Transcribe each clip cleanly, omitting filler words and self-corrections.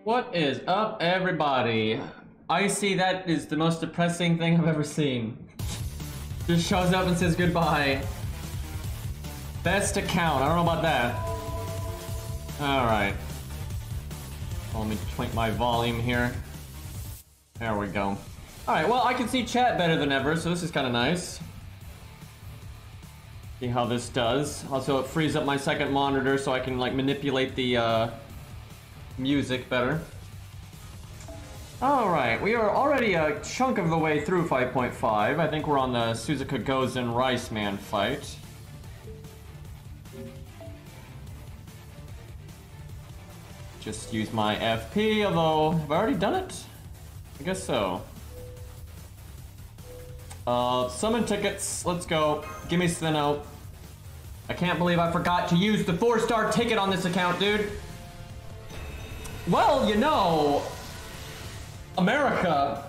What is up, everybody? Icy, that is the most depressing thing I've ever seen. Just shows up and says goodbye. Best account, I don't know about that. Alright. Let me tweak my volume here. There we go. Alright, well, I can see chat better than ever, so this is kind of nice. See how this does. Also, it frees up my second monitor so I can, like, manipulate the, music better. Alright, we are already a chunk of the way through 5.5. I think we're on the Suzuka Gozen Rice Man fight. Just use my FP, although, have I already done it? I guess so. Summon tickets, let's go. Give me Stheno. I can't believe I forgot to use the 4-star ticket on this account, dude. Well, you know, America.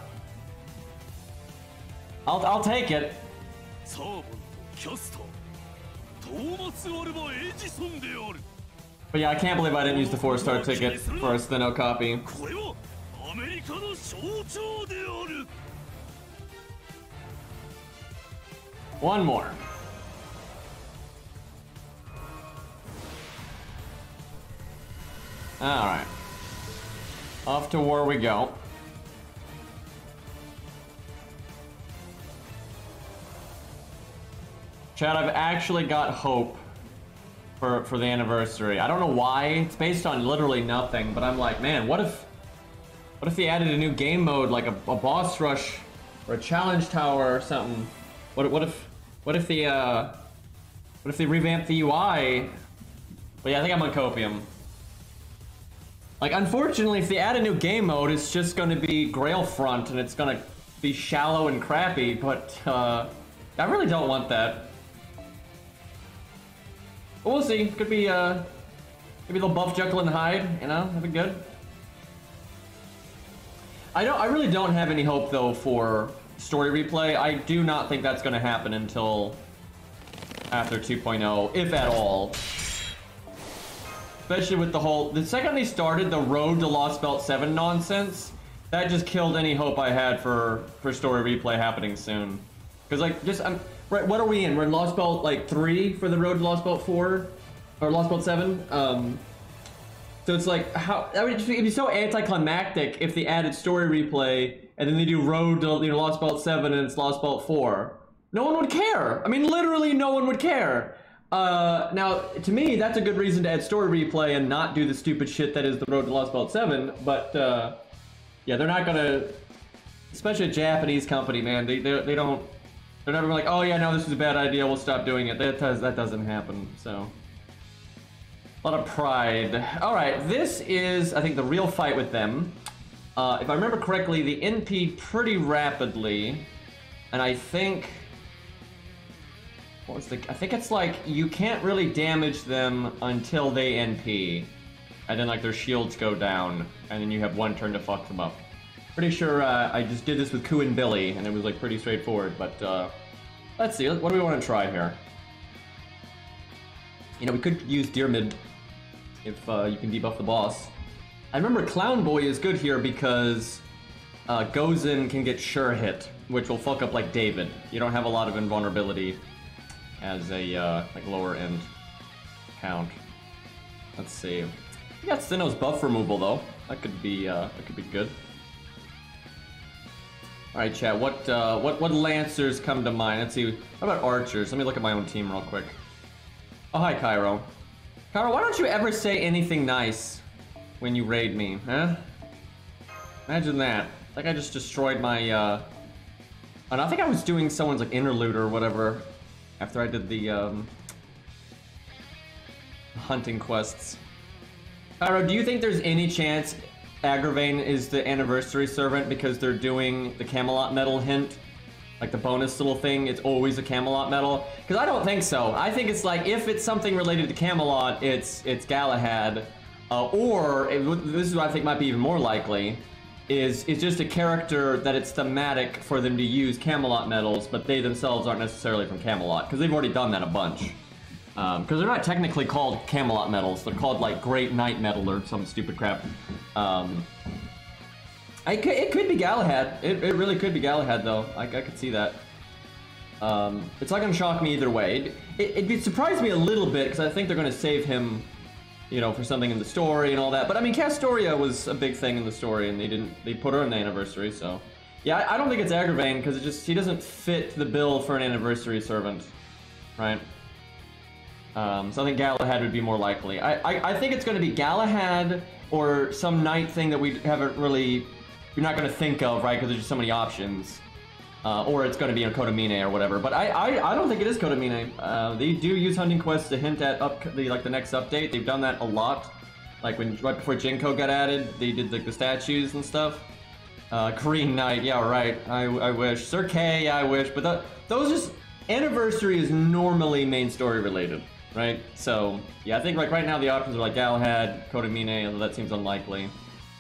I'll take it. But yeah, I can't believe I didn't use the 4-star ticket for a Stheno copy. One more. Alright. Off to war we go. Chad, I've actually got hope for the anniversary. I don't know why. It's based on literally nothing, but I'm like, man, what if they added a new game mode, like a boss rush or a challenge tower or something? What if they revamp the UI? But yeah, I think I'm on copium. Like, unfortunately, if they add a new game mode, it's just going to be Grail Front, and it's going to be shallow and crappy, but, I really don't want that. But we'll see. Could be, maybe they'll buff Jekyll and Hyde, you know? That'd be good. I really don't have any hope, though, for story replay. I do not think that's going to happen until after 2.0, if at all. Especially with the second they started the Road to Lostbelt 7 nonsense, that just killed any hope I had for story replay happening soon. Because, like, right, what are we in? We're in Lostbelt, like, 3 for the Road to Lostbelt 4? Or Lostbelt 7? So it's like, it'd be so anticlimactic if they added story replay, and then they do Road to, you know, Lostbelt 7 and it's Lostbelt 4. No one would care! I mean, literally no one would care! Now, to me, that's a good reason to add story replay and not do the stupid shit that is the Road to Lostbelt 7, but, yeah, they're not gonna, especially a Japanese company, man, they're never like, oh yeah, no, this is a bad idea, we'll stop doing it. That doesn't happen, so. A lot of pride. Alright, this is, I think, the real fight with them. If I remember correctly, they NP'd pretty rapidly, and I think... I think it's like, you can't really damage them until they NP. And then, like, their shields go down, and then you have one turn to fuck them up. Pretty sure I just did this with Ku and Billy, and it was, like, pretty straightforward, but, let's see, what do we want to try here? You know, we could use Deermid if you can debuff the boss. I remember Clown Boy is good here because Gozen can get sure hit, which will fuck up, like, David. You don't have a lot of invulnerability as a like lower end count. Let's see. We got Stheno's buff removal though. That could be good. All right, chat. What lancers come to mind? Let's see. How about archers? Let me look at my own team real quick. Oh, hi, Cairo. Cairo, why don't you ever say anything nice when you raid me, huh? Imagine that. Like I just destroyed my. Oh, no, I think I was doing someone's like interlude or whatever. After I did the hunting quests. Cairo, do you think there's any chance Agravain is the anniversary servant because they're doing the Camelot medal hint? Like the bonus little thing, it's always a Camelot medal? Because I don't think so. I think it's like, if it's something related to Camelot, it's Galahad. This is what I think might be even more likely, is just a character that it's thematic for them to use Camelot medals, but they themselves aren't necessarily from Camelot, because they've already done that a bunch. Because they're not technically called Camelot medals. They're called like Great Knight medal or some stupid crap. It could be Galahad. It really could be Galahad though. I could see that. It's not gonna shock me either way. It'd surprise me a little bit because I think they're gonna save him, you know, for something in the story and all that. But I mean, Castoria was a big thing in the story, and they put her in the anniversary. So yeah, I don't think it's Agravain because he doesn't fit the bill for an anniversary servant, right? So I think Galahad would be more likely. I think it's gonna be Galahad or some knight thing that we haven't really. You're not going to think of, right? Because there's just so many options. Or it's going to be a Kodamine or whatever. But I don't think it is Kodamine. They do use Hunting Quest to hint at the next update. They've done that a lot. Like right before Jinko got added, they did like the statues and stuff. Korean Knight, yeah, right. I wish. Sir K, yeah, I wish. But those just anniversary is normally main story related, right? So yeah, I think like right now the options are like Galahad, Kodamine, although that seems unlikely.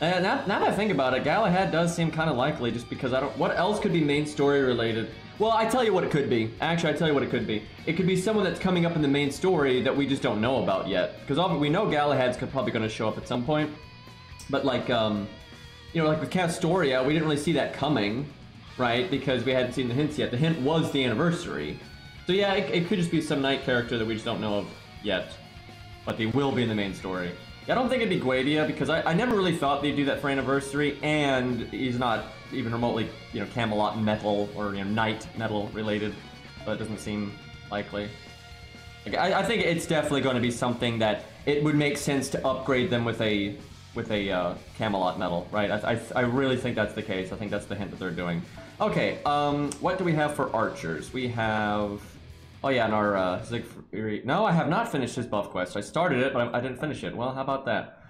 And now that I think about it, Galahad does seem kind of likely just because what else could be main story related? Well, I tell you what it could be. Actually, I tell you what it could be. It could be someone that's coming up in the main story that we just don't know about yet. Because we know Galahad's probably going to show up at some point. But like, you know, like with Castoria, we didn't really see that coming, right? Because we hadn't seen the hints yet. The hint was the anniversary. So yeah, it could just be some knight character that we just don't know of yet. But they will be in the main story. I don't think it'd be Guadia because I never really thought they'd do that for anniversary, and he's not even remotely, you know, Camelot metal or, you know, knight metal related, so it doesn't seem likely. Like, I think it's definitely going to be something that it would make sense to upgrade them with a Camelot medal, right? I really think that's the case. I think that's the hint that they're doing. Okay, what do we have for archers? We have... Oh yeah, and our Siegfried... No, I have not finished his buff quest. I started it, but I didn't finish it. Well, how about that?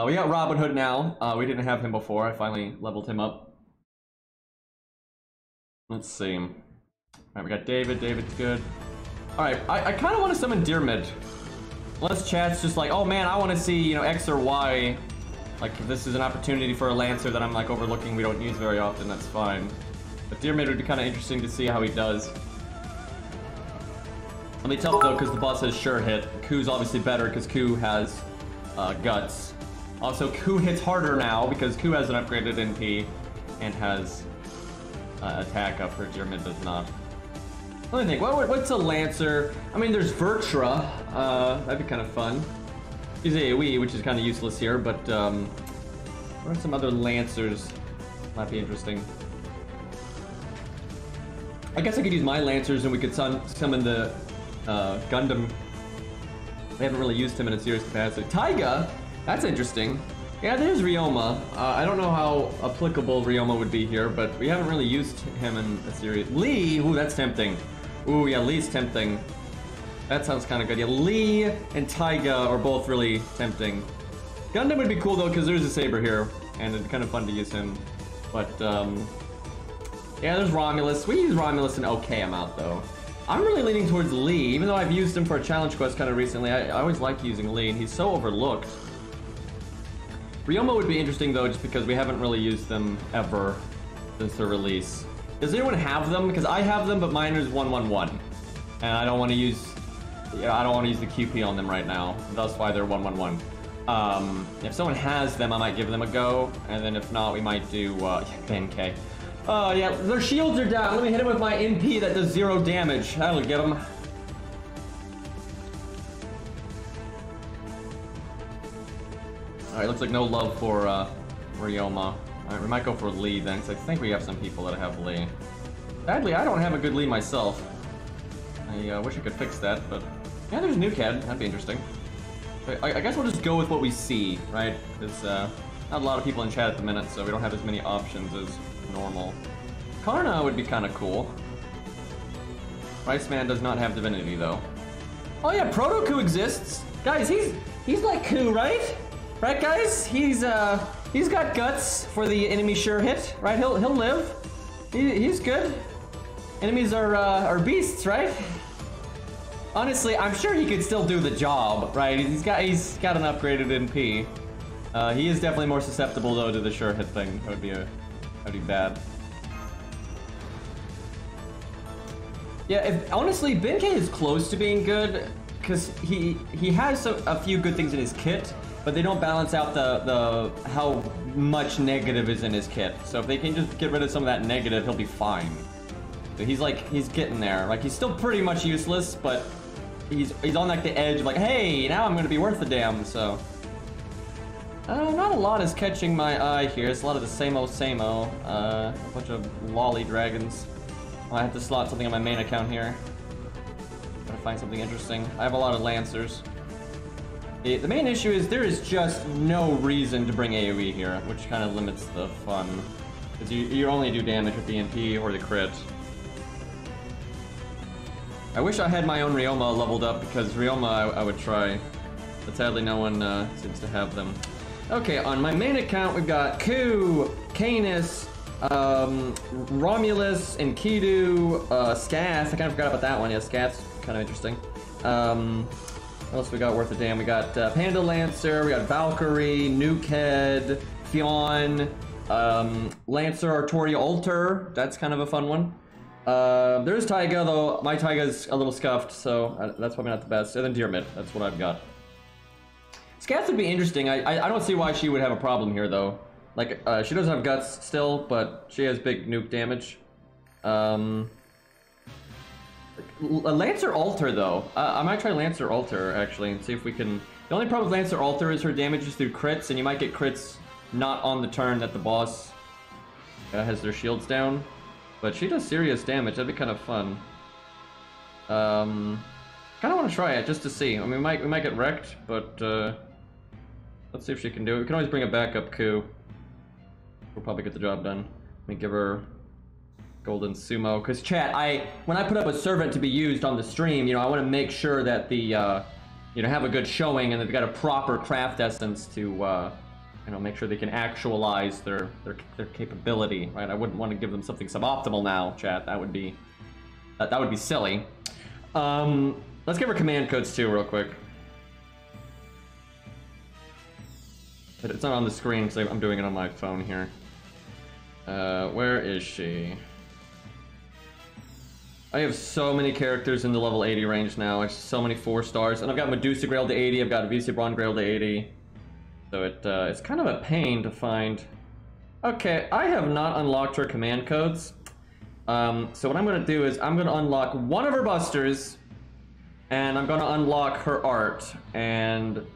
We got Robin Hood now. We didn't have him before. I finally leveled him up. Let's see. Alright, we got David. David's good. Alright, I kind of want to summon Diarmid. Unless chat's just like, oh man, I want to see, you know, X or Y. Like, if this is an opportunity for a Lancer that I'm, like, overlooking we don't use very often, that's fine. But Diarmid would be kind of interesting to see how he does. Let me tell though, because the boss has sure hit. Ku's obviously better because Ku has guts. Also, Ku hits harder now because Ku has an upgraded NP and has attack up, where Diarmid does not. Let me think. What's a Lancer? I mean, there's Vertra. That'd be kind of fun. He's AoE, which is kind of useless here, but what are some other Lancers? Might be interesting. I guess I could use my Lancers and we could summon the Gundam. We haven't really used him in a serious capacity. Taiga, that's interesting. Yeah, there's Ryoma. I don't know how applicable Ryoma would be here, but we haven't really used him in a serious... Lee, ooh, that's tempting. Ooh, yeah, Lee's tempting. That sounds kind of good. Yeah, Lee and Taiga are both really tempting. Gundam would be cool though, because there's a Saber here, and it's kind of fun to use him. But, yeah, there's Romulus. We use Romulus an okay amount though. I'm really leaning towards Lee, even though I've used him for a challenge quest kind of recently. I always like using Lee, and he's so overlooked. Ryoma would be interesting though, just because we haven't really used them ever since their release. Does anyone have them? Because I have them, but mine is 111, and I don't want to use, I don't want to use the QP on them right now. That's why they're 111. If someone has them, I might give them a go, and then if not, we might do 10k. Oh yeah, their shields are down. Let me hit him with my NP that does 0 damage. That'll get him. Alright, looks like no love for Ryoma. Alright, we might go for Lee then, because I think we have some people that have Lee. Sadly, I don't have a good Lee myself. I wish I could fix that, but... Yeah, there's a new CAD. That'd be interesting. I guess we'll just go with what we see, right? Because not a lot of people in chat at the minute, so we don't have as many options as normal. Karna would be kind of cool. Riceman does not have divinity, though. Oh yeah, Proto Ku exists! Guys, he's like Ku, right? Right, guys? He's got guts for the enemy sure hit, right? He'll live. He's good. Enemies are beasts, right? Honestly, I'm sure he could still do the job, right? He's got an upgraded NP. He is definitely more susceptible though to the sure hit thing. That'd be bad. Yeah, honestly, Benkei is close to being good. because he has a few good things in his kit, but they don't balance out the how much negative is in his kit. So if they can just get rid of some of that negative, he'll be fine. So he's getting there. Like, he's still pretty much useless, but he's on like the edge of like, hey, now I'm gonna be worth the damn. So not a lot is catching my eye here. It's a lot of the same old. A bunch of lolly dragons. I have to slot something on my main account here. Gotta find something interesting. I have a lot of lancers. The main issue is there is just no reason to bring AoE here, which kind of limits the fun. Because you only do damage with the EMP or the crit. I wish I had my own Ryoma leveled up, because Ryoma I would try. But sadly no one seems to have them. Okay, on my main account we've got Ku, Canis, Romulus, Enkidu, Scath. I kind of forgot about that one. Yeah, Scath's kind of interesting. What else we got worth a damn? We got Panda Lancer, we got Valkyrie, Nukehead, Fionn, Lancer Artoria Alter. That's kind of a fun one. There's Taiga, though my Taiga's a little scuffed, so that's probably not the best. And then Diarmid, that's what I've got. Scath would be interesting. I don't see why she would have a problem here, though. Like, she doesn't have guts still, but she has big nuke damage. Lancer Alter, though. I might try Lancer Alter, actually, and see if we can... The only problem with Lancer Alter is her damage is through crits, and you might get crits not on the turn that the boss has their shields down. But she does serious damage. That'd be kind of fun. Kind of want to try it, just to see. I mean, we might get wrecked, but... let's see if she can do it. We can always bring a backup Ku. We'll probably get the job done. Let me give her golden sumo. Because chat, when I put up a servant to be used on the stream, you know, I want to make sure that the, you know, have a good showing and they've got a proper craft essence to, you know, make sure they can actualize their capability, right? I wouldn't want to give them something suboptimal now, chat. That would be silly. Let's give her command codes too, real quick. But it's not on the screen because I'm doing it on my phone here. Where is she? I have so many characters in the level 80 range now. I have so many 4 stars. And I've got Medusa Grail to 80, I've got Visibron Grail to 80. So it's kind of a pain to find. Okay, I have not unlocked her command codes. So what I'm going to do is I'm going to unlock one of her busters. And I'm going to unlock her art. And...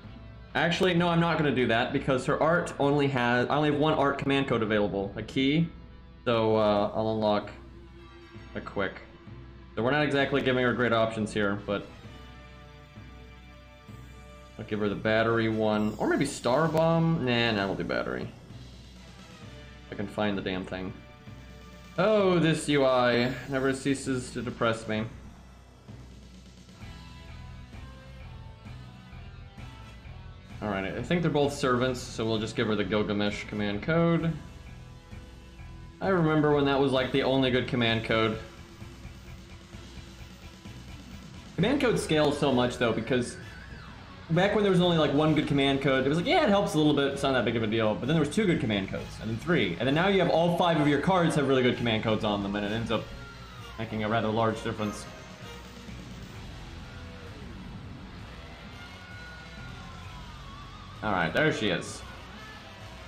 Actually, no, I'm not going to do that because her art I only have one art command code available, a key. So I'll unlock a quick. So we're not exactly giving her great options here, but I'll give her the battery one, or maybe Star Bomb. Nah, we'll do battery. I can find the damn thing. Oh, this UI never ceases to depress me. Alright, I think they're both servants, so we'll just give her the Gilgamesh command code. I remember when that was like the only good command code. Command code scales so much though, because back when there was only like one good command code, it was like, yeah, it helps a little bit, it's not that big of a deal. But then there was 2 good command codes, and then 3. And then now you have all 5 of your cards have really good command codes on them, and it ends up making a rather large difference. Alright, there she is.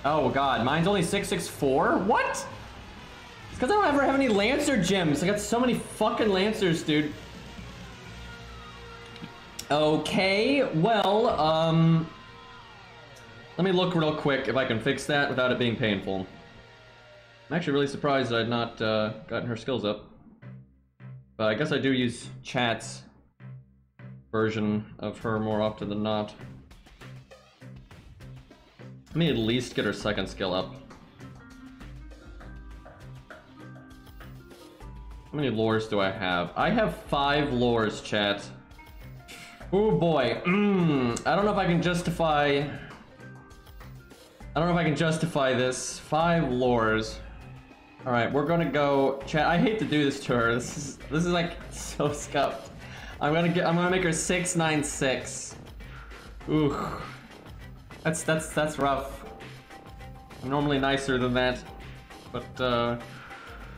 Oh god, mine's only 664? What? It's because I don't ever have any Lancer gems. I got so many fucking Lancers, dude. Okay, well, let me look real quick if I can fix that without it being painful. I'm actually really surprised that I'd not gotten her skills up. But I guess I do use chat's version of her more often than not. Let me at least get her second skill up. How many lures do I have? I have 5 lures, chat. Oh boy. I don't know if I can justify... I don't know if I can justify this. 5 lures. Alright, we're gonna go... Chat, I hate to do this to her. This is like so scuffed. I'm gonna make her 696. Ooh. That's rough. I'm normally nicer than that, but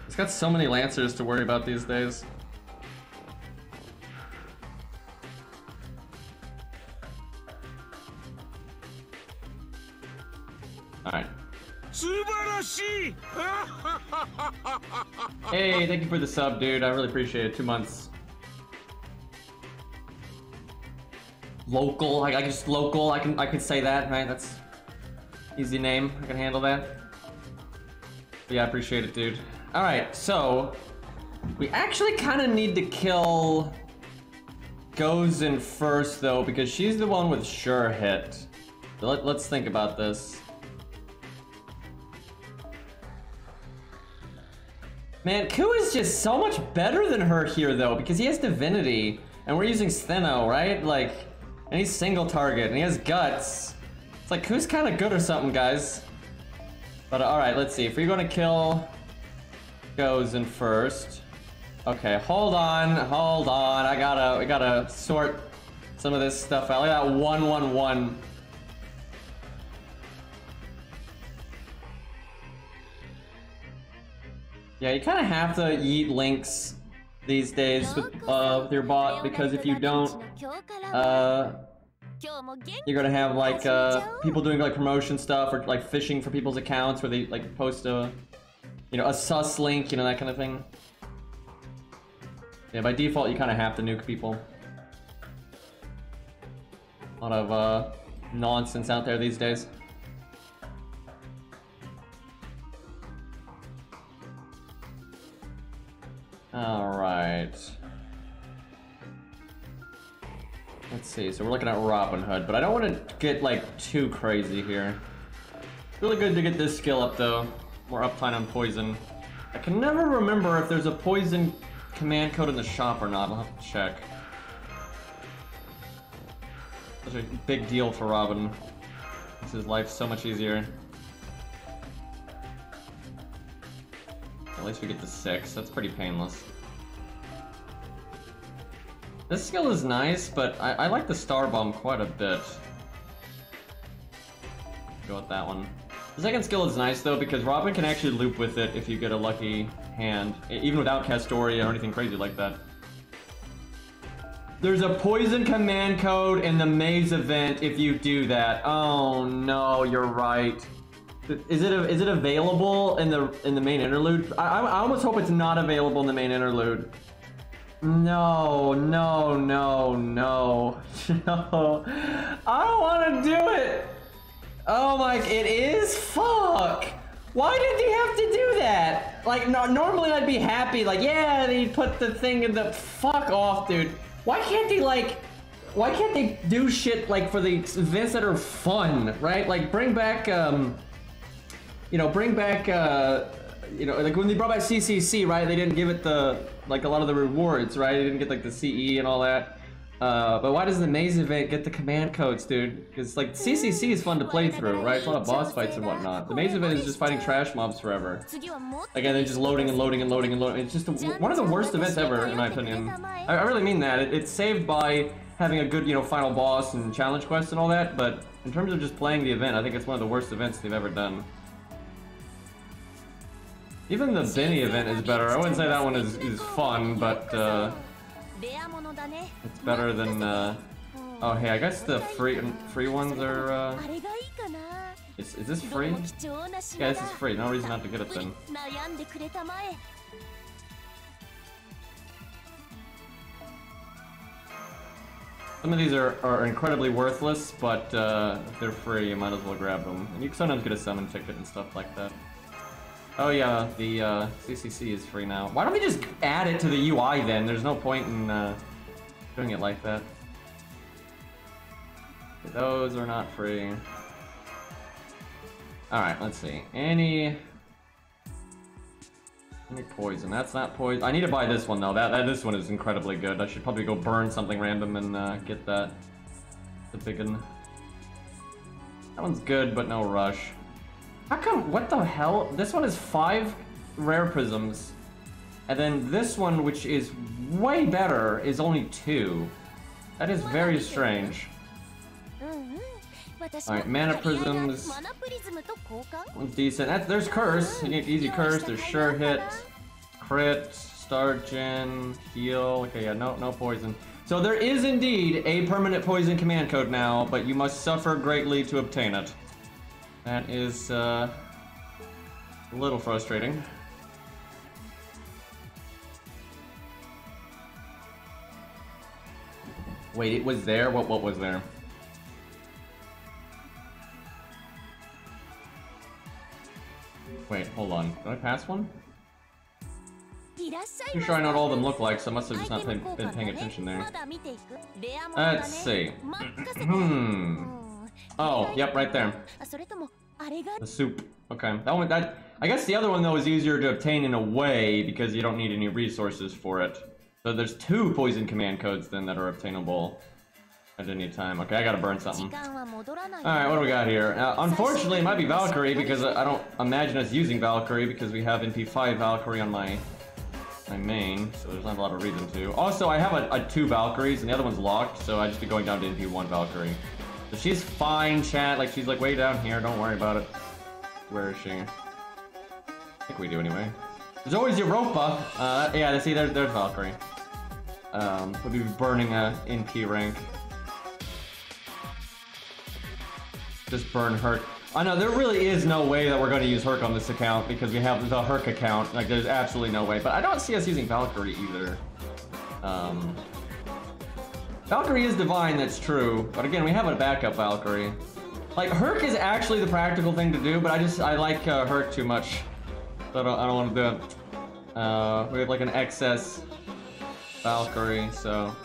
he's got so many Lancers to worry about these days. Alright. Hey, thank you for the sub, dude. I really appreciate it. 2 months. Local, I just local. I can say that, right? That's easy name. I can handle that. But yeah, I appreciate it, dude. All right, so we actually kind of need to kill Gozen first, though, because she's the one with sure hit. So let's think about this. Man, Ku is just so much better than her here, though, because he has divinity, and we're using Stheno, right? Like, and he's single target, and he has guts. It's like, Ku's kind of good or something, guys. But alright, let's see. If we're gonna kill Gozen first. Okay, hold on. We gotta sort some of this stuff out. Look at that 1-1-1. Yeah, you kind of have to yeet links these days with your bot, because if you don't, you're gonna have like people doing like promotion stuff or like fishing for people's accounts where they like post a, you know, a sus link, you know, that kind of thing. Yeah, by default you kind of have to nuke people. A lot of nonsense out there these days. Alright. Let's see, so we're looking at Robin Hood, but I don't want to get like too crazy here. It's really good to get this skill up though. More uptime on poison. I can never remember if there's a poison command code in the shop or not. I'll have to check. Such a big deal for Robin. Makes his life so much easier. At least we get to 6. That's pretty painless. This skill is nice, but I like the Star Bomb quite a bit. Go with that one. The second skill is nice though, because Robin can actually loop with it if you get a lucky hand, even without Castoria or anything crazy like that. There's a poison command code in the maze event if you do that. Oh no, you're right. Is it available in the main interlude? I almost hope it's not available in the main interlude. No. No. I don't want to do it. Oh my, it is? Fuck. Why did they have to do that? Like, normally I'd be happy, like, yeah, they put the thing in the... Fuck off, dude. Why can't they do shit, like, for the events that are fun, right? Like, bring back, you know, you know, like when they brought back CCC, right? They didn't give it the, like, a lot of the rewards, right? They didn't get, like, the CE and all that. But why does the maze event get the command codes, dude? Because, like, CCC is fun to play through, right? It's a lot of boss fights and whatnot. The maze event is just fighting trash mobs forever. Again, they're just loading and loading and loading and loading. It's just one of the worst events ever, in my opinion. I really mean that. It's saved by having a good, you know, final boss and challenge quest and all that, but in terms of just playing the event, I think it's one of the worst events they've ever done. Even the Benny event is better. I wouldn't say that one is fun, but it's better than oh hey, I guess the free ones are is this free? Yeah, this is free. No reason not to get it then. Some of these are incredibly worthless, but if they're free, you might as well grab them. And you can sometimes get a summon ticket and stuff like that. Oh yeah, the CCC is free now. Why don't we just add it to the UI then? There's no point in doing it like that. Those are not free. Alright, let's see. Any poison? That's not poison. I need to buy this one though. This one is incredibly good. I should probably go burn something random and get that. The big one. That one's good, but no rush. How come, what the hell? This one is 5 rare prisms. And then this one, which is way better, is only 2. That is very strange. Alright, mana prisms. One's decent. There's curse. You get easy curse. There's sure hit, crit, start gen, heal. Okay, yeah, no poison. So there is indeed a permanent poison command code now, but you must suffer greatly to obtain it. That is a little frustrating. Wait, it was there? What was there? Wait, hold on. Did I pass one? Pretty sure I know what all of them look like, so I must have just not been paying attention there. Let's see. Oh, yep, right there. The soup. Okay. That one, I guess the other one, though, is easier to obtain in a way because you don't need any resources for it. So there's 2 poison command codes, then, that are obtainable at any time. Okay, I gotta burn something. Alright, what do we got here? Unfortunately, it might be Valkyrie, because I don't imagine us using Valkyrie, because we have NP5 Valkyrie on my main, so there's not a lot of reason to. Also, I have 2 Valkyries, and the other one's locked, so I just be going down to NP1 Valkyrie. So she's fine, chat. Like, she's like way down here. Don't worry about it. Where is she? I think we do anyway. There's always Europa. Yeah, see, there's Valkyrie. We'll be burning a NP rank. Just burn Herc. I know, there really is no way that we're going to use Herc on this account because we have the Herc account. Like, there's absolutely no way. But I don't see us using Valkyrie either. Valkyrie is divine, that's true. But again, we have a backup Valkyrie. Like, Herc is actually the practical thing to do, but I like Herc too much. So I don't want to do it. We have like an excess Valkyrie, so...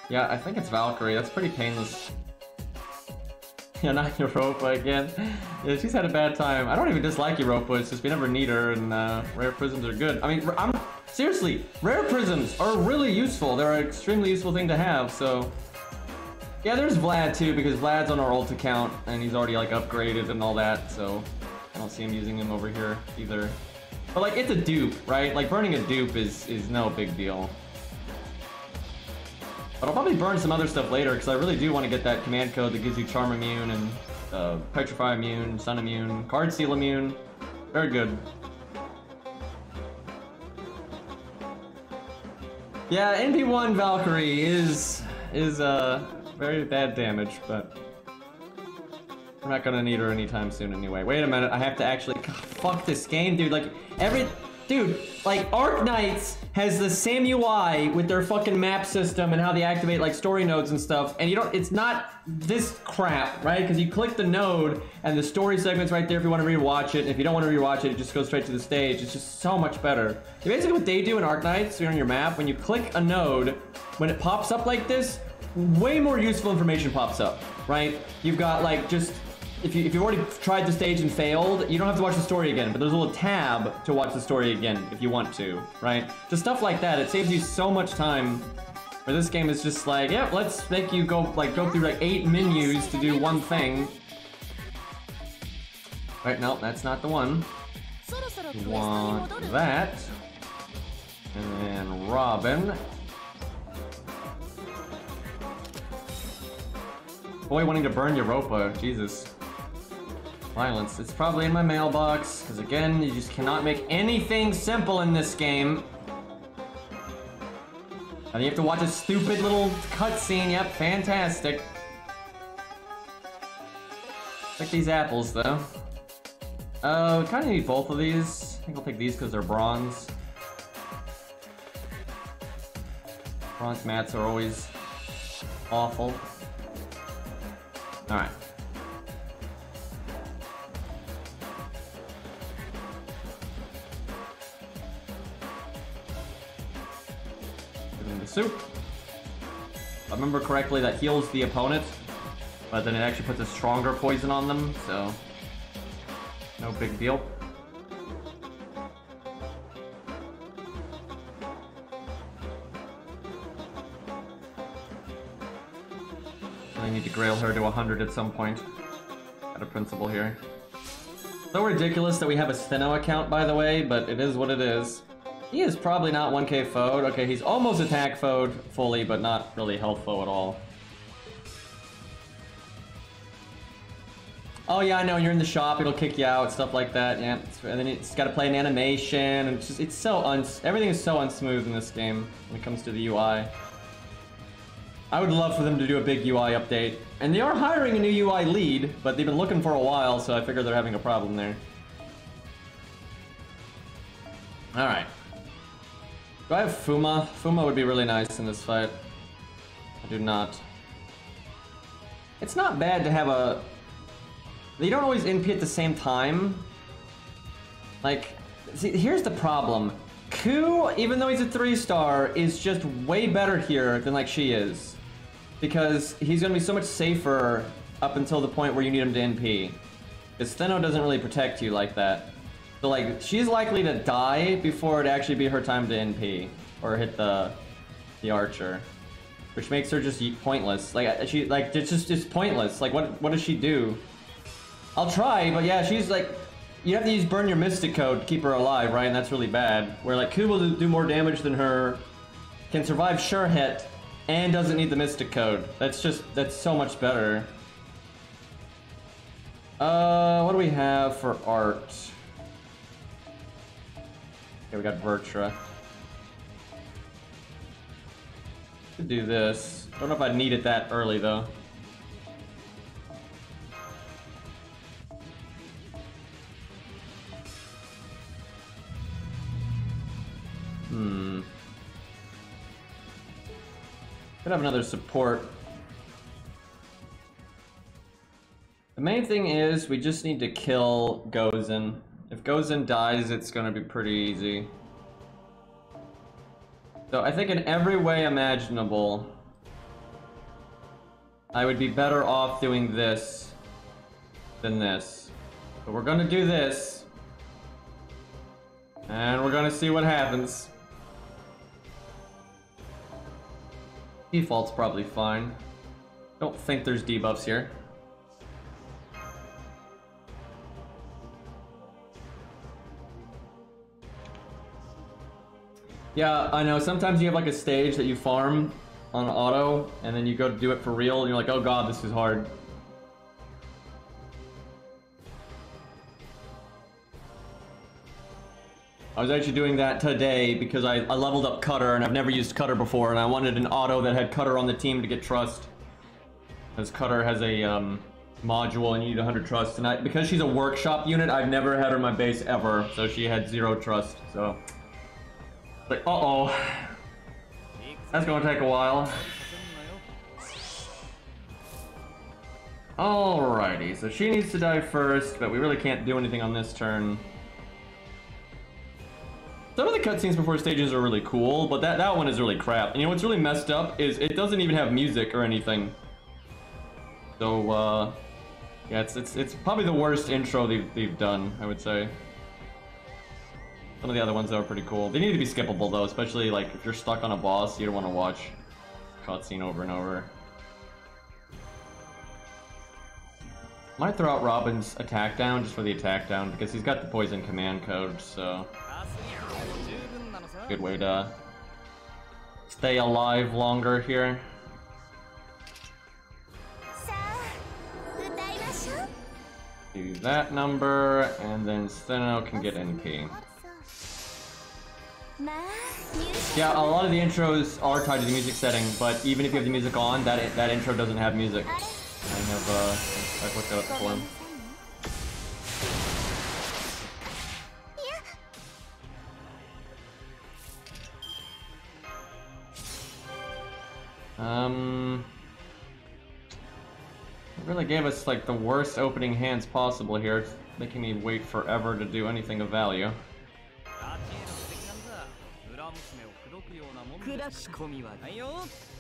Yeah, I think it's Valkyrie. That's pretty painless. Yeah, not Europa again. Yeah, she's had a bad time. I don't even dislike Europa, it's just we never need her, and rare prisms are good. I mean, seriously, rare prisms are really useful. They're an extremely useful thing to have, so... Yeah, there's Vlad too, because Vlad's on our ult account, and he's already like upgraded and all that, so... I don't see him using him over here either. But like, it's a dupe, right? Like, burning a dupe is no big deal. But I'll probably burn some other stuff later, because I really do want to get that command code that gives you Charm Immune and Petrify Immune, Sun Immune, Card Seal Immune. Very good. Yeah, NP1 Valkyrie is very bad damage, but we're not gonna need her anytime soon anyway. Wait a minute, I have to actually... God, fuck this game, dude. Like, Dude, like, Arknights has the same UI with their fucking map system and how they activate, like, story nodes and stuff, and you don't... It's not this crap, right? Because you click the node, and the story segment's right there if you want to rewatch it. If you don't want to rewatch it, it just goes straight to the stage. It's just so much better. Basically what they do in Arknights, on your map, when you click a node, when it pops up like this, way more useful information pops up, right? You've got, like, just... If you've already tried the stage and failed, you don't have to watch the story again, but there's a little tab to watch the story again if you want to, right? Just stuff like that, it saves you so much time. Where this game is just like, yeah, let's make you go through like 8 menus to do one thing. Right, no, that's not the one. You want that. And then Robin. Boy, wanting to burn Europa, Jesus. Violence. It's probably in my mailbox, because again, you just cannot make anything simple in this game. And you have to watch a stupid little cutscene. Yep, fantastic. Like these apples, though. We kind of need both of these. I think I'll take these because they're bronze. Bronze mats are always awful. Alright. Give them the soup. If I remember correctly, that heals the opponent, but then it actually puts a stronger poison on them, so no big deal. I need to grail her to 100 at some point. Got a principle here. So ridiculous that we have a Stheno account, by the way, but it is what it is. He is probably not 1k foed. Okay, he's almost attack foed fully, but not really health foe at all. Oh yeah, I know, you're in the shop, it'll kick you out, stuff like that, yeah. And then it's gotta play an animation, and it's so everything is so unsmooth in this game when it comes to the UI. I would love for them to do a big UI update. And they are hiring a new UI lead, but they've been looking for a while, so I figure they're having a problem there. Alright. Do I have Fuma? Fuma would be really nice in this fight. I do not. It's not bad to have a... They don't always NP at the same time. Like, see, here's the problem. Ku, even though he's a 3-star, is just way better here than like she is. Because he's gonna be so much safer up until the point where you need him to NP. Because Stheno doesn't really protect you like that. So like, she's likely to die before it actually be her time to NP. Or hit the archer. Which makes her just pointless. Like, it's just pointless. Like, what does she do? I'll try, but yeah, she's like... You have to use burn your mystic code to keep her alive, right? And that's really bad. Where like Ku will do more damage than her, can survive sure hit, and doesn't need the mystic code. That's so much better. What do we have for art? Okay, we got Vertra. Could do this. Don't know if I'd need it that early though. Could have another support. The main thing is we just need to kill Gozen. If Gozen dies, it's gonna be pretty easy. So I think in every way imaginable, I would be better off doing this than this. But we're gonna do this. And we're gonna see what happens. Default's probably fine. Don't think there's debuffs here. Yeah, I know. Sometimes you have like a stage that you farm on auto, and then you go to do it for real, and you're like, oh god, this is hard. I was actually doing that today because I leveled up Cutter, and I've never used Cutter before, and I wanted an auto that had Cutter on the team to get trust. Because Cutter has a module and you need 100 trust, and because she's a workshop unit, I've never had her in my base ever, so she had 0 trust, so... Like, uh-oh. That's gonna take a while. Alrighty, so she needs to die first, but we really can't do anything on this turn. Some of the cutscenes before stages are really cool, but that one is really crap. And you know what's really messed up is it doesn't even have music or anything. So, yeah, it's probably the worst intro they've done, I would say. Some of the other ones that are pretty cool. They need to be skippable though, especially like if you're stuck on a boss, you don't want to watch cutscene over and over. Might throw out Robin's attack down just for the attack down because he's got the poison command code, so good way to stay alive longer here. Do that number, and then Stheno can get NP. Yeah, a lot of the intros are tied to the music setting, but even if you have the music on, that intro doesn't have music. I've looked it up before. It really gave us like the worst opening hands possible here. It's making me wait forever to do anything of value.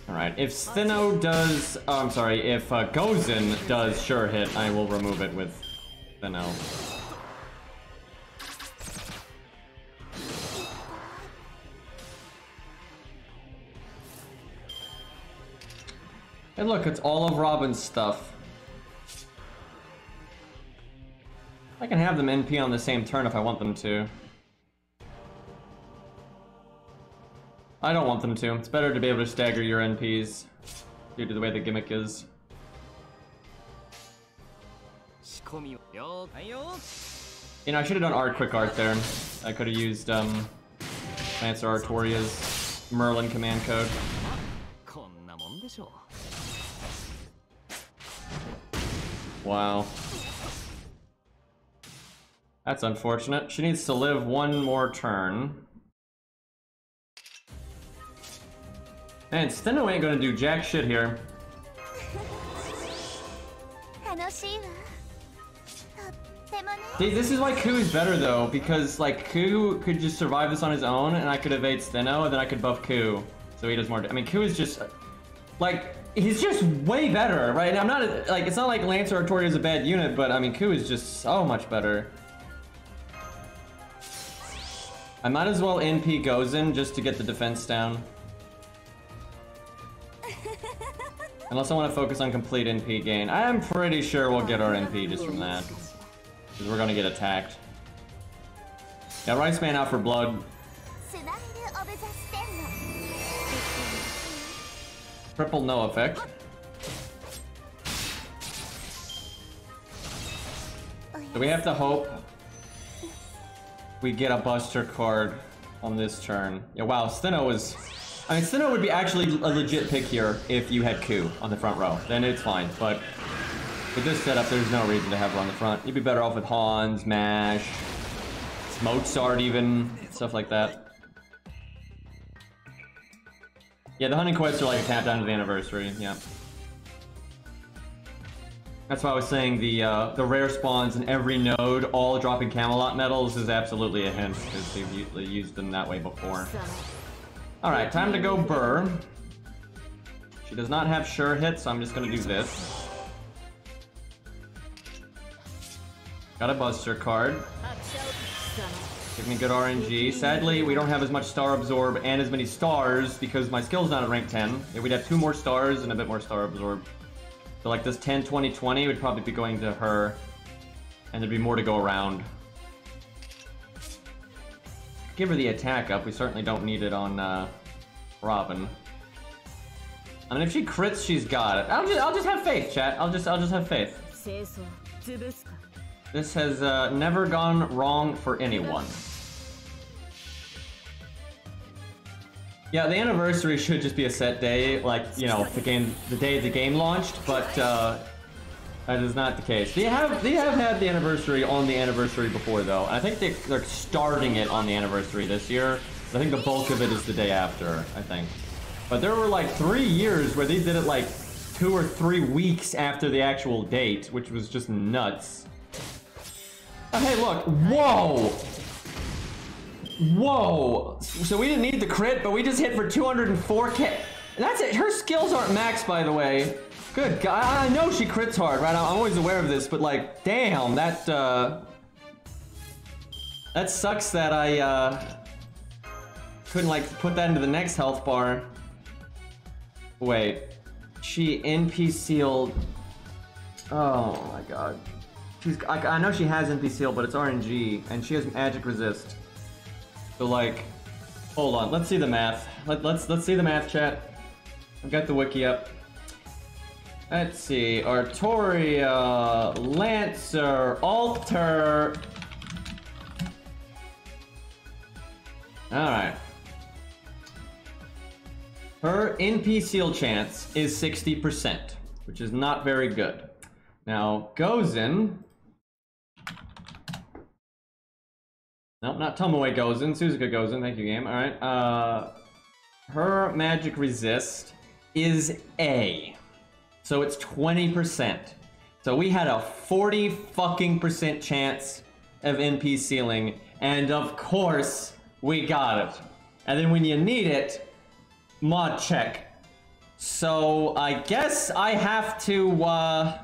Alright, if Stheno does... Oh, I'm sorry, if Gozen does sure hit, I will remove it with Stheno. And look, it's all of Robin's stuff. I can have them NP on the same turn if I want them to. I don't want them to. It's better to be able to stagger your NPs due to the way the gimmick is. You know, I should have done art quick art there. I could have used Lancer Artoria's Merlin command code. Wow. That's unfortunate. She needs to live one more turn. Man, Stheno ain't gonna do jack shit here. See, this is why Ku is better though, because like Ku could just survive this on his own, and I could evade Stheno, and then I could buff Ku, so he does more. I mean, Ku is just like he's just way better, right? And I'm not like it's not like Lancer or Tori is a bad unit, but I mean Ku is just so much better. I might as well NP Gozen just to get the defense down. Unless I want to focus on complete NP gain. I am pretty sure we'll get our NP just from that. Because we're gonna get attacked. Yeah, Rice Man out for blood. Triple no effect. So we have to hope we get a Buster card on this turn. Yeah, wow, Stheno was... I mean, Stheno would be actually a legit pick here if you had Ku on the front row. Then it's fine, but with this setup, there's no reason to have her on the front. You'd be better off with Hans, Mash, Mozart even, stuff like that. Yeah, the hunting quests are like a tap down to the anniversary, yeah. That's why I was saying the rare spawns in every node, all dropping Camelot medals, is absolutely a hint, because they've used them that way before. Alright, time to go Burr. She does not have sure hit, so I'm just gonna do this. Got a Buster card. Give me good RNG. Sadly, we don't have as much Star Absorb and as many stars because my skill's not at rank 10. If we'd have 2 more stars and a bit more Star Absorb. So like this 10, 20, 20 would probably be going to her. And there'd be more to go around. Give her the attack up. We certainly don't need it on Robin. I mean, if she crits, she's got it. I'll just have faith, chat. I'll just have faith. This has never gone wrong for anyone. Yeah, the anniversary should just be a set day, like, you know, the day the game launched, but that is not the case. They have had the anniversary on the anniversary before, though. I think they're starting it on the anniversary this year. I think the bulk of it is the day after, I think. But there were like 3 years where they did it like 2 or 3 weeks after the actual date, which was just nuts. Oh, hey, look. Whoa! Whoa! So we didn't need the crit, but we just hit for 204k. That's it. Her skills aren't maxed, by the way. Good God. I know she crits hard, right? I'm always aware of this, but like, damn, that sucks that I couldn't like put that into the next health bar. Wait. She NP sealed. Oh my God. I know she has NP seal, but it's RNG, and she has magic resist. So like, hold on, let's see the math. Let's see the math, chat. I've got the wiki up. Let's see, Artoria, Lancer, Alter. Alright. Her NP seal chance is 60%, which is not very good. Now, Gozen. Nope, not Tomoe Gozen, Suzuka Gozen, thank you, game. Alright, her magic resist is A. So it's 20%. So we had a 40 fucking % chance of NP sealing, and of course, we got it. And then when you need it, mod check. So I guess I have to,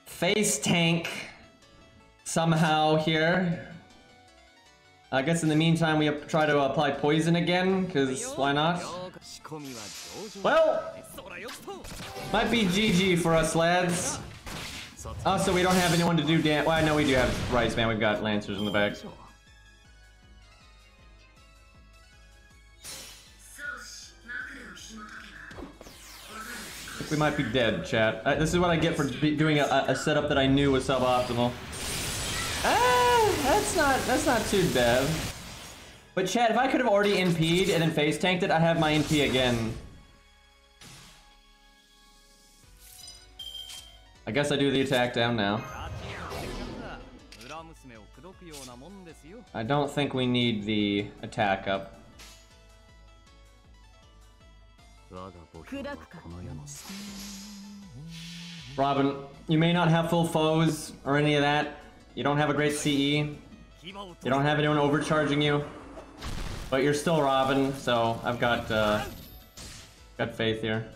face tank somehow here. I guess in the meantime we try to apply poison again, because why not? Well, might be GG for us, lads. Also, we don't have anyone to do damage. Well, I know we do have Rice Man. We've got Lancers in the back. We might be dead, chat. This is what I get for doing a setup that I knew was suboptimal. That's not too bad. But chat, if I could have already NP'd and then face tanked it, I'd have my NP again. I guess I do the attack down now. I don't think we need the attack up. Robin, you may not have full foes or any of that. You don't have a great CE. You don't have anyone overcharging you. But you're still Robin, so I've got faith here.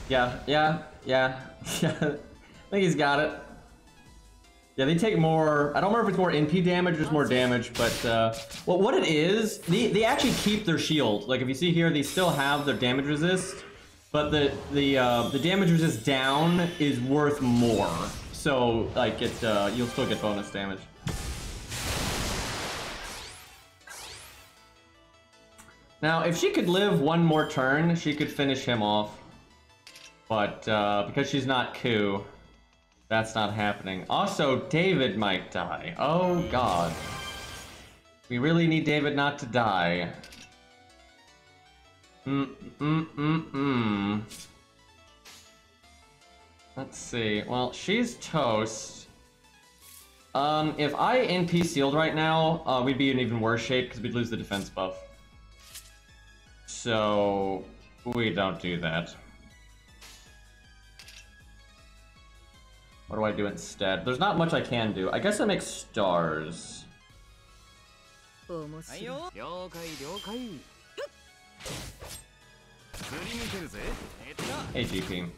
Yeah. I think he's got it. Yeah, they take more. I don't remember if it's more NP damage or just more damage, but well, what it is, they actually keep their shield. Like if you see here, they still have their damage resist, but the damage resist down is worth more. So like you'll still get bonus damage. Now, if she could live one more turn, she could finish him off. But because she's not Ku, that's not happening. Also, David might die. Oh god. We really need David not to die. Let's see. Well, she's toast. If I NP sealed right now, we'd be in even worse shape because we'd lose the defense buff. So we don't do that. What do I do instead? There's not much I can do. I guess I make stars. Hey, GP.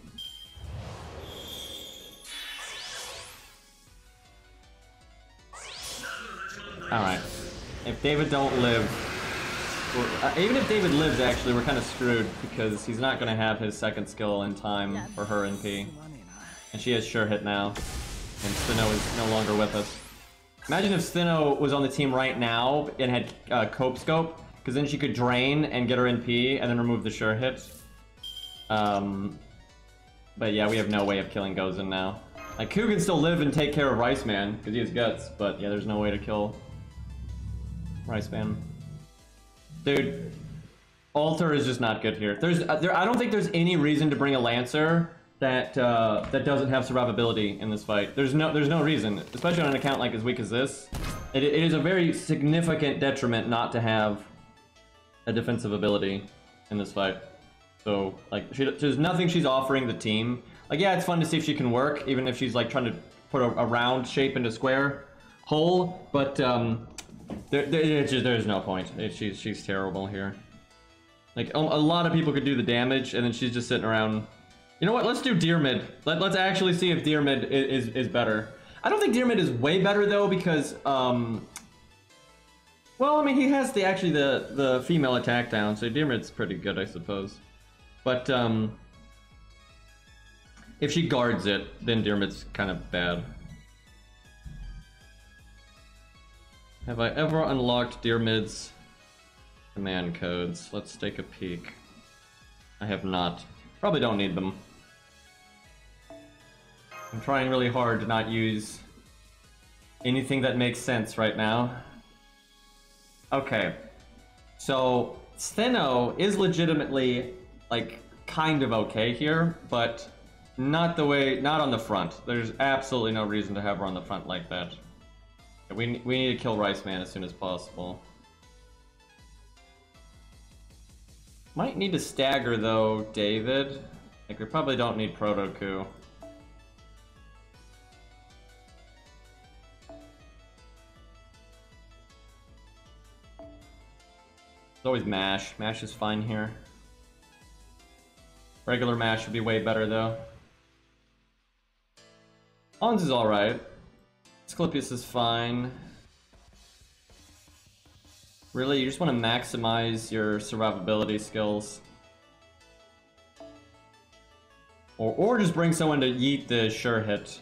Alright. If David don't live... even if David lives, actually, we're kind of screwed because he's not going to have his second skill in time for her NP. And she has sure hit now. And Stheno is no longer with us. Imagine if Stheno was on the team right now and had Cope Scope, because then she could drain and get her NP and then remove the sure hit. But yeah, we have no way of killing Gozen now. Like, Ku can still live and take care of Rice Man, because he has guts, but yeah, there's no way to kill Rice Man. Dude, Alter is just not good here. I don't think there's any reason to bring a Lancer that doesn't have survivability in this fight. There's no reason, especially on an account like as weak as this. It is a very significant detriment not to have a defensive ability in this fight. So like there's nothing she's offering the team. Like yeah, it's fun to see if she can work, even if she's like trying to put a round shape into square hole. But there's no point. She's terrible here. Like a lot of people could do the damage, and then she's just sitting around. You know what? Let's do Deer Mid. Let's actually see if Deer Mid is better. I don't think Deer Mid is way better though, because well, I mean he has the female attack down, so Deer Mid's pretty good, I suppose. But if she guards it, then Deer Mid's kind of bad. Have I ever unlocked Deer Mid's command codes? Let's take a peek. I have not. Probably don't need them. I'm trying really hard to not use anything that makes sense right now. Okay. So, Stheno is legitimately, like, kind of okay here, but not on the front. There's absolutely no reason to have her on the front like that. We need to kill Rice Man as soon as possible. Might need to stagger though, David. Like we probably don't need Proto Ku. It's always Mash. Mash is fine here. Regular Mash would be way better though. Ons is alright. Asclepius is fine. Really, you just want to maximize your survivability skills. Or just bring someone to yeet the sure hit.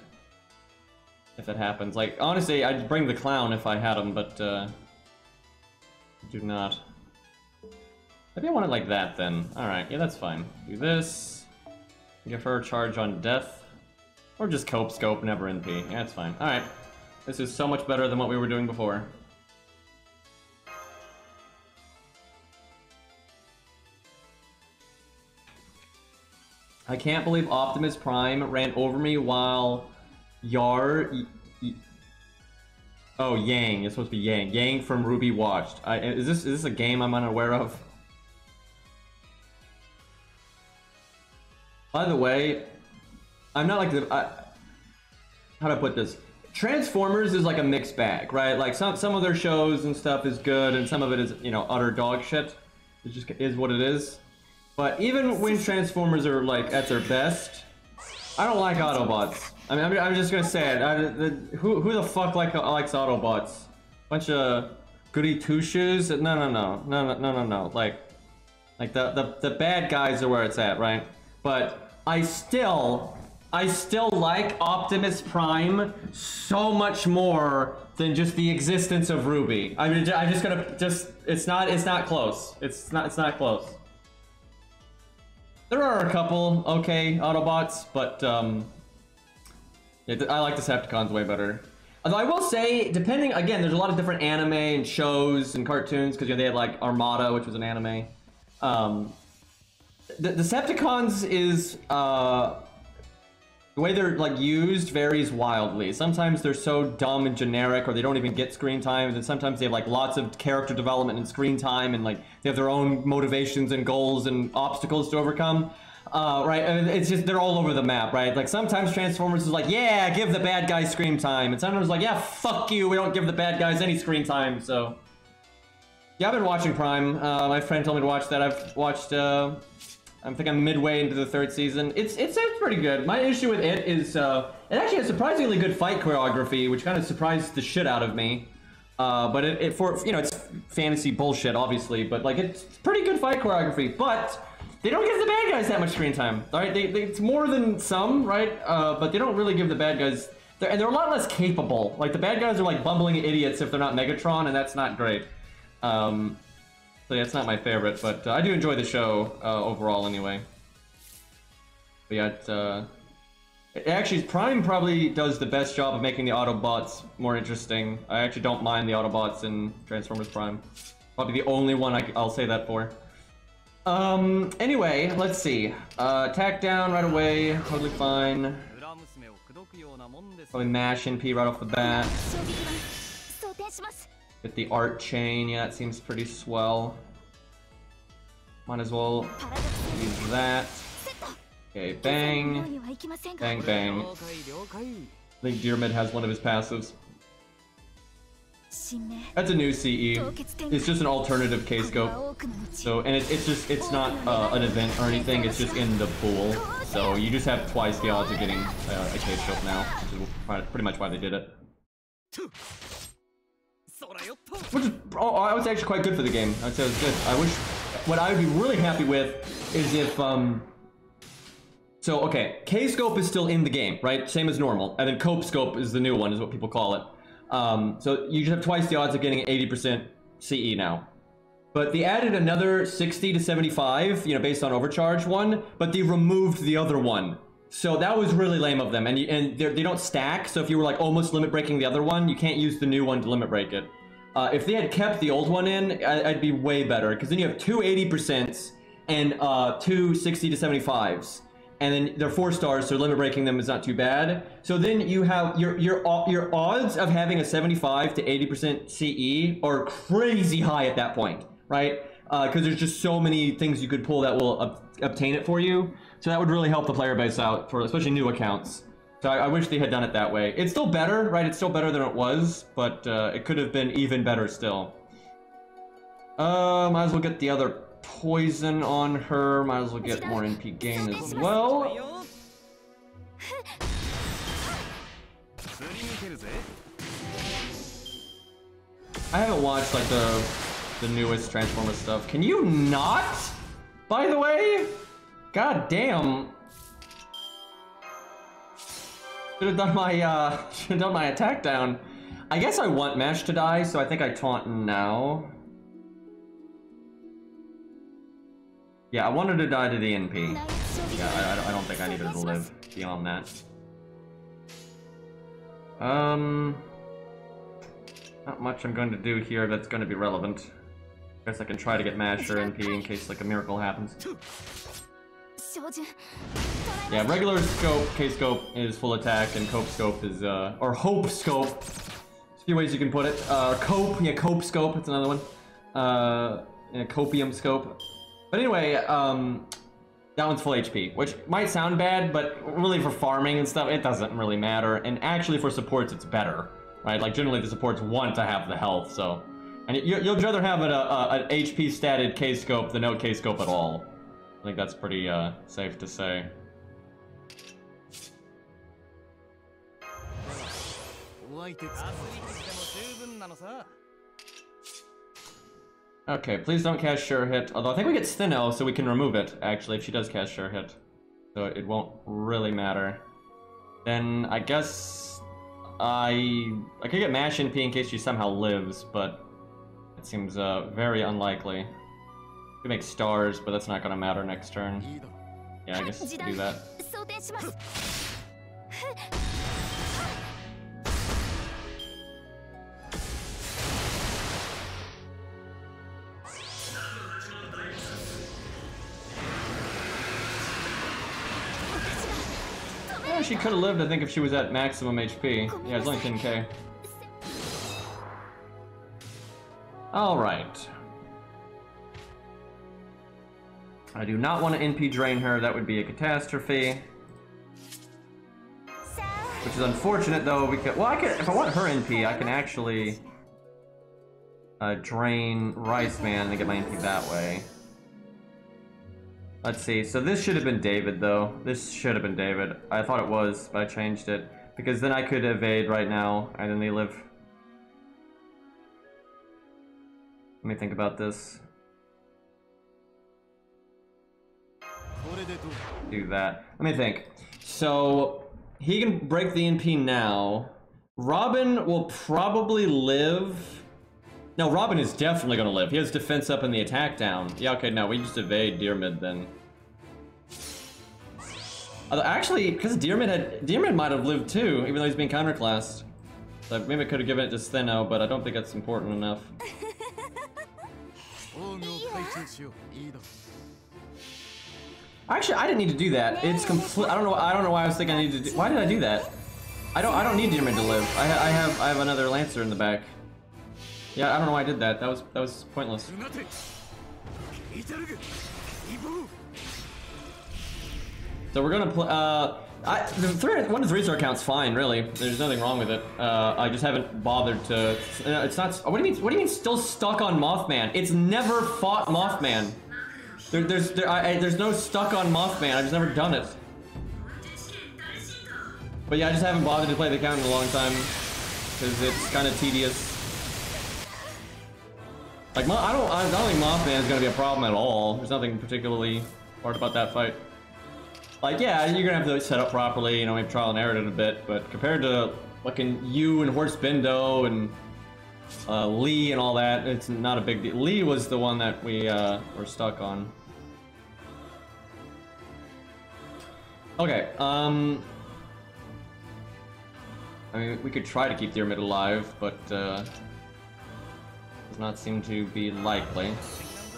If it happens. Like, honestly, I'd bring the clown if I had him, but I do not. Maybe I want it like that then. Alright, yeah, that's fine. Do this. Give her a charge on death. Or just Cope Scope, never NP. Yeah, that's fine. Alright. This is so much better than what we were doing before. I can't believe Optimus Prime ran over me while Oh, Yang. It's supposed to be Yang. Yang from Ruby watched. Is this a game I'm unaware of? By the way, I'm not like the... how do I put this? Transformers is like a mixed bag, right? Like some of their shows and stuff is good, and some of it is, you know, utter dog shit. It just is what it is. But even when Transformers are like at their best, I don't like Autobots. I mean, I'm just gonna say it. Who the fuck likes Autobots? Bunch of goody two shoes? No. Like the bad guys are where it's at, right? But I still like Optimus Prime so much more than just the existence of Ruby. I mean, I'm just gonna it's not close. It's not close. There are a couple okay Autobots, but yeah, I like Decepticons way better. Although I will say, depending, again, there's a lot of different anime and shows and cartoons, because, you know, they had like Armada, which was an anime. The Decepticons is the way they're like used varies wildly. Sometimes they're so dumb and generic, or they don't even get screen time, and sometimes they have like lots of character development and screen time, and like they have their own motivations and goals and obstacles to overcome. Right, and it's just, they're all over the map, right? Like sometimes Transformers is like, yeah, give the bad guys screen time, and sometimes like, yeah, fuck you, we don't give the bad guys any screen time. So yeah, I've been watching Prime. My friend told me to watch that. I've watched I think I'm midway into the 3rd season. It's pretty good. My issue with it is it actually has surprisingly good fight choreography, which kind of surprised the shit out of me. But it for, you know, it's fantasy bullshit, obviously, but like it's pretty good fight choreography. But they don't give the bad guys that much screen time. All right, it's more than some, right? But they don't really give the bad guys, and they're a lot less capable. Like the bad guys are like bumbling idiots if they're not Megatron, and that's not great. So yeah, it's not my favorite, but I do enjoy the show overall anyway. But yeah, actually, Prime probably does the best job of making the Autobots more interesting. I actually don't mind the Autobots in Transformers Prime. Probably the only one I'll say that for. Anyway, let's see. Attack down right away, totally fine. Probably mash NP right off the bat. Get the art chain, yeah, that seems pretty swell. Might as well use that. Okay, bang. Bang, bang. I think Deermid has one of his passives. That's a new CE. It's just an alternative K-scope. So, and it's not an event or anything, it's just in the pool. So you just have twice the odds of getting a K-scope now, which is pretty much why they did it. Which is, I was actually quite good for the game. I'd say it was good. I wish, what I would be really happy with is if, so okay, K-scope is still in the game, right? Same as normal. And then Cope scope is the new one, is what people call it. So you just have twice the odds of getting 80% CE now. But they added another 60 to 75, you know, based on overcharge one, but they removed the other one. So that was really lame of them, and they don't stack, so if you were like almost limit breaking the other one, you can't use the new one to limit break it. If they had kept the old one in, I'd be way better, because then you have two 80% and two 60 to 75s. And then they're 4 stars, so limit breaking them is not too bad. So then you have your odds of having a 75 to 80% CE are crazy high at that point, right? Because there's just so many things you could pull that will obtain it for you. So that would really help the player base out, for especially new accounts. So I wish they had done it that way. It's still better, right? It's still better than it was, but it could have been even better still. Might as well get the other poison on her. Might as well get more NP gain as well. I haven't watched like the newest Transformers stuff. Can you not? By the way? God damn. Should have done my attack down. I guess I want Mesh to die, so I think I taunt now. Yeah, I wanted to die to the NP. Yeah, I don't think I needed to live beyond that. Not much I'm going to do here that's going to be relevant. Guess I can try to get Mash or NP in case like a miracle happens. Yeah, regular scope, K-scope is full attack, and cope scope is, or hope scope. There's a few ways you can put it. Cope, yeah, cope scope, it's another one. Yeah, copium scope. But anyway, that one's full HP, which might sound bad, but really for farming and stuff, it doesn't really matter. And actually for supports, it's better, right? Like generally the supports want to have the health, so. And you'll rather have an HP statted K-scope than no K-scope at all. I think that's pretty safe to say. Okay, please don't cast Sure Hit. Although I think we get Stheno, so we can remove it, actually, if she does cast Sure Hit. So it won't really matter. Then I guess I could get Mash NP in case she somehow lives, but it seems very unlikely. We can make stars, but that's not gonna matter next turn. Yeah, I guess do that. Yeah, she could have lived, I think, if she was at maximum HP. Yeah, it's only 10k. Alright. I do not want to NP drain her, that would be a catastrophe. Which is unfortunate though, because, well, if I want her NP, I can actually drain Rice Man and get my NP that way. Let's see, so this should have been David though. This should have been David. I thought it was, but I changed it. Because then I could evade right now, and then they live. Let me think about this. Do that. Let me think. So, he can break the NP now. Robin will probably live. No, Robin is definitely gonna live. He has defense up and the attack down. Yeah, okay, no, we just evade Deer Mid then. Actually, because Deer Mid might have lived too, even though he's being counterclassed. So maybe I could have given it to Stheno, but I don't think that's important enough. Actually, I didn't need to do that. It's complete. I don't know why I was thinking I needed to do. Why did I do that? I don't need Deer Mid to live. I have another Lancer in the back. Yeah, I don't know why I did that. That was pointless. So we're gonna play. The 1 to 3 star count's fine, really. There's nothing wrong with it. I just haven't bothered to. It's not. What do you mean? What do you mean? Still stuck on Mothman? It's never fought Mothman. There's no stuck on Mothman. I've just never done it. But yeah, I just haven't bothered to play the count in a long time because it's kind of tedious. Like, I don't think Mothman is gonna be a problem at all. There's nothing particularly hard about that fight. Like, yeah, you're gonna have to set up properly, you know, maybe trial and error it a bit, but compared to fucking you and Horse Bindo and Lee and all that, it's not a big deal. Lee was the one that we were stuck on. Okay, I mean, we could try to keep Deer Mid alive, but does not seem to be likely.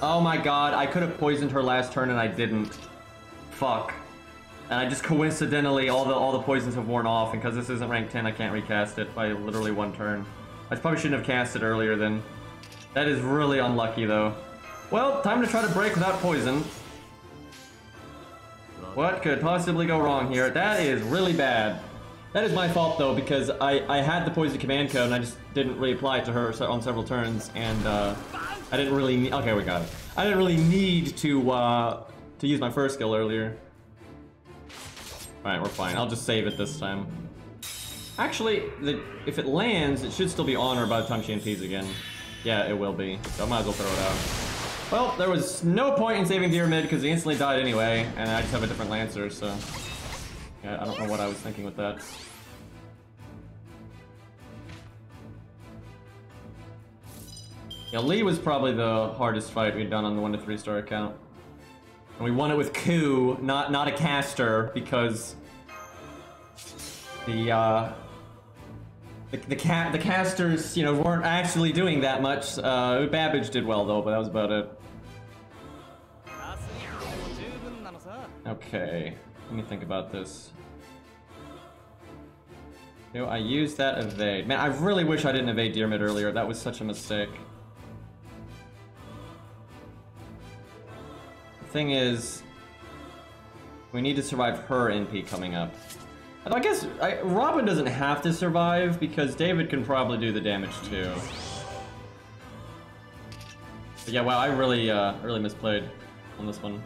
Oh my god, I could have poisoned her last turn and I didn't. Fuck. And I just coincidentally, all the poisons have worn off, and because this isn't rank 10, I can't recast it by literally 1 turn. I probably shouldn't have cast it earlier then. That is really unlucky though. Well, time to try to break without poison. What could possibly go wrong here? That is really bad. That is my fault though, because I had the poison command code and I just didn't really apply it to her on several turns, and I didn't really okay, we got it. I didn't really need to use my first skill earlier. Alright, we're fine. I'll just save it this time. Actually, if it lands, it should still be on her by the time she NPs again. Yeah, it will be. So I might as well throw it out. Well, there was no point in saving Deer Mid because he instantly died anyway, and I just have a different Lancer, so... Yeah, I don't know what I was thinking with that. Yeah, Lee was probably the hardest fight we'd done on the 1 to 3 star account. And we won it with Ku, not a caster, because the casters, you know, weren't actually doing that much. Babbage did well though, but that was about it. Okay. Let me think about this. You know, I used that evade. Man, I really wish I didn't evade Dear Mid earlier. That was such a mistake. The thing is, we need to survive her NP coming up. I guess Robin doesn't have to survive because David can probably do the damage too. But yeah, wow, I really misplayed on this one.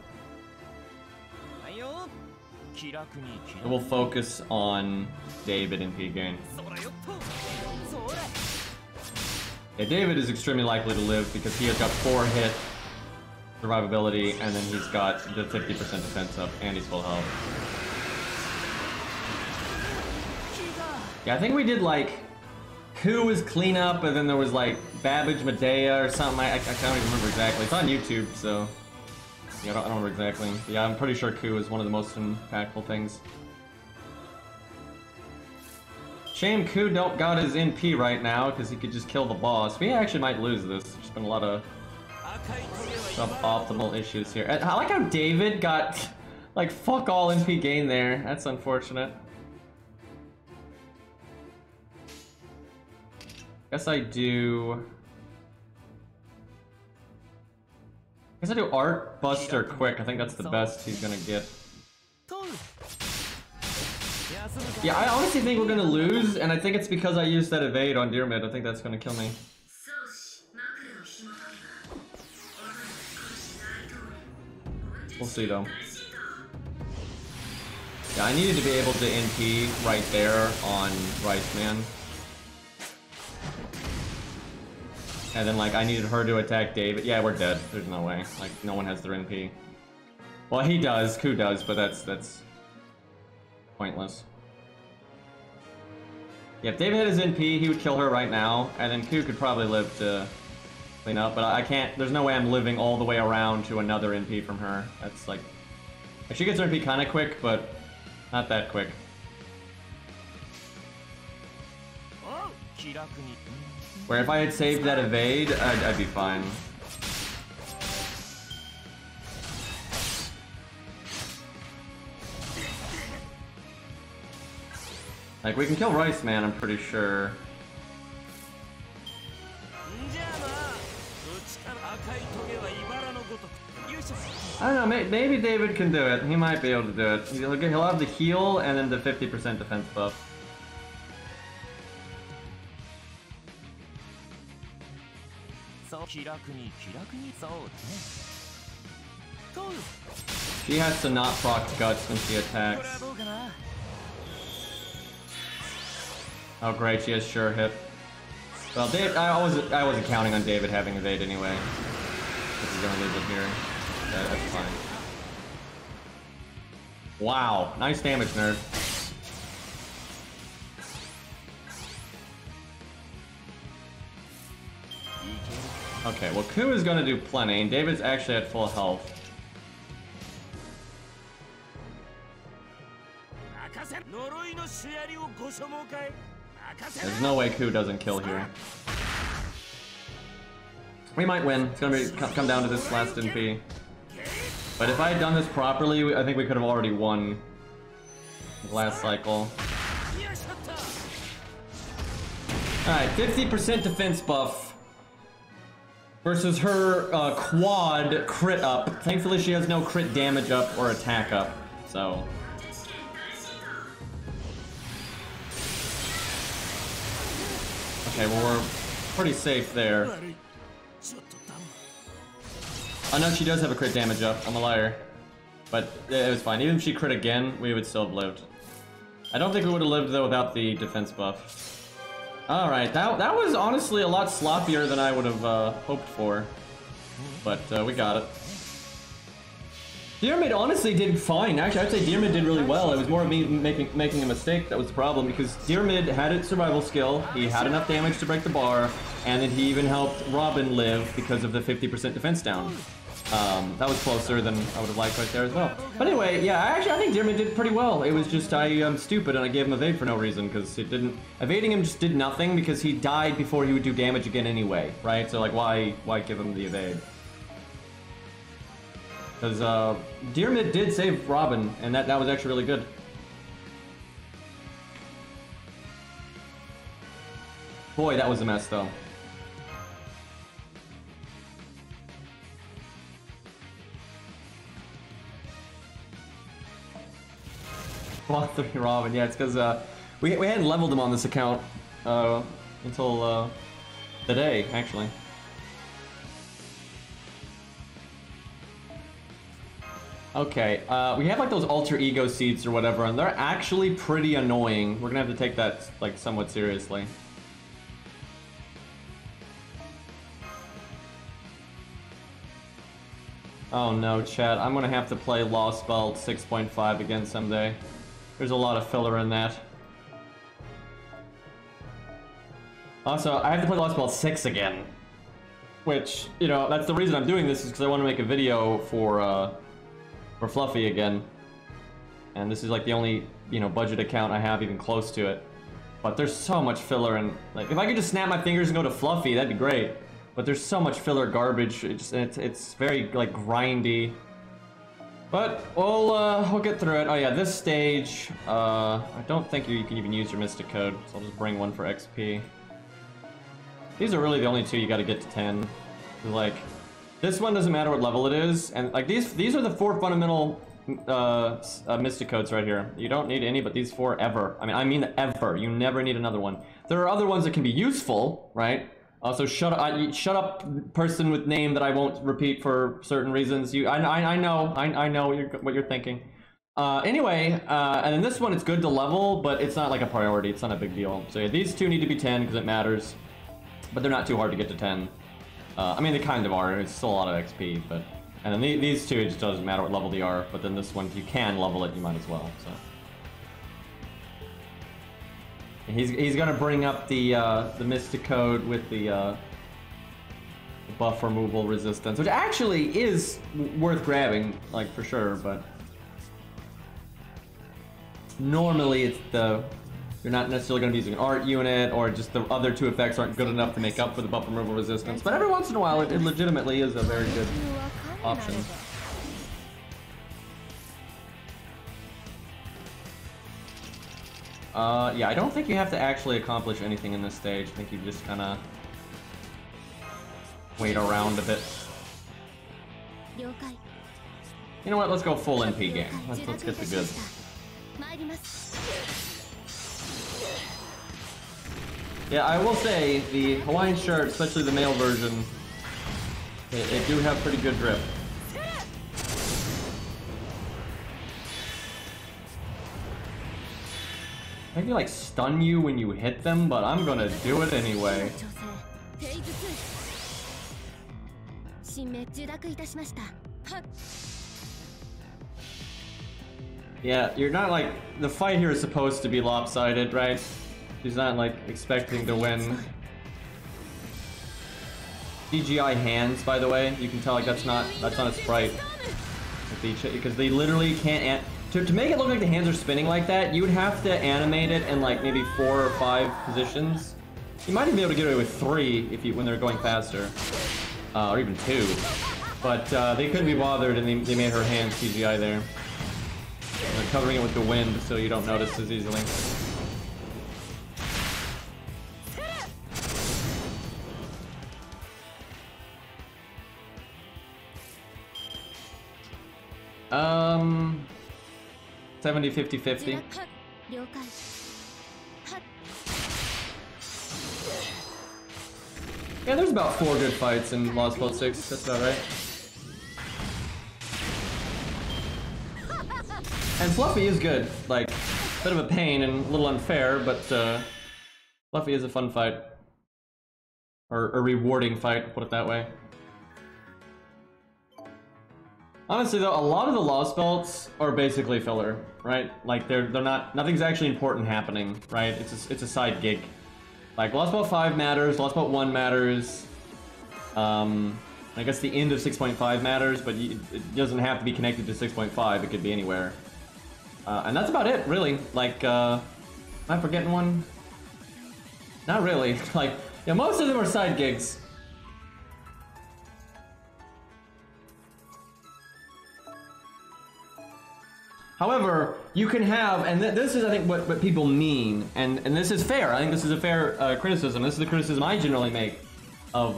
We'll focus on David NP gain. Yeah, David is extremely likely to live because he has got 4 hit survivability, and then he's got the 50% defense up, and he's full health. Yeah, I think we did like Ku was cleanup, and then there was like Babbage Medea or something. I can't even remember exactly. It's on YouTube, so yeah, I don't remember exactly. But yeah, I'm pretty sure Ku is one of the most impactful things. Shame Ku don't got his NP right now because he could just kill the boss. We actually might lose this. There's been a lot of suboptimal issues here. I like how David got like fuck all NP gain there. That's unfortunate. Guess I do Art Buster quick. I think that's the best he's gonna get. Yeah, I honestly think we're gonna lose, and I think it's because I used that evade on Dear Mid. I think that's gonna kill me. We'll see though. Yeah, I needed to be able to NP right there on Rice Man. And then, like, I needed her to attack David. Yeah, we're dead. There's no way. Like, no one has their NP. Well, he does. Ku does, but that's pointless. Yeah, if David had his NP, he would kill her right now, and then Ku could probably live to clean up, but I can't. There's no way I'm living all the way around to another NP from her. That's like she gets her NP kind of quick, but not that quick. Where if I had saved that evade, I'd be fine. Like, we can kill Rice Man, I'm pretty sure. I don't know, maybe David can do it. He might be able to do it. He'll have the heal and then the 50% defense buff. She has to not proc guts when she attacks. Oh great, she has sure hit. Well, Dave, I wasn't counting on David having evade anyway. If he's gonna leave it here. Yeah, that's fine. Wow, nice damage, nerd. Okay, well, Ku is gonna do plenty, and David's actually at full health. There's no way Ku doesn't kill here. We might win. It's gonna come down to this last NP. But if I had done this properly, I think we could have already won the last cycle. Alright, 50% defense buff versus her quad crit up. Thankfully, she has no crit damage up or attack up, so. Okay, well, we're pretty safe there. Oh no, she does have a crit damage up. I'm a liar. But it was fine. Even if she crit again, we would still have lived. I don't think we would have lived, though, without the defense buff. Alright, that was honestly a lot sloppier than I would have hoped for. But we got it. Dear Mid honestly did fine. Actually, I'd say Dear Mid did really well. It was more of me making a mistake that was the problem, because Dear Mid had its survival skill, he had enough damage to break the bar, and then he even helped Robin live because of the 50% defense down. That was closer than I would have liked right there as well. But anyway, yeah, I think Dear Mid did pretty well. It was just I'm stupid and I gave him evade for no reason, because it didn't. Evading him just did nothing because he died before he would do damage again anyway, right? So like, why give him the evade? Because Deermid did save Robin, and that was actually really good. Boy, that was a mess, though. Block 3 Robin, yeah, it's because we hadn't leveled him on this account until today, actually. Okay, we have like those alter ego seeds or whatever, and they're actually pretty annoying. We're gonna have to take that like somewhat seriously. Oh no, chat, I'm gonna have to play Lostbelt 6.5 again someday. There's a lot of filler in that. Also, I have to play Lostbelt 6 again. Which, you know, that's the reason I'm doing this, is because I want to make a video for Fluffy again. And this is like the only, you know, budget account I have even close to it. But there's so much filler, and like, if I could just snap my fingers and go to Fluffy, that'd be great. But there's so much filler garbage, it's very, like, grindy. But we'll get through it. Oh yeah, this stage, I don't think you can even use your Mystic Code, so I'll just bring one for XP. These are really the only two you gotta get to 10. Like, this one doesn't matter what level it is, and like these are the 4 fundamental Mystic Codes right here. You don't need any but these 4 ever. I mean ever. You never need another one. There are other ones that can be useful, right? Also, shut up, person with name that I won't repeat for certain reasons. I know what you're thinking. Anyway, and then this one, it's good to level, but it's not like a priority. It's not a big deal. So yeah, these two need to be 10 because it matters, but they're not too hard to get to 10. I mean, they kind of are. It's still a lot of XP, but and then these two, it just doesn't matter what level they are. But then this one, if you can level it, you might as well. So. He's gonna bring up the Mystic Code with the buff removal resistance, which actually is worth grabbing, like for sure. But normally it's you're not necessarily gonna be using an art unit, or just the other 2 effects aren't good enough to make up for the buff removal resistance. But every once in a while, it legitimately is a very good option. Yeah, I don't think you have to actually accomplish anything in this stage. I think you just kind of wait around a bit. You know what? Let's go full NP game. Let's get the goods. Yeah, I will say the Hawaiian shirt, especially the male version, it do have pretty good grip. I can like stun you when you hit them, but I'm gonna do it anyway. Yeah, you're not like, the fight here is supposed to be lopsided, right? She's not like expecting to win. CGI hands, by the way, you can tell like that's not a sprite. Because they literally can't. To make it look like the hands are spinning like that, you would have to animate it in like maybe 4 or 5 positions. You might even be able to get away with 3 when they're going faster, or even 2. But they couldn't be bothered, and they made her hand CGI there. They're covering it with the wind so you don't notice as easily. Um... 70, 50, 50. Yeah, there's about 4 good fights in Lostbelt 6. That's about right. And Fluffy is good. Like, bit of a pain and a little unfair, but Fluffy is a fun fight. Or a rewarding fight, put it that way. Honestly though, a lot of the Lostbelts are basically filler, right? Like they're not, nothing's actually important happening, right? It's a side gig. Like Lostbelt 5 matters, Lostbelt 1 matters. I guess the end of 6.5 matters, but it doesn't have to be connected to 6.5. It could be anywhere. And that's about it, really. Like, am I forgetting one? Not really. Like, yeah, most of them are side gigs. However, you can have, and this is, I think, what people mean, and this is fair. I think this is a fair criticism. This is the criticism I generally make of,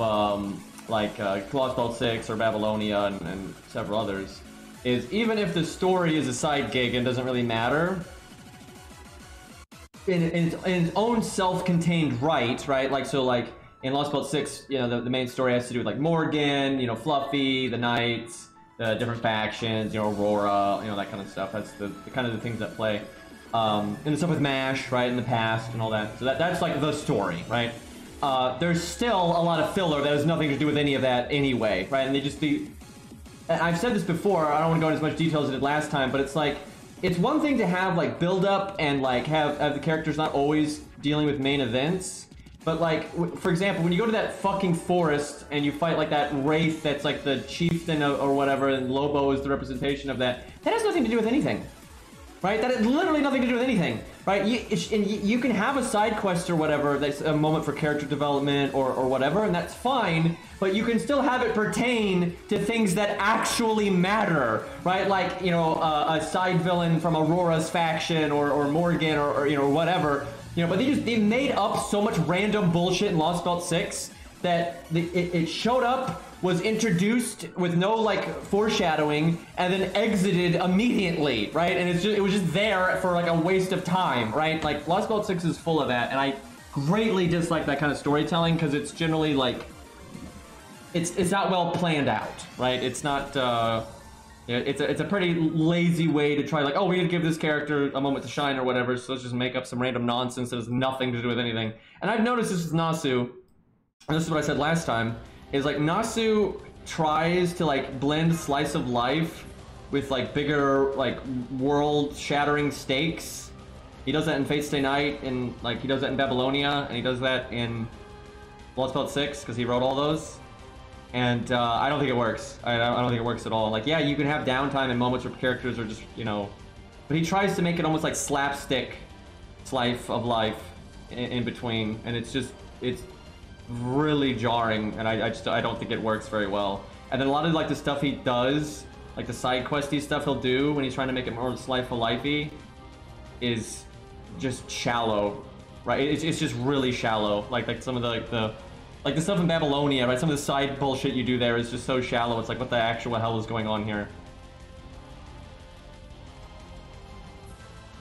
like, Lostbelt 6 or Babylonia and several others, is even if the story is a side gig and doesn't really matter, in its own self-contained right, like, so, like, in Lostbelt 6, you know, the main story has to do with, like, Morgan, you know, Fluffy, the Knights, the different factions, you know, Aurora, you know, that kind of stuff. That's the kind of the things that play. And the stuff with MASH, right, in the past and all that. So that's like the story, right? There's still a lot of filler that has nothing to do with any of that anyway, right? And and I've said this before, I don't want to go into as much detail as I did last time, but it's like, it's one thing to have, like, build up and, like, have the characters not always dealing with main events. But, like, for example, when you go to that fucking forest and you fight, like, that wraith that's, like, the chieftain or whatever, and Lobo is the representation of that, that has nothing to do with anything, right? That has literally nothing to do with anything, right? You can have a side quest or whatever that's a moment for character development or whatever, and that's fine, but you can still have it pertain to things that actually matter, right? Like, you know, a side villain from Aurora's faction or Morgan or you know, whatever. You know, but they made up so much random bullshit in Lostbelt 6 that it showed up, was introduced with no, like, foreshadowing, and then exited immediately, right? And it was just there for, like, a waste of time, right? Like, Lostbelt 6 is full of that, and I greatly dislike that kind of storytelling because it's generally, like, it's not well planned out, right? It's not, it's a pretty lazy way to try, like, oh, we need to give this character a moment to shine or whatever, so let's just make up some random nonsense that has nothing to do with anything. And I've noticed this with Nasu, and this is what I said last time, is, like, Nasu tries to, like, blend slice of life with, like, bigger, like, world-shattering stakes. He does that in Fate Stay Night, and, like, he does that in Babylonia, and he does that in Lostbelt 6, because he wrote all those. And I don't think it works. I don't think it works at all. Like, yeah, you can have downtime and moments where characters are just, you know... But he tries to make it almost like slapstick slice of life in between. And it's really jarring. And I don't think it works very well. And then a lot of, like, the stuff he does, like the side questy stuff he'll do when he's trying to make it more slice of lifey, is just shallow, right? It's just really shallow. Like some of the stuff in Babylonia, right? Some of the side bullshit you do there is just so shallow. It's like, what the actual hell is going on here?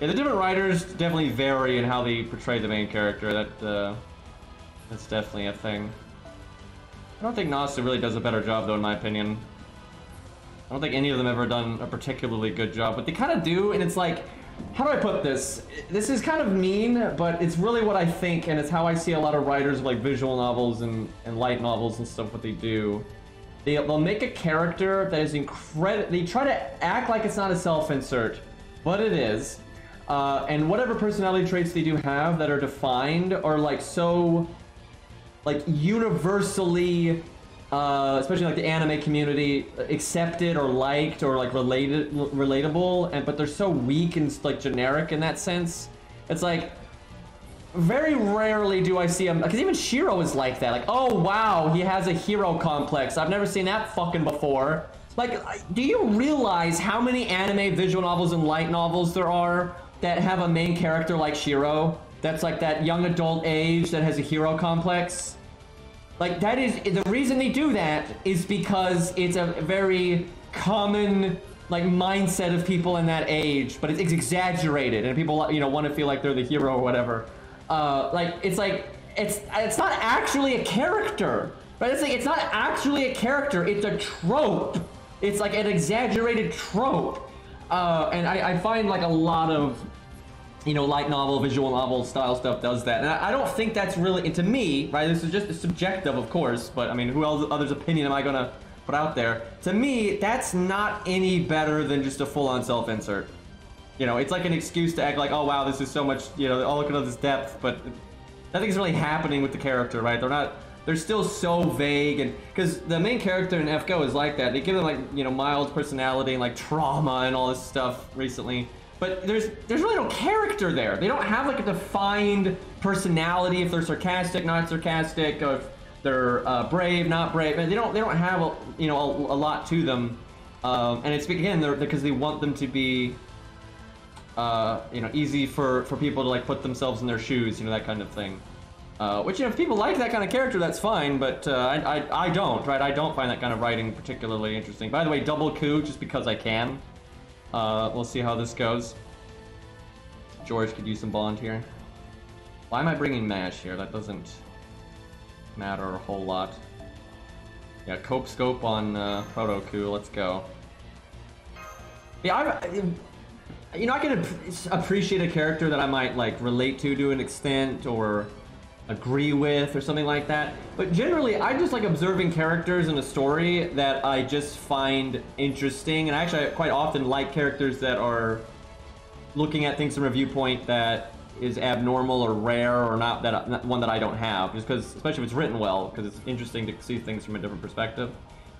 Yeah, the different writers definitely vary in how they portray the main character. That's definitely a thing. I don't think Nasu really does a better job, though, in my opinion. I don't think any of them ever done a particularly good job, but they kind of do, and it's like, how do I put this? This is kind of mean, but it's really what I think, and it's how I see a lot of writers of, like, visual novels and light novels and stuff, what they do. They'll make a character that is incredible. They try to act like it's not a self-insert, but it is. And whatever personality traits they do have that are defined are, like, so, like, universally, especially, like, the anime community, accepted or liked or, like, relatable, but they're so weak and, like, generic in that sense. It's like, very rarely do I see him, because even Shiro is like that. Like, oh wow, he has a hero complex. I've never seen that fucking before. Like, do you realize how many anime visual novels and light novels there are that have a main character like Shiro? That's like that young adult age that has a hero complex? Like, that is, the reason they do that is because it's a very common, like, mindset of people in that age, but it's exaggerated, and people, you know, want to feel like they're the hero or whatever. It's not actually a character, right? It's like, it's not actually a character, it's a trope. It's like an exaggerated trope. And I find, like, a lot of, you know, light novel, visual novel style stuff does that. And I don't think that's really, to me, right, this is just subjective, of course, but I mean, who else, other's opinion am I gonna put out there? To me, that's not any better than just a full-on self-insert. You know, it's like an excuse to act like, oh wow, this is so much, you know, oh, look at this depth, but nothing's really happening with the character, right? They're still so vague, and because the main character in FGO is like that. They give them, like, you know, mild personality and, like, trauma and all this stuff recently, but there's really no character there. They don't have, like, a defined personality, if they're sarcastic, not sarcastic, or if they're brave, not brave. They don't have you know, a lot to them, and it's, again, because they want them to be you know, easy for people to like put themselves in their shoes, you know, that kind of thing. Which, you know, if people like that kind of character, that's fine, but I don't, right? I don't find that kind of writing particularly interesting. By the way, double coup just because I can. We'll see how this goes. George could use some bond here. Why am I bringing Mash here? That doesn't matter a whole lot. Yeah, Cope Scope on Proto Coup, let's go. Yeah, you know, I can appreciate a character that I might like relate to an extent or agree with or something like that. But generally, I just like observing characters in a story that I just find interesting. And actually, I quite often like characters that are looking at things from a viewpoint that is abnormal or rare or not one that I don't have. Just because, especially if it's written well, because it's interesting to see things from a different perspective.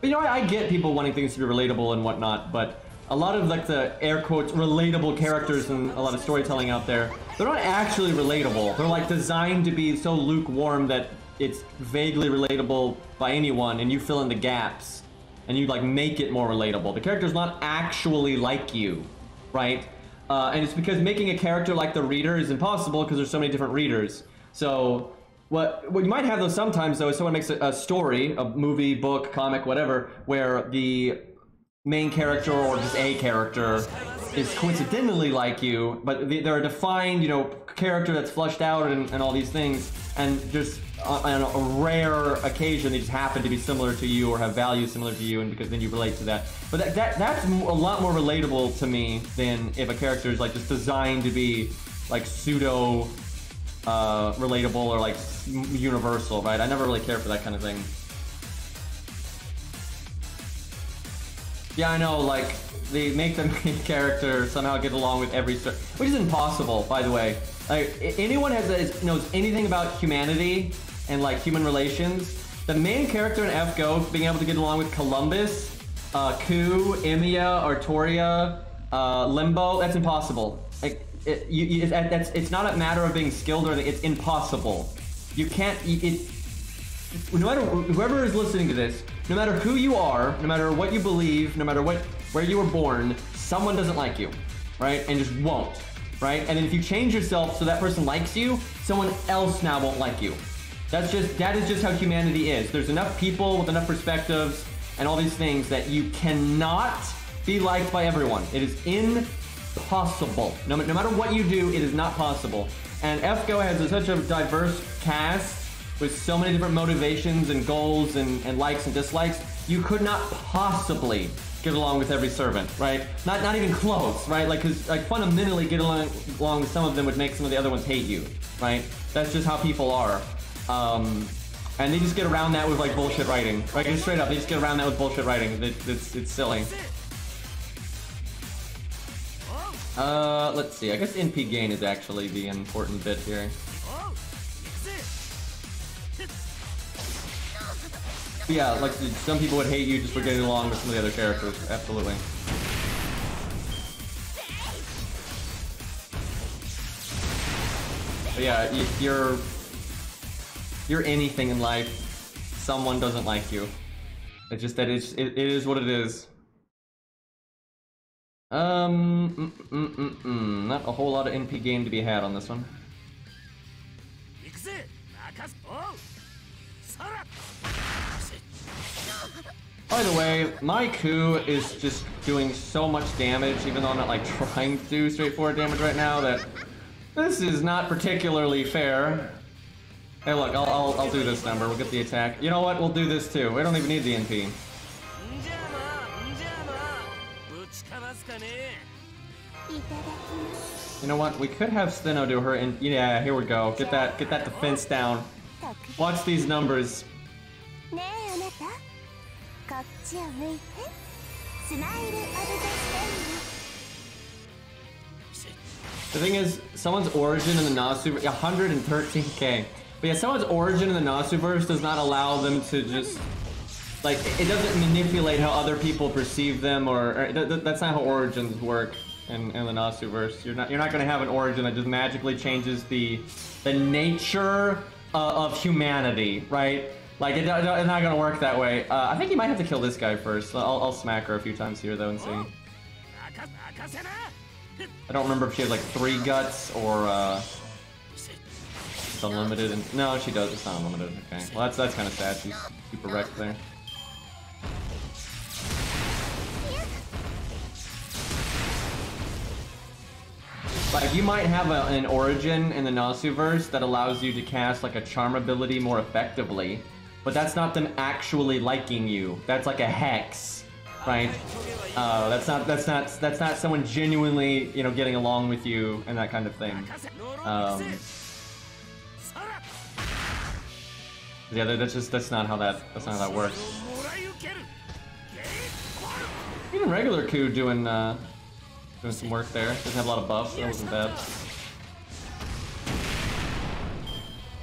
But you know, I get people wanting things to be relatable and whatnot, but a lot of like the air quotes relatable characters and a lot of storytelling out there, they're not actually relatable. They're like designed to be so lukewarm that it's vaguely relatable by anyone, and you fill in the gaps and you like make it more relatable. The character's not actually like you, right? And it's because making a character like the reader is impossible because there's so many different readers. So what you might have though sometimes though is someone makes a story, a movie, book, comic, whatever, where the main character or just a character is coincidentally like you, but they're a defined, you know, character that's fleshed out and all these things, and just on a rare occasion they just happen to be similar to you or have values similar to you, and because then you relate to that. But that's a lot more relatable to me than if a character is like just designed to be like pseudo relatable or like universal, right? I never really care for that kind of thing. Yeah, I know, like, they make the main character somehow get along with every story, which is impossible, by the way. Like, anyone knows anything about humanity and, like, human relations, the main character in FGO being able to get along with Columbus, Ku, Emiya, Artoria, Limbo, that's impossible. Like, it's not a matter of being skilled or anything, it's impossible. You can't, no matter, whoever is listening to this, no matter who you are, no matter what you believe, no matter where you were born, someone doesn't like you, right? And just won't, right? And then if you change yourself so that person likes you, someone else now won't like you. That is just how humanity is. There's enough people with enough perspectives and all these things that you cannot be liked by everyone. It is impossible. No matter what you do, it is not possible. And FGO has such a diverse cast with so many different motivations and goals and likes and dislikes, you could not possibly get along with every servant, right? Not even close, right? Like, cause like fundamentally get along with some of them would make some of the other ones hate you, right? That's just how people are. And they just get around that with like bullshit writing, right? Just straight up, they just get around that with bullshit writing. It's silly. Let's see, I guess NP gain is actually the important bit here. Yeah, like some people would hate you just for getting along with some of the other characters. Absolutely. But yeah, you're anything in life. Someone doesn't like you. It's just that it is what it is. Not a whole lot of NP game to be had on this one. By the way, my Ku is just doing so much damage, even though I'm not like trying to do straightforward damage right now, that this is not particularly fair. Hey look, I'll do this number, we'll get the attack. You know what, we'll do this too, we don't even need the NP. You know what, we could have Stheno do her and yeah, here we go. Get that defense down. Watch these numbers. The thing is, someone's origin in the Nasu 113k. But yeah, someone's origin in the Nasuverse does not allow them to just like it doesn't manipulate how other people perceive them, or that's not how origins work in the Nasuverse. You're not going to have an origin that just magically changes the nature of humanity, right? Like it's not going to work that way. I think you might have to kill this guy first. I'll smack her a few times here though and see. I don't remember if she has like 3 guts or it's unlimited. And no, she does. It's not unlimited. Okay. Well, that's kind of sad. She's super wrecked there. Like, you might have an origin in the Nasuverse that allows you to cast like a charm ability more effectively, but that's not them actually liking you. That's like a hex, right? That's not someone genuinely, you know, getting along with you and that kind of thing. Yeah, that's not how that works. Even regular Ku doing some work there. Doesn't have a lot of buffs, so that wasn't bad.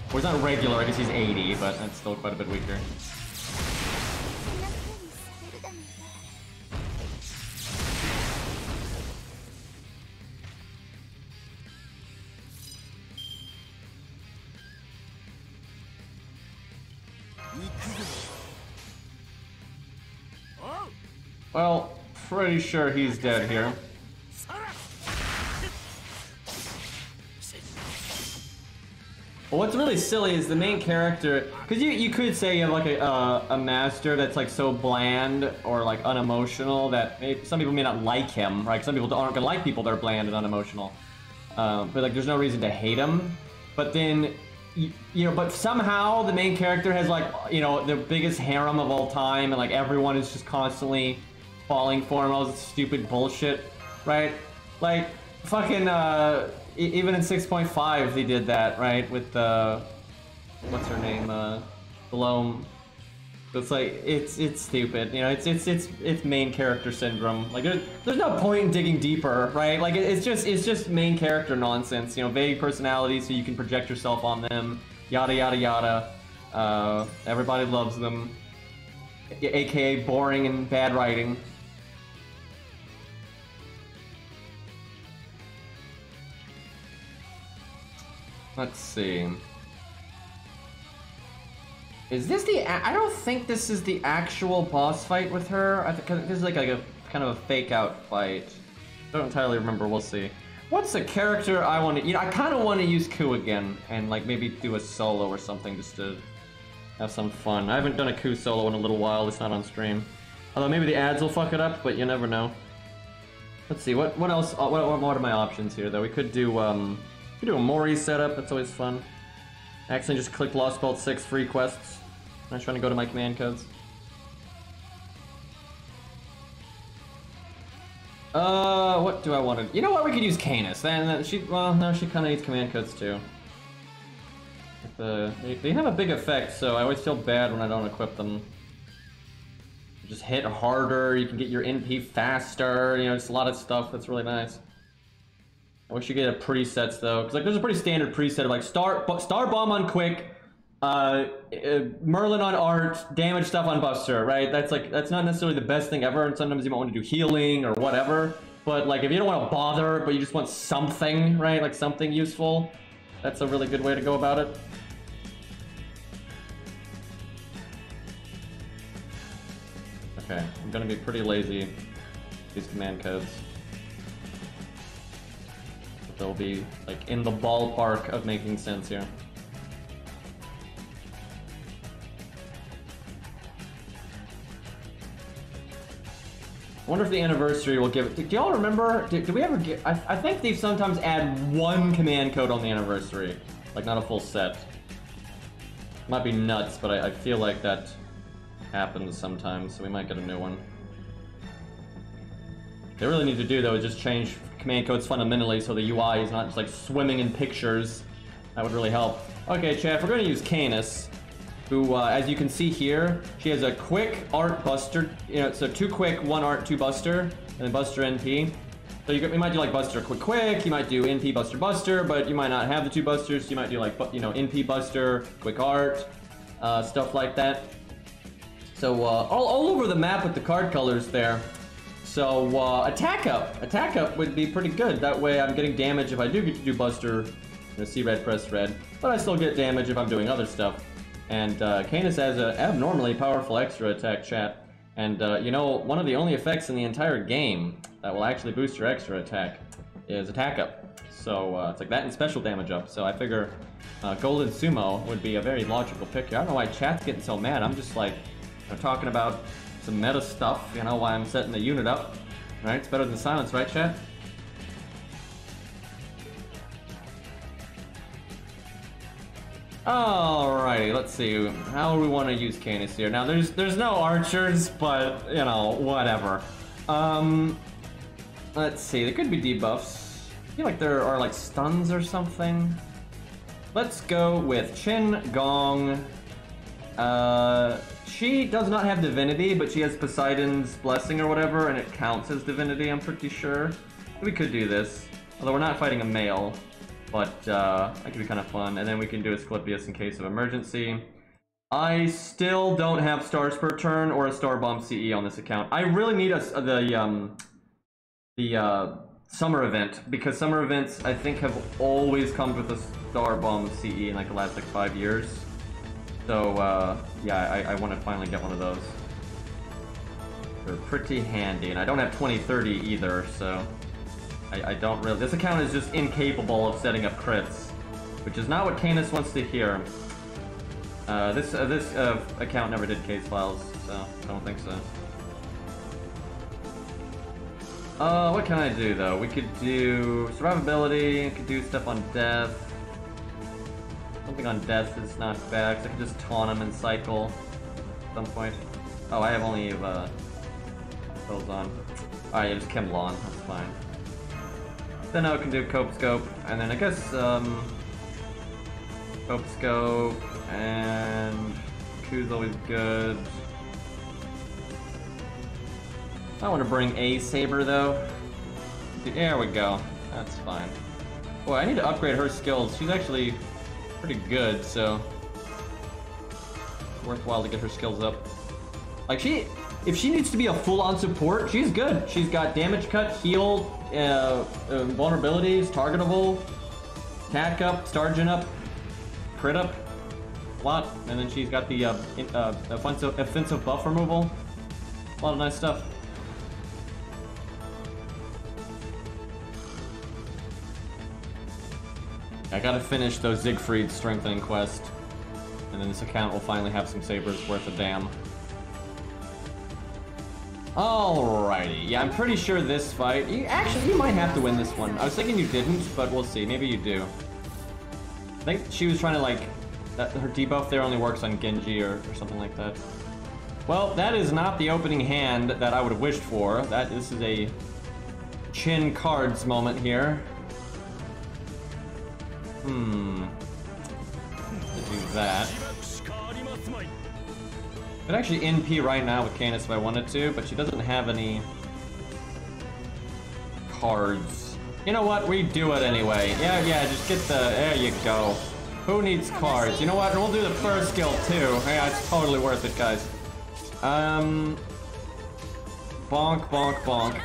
Well, he's not regular, I guess he's 80, but that's still quite a bit weaker. Well, pretty sure he's dead here. Well, what's really silly is the main character, because you could say you have like a master that's like so bland or like unemotional that some people may not like him, right? Some people aren't gonna like people that are bland and unemotional, but like there's no reason to hate him. But then, you know, but somehow the main character has like, you know, the biggest harem of all time, and like everyone is just constantly falling for him, all this stupid bullshit, right? Like fucking even in 6.5 they did that, right? With what's her name, Salome. It's like it's stupid, you know. It's main character syndrome. Like there's no point in digging deeper, right? Like it's just main character nonsense, you know. Vague personalities so you can project yourself on them, yada yada yada. Everybody loves them, aka boring and bad writing. Let's see. Is this I don't think this is the actual boss fight with her. I think this is like a kind of a fake out fight. Don't entirely remember. We'll see. What's the character I want to? You know, I kind of want to use Ku again and like maybe do a solo or something just to have some fun. I haven't done a Ku solo in a little while. It's not on stream. Although maybe the ads will fuck it up, but you never know. Let's see. What else? What are my options here? Though we could do we could do a Mori setup. That's always fun. I accidentally just clicked Lostbelt 6 free quests. I'm trying to go to my command codes. What do I want to... You know what? We could use Canis. Then well, no, she kind of needs command codes too. They have a big effect, so I always feel bad when I don't equip them. You just hit harder. You can get your NP faster. You know, just a lot of stuff. That's really nice. I wish you get a presets though, because like there's a pretty standard preset of like Star Bomb on Quick, Merlin on Art, damage stuff on Buster, right? That's not necessarily the best thing ever, and sometimes you might want to do healing or whatever. But like if you don't want to bother, but you just want something, right? Like something useful, that's a really good way to go about it. Okay, I'm gonna be pretty lazy with these command codes. They'll be like in the ballpark of making sense here. I wonder if the anniversary will give it. Do y'all remember? Do we ever get? I think they sometimes add one command code on the anniversary, like not a full set. Might be nuts, but I feel like that happens sometimes, so we might get a new one. They really need to do though is just change command codes fundamentally so the UI is not just like swimming in pictures. That would really help. Okay, chat, we're going to use Canis, who, as you can see here, she has a quick art buster. You know, so 2 quick, 1 art, 2 buster, and then buster NP. So you might do like buster quick, you might do NP buster, but you might not have the 2 busters. You might do like, you know, NP buster, quick art, stuff like that. So all over the map with the card colors there. So attack up would be pretty good. That way I'm getting damage if I do get to do Buster, you know, see red, press red, but I still get damage if I'm doing other stuff. And Canis has an abnormally powerful extra attack, chat. And you know, one of the only effects in the entire game that will actually boost your extra attack is attack up. So it's like that and special damage up. So I figure Golden Sumo would be a very logical pick here. I don't know why chat's getting so mad. I'm just like, talking about some meta stuff, you know, why I'm setting the unit up. Right? It's better than silence, right, chat? Alrighty, let's see. How do we want to use Canis here? Now, there's no archers, but, you know, whatever. Let's see. There could be debuffs. I feel like there are, like, stuns or something. Let's go with Chin Gong. She does not have Divinity, but she has Poseidon's Blessing or whatever, and it counts as Divinity, I'm pretty sure. We could do this. Although we're not fighting a male. But that could be kind of fun, and then we can do Asclepius in case of emergency. I still don't have stars per turn or a Star Bomb CE on this account. I really need the summer event, because summer events I think have always come with a Star Bomb CE in like the last like 5 years. So yeah, I want to finally get one of those. They're pretty handy, and I don't have 2030 either, so. I don't really... This account is just incapable of setting up crits, which is not what Canis wants to hear. This account never did case files, so I don't think so. What can I do, though? We could do survivability, we could do stuff on death. Something on death is not bad, because I can just taunt him and cycle at some point. Oh, I have only spells on. Alright, yeah, just Chem Lawn, that's fine. Stheno can do Cope Scope, and then I guess Cope Scope and Q's always good. I want to bring a Saber though. There we go. That's fine. Boy, I need to upgrade her skills. She's actually pretty good, so it's worthwhile to get her skills up. Like if she needs to be a full-on support, she's good. She's got damage cut, heal, vulnerabilities, targetable, attack up, Stargent up, crit up, a lot, and then she's got the offensive buff removal. A lot of nice stuff. I gotta finish those Siegfried strengthening quest, and then this account will finally have some sabers worth a damn. Alrighty, yeah, I'm pretty sure this fight... you might have to win this one. I was thinking you didn't, but we'll see. Maybe you do. I think she was trying to, like... her debuff there only works on Genji or something like that. Well, that is not the opening hand that I would have wished for. This is a chin cards moment here. To do that. I could actually NP right now with Canis if I wanted to, but she doesn't have any cards. You know what? We do it anyway. Yeah, just get the... There you go. Who needs cards? You know what? We'll do the first skill too. Yeah, it's totally worth it, guys. Bonk, bonk, bonk.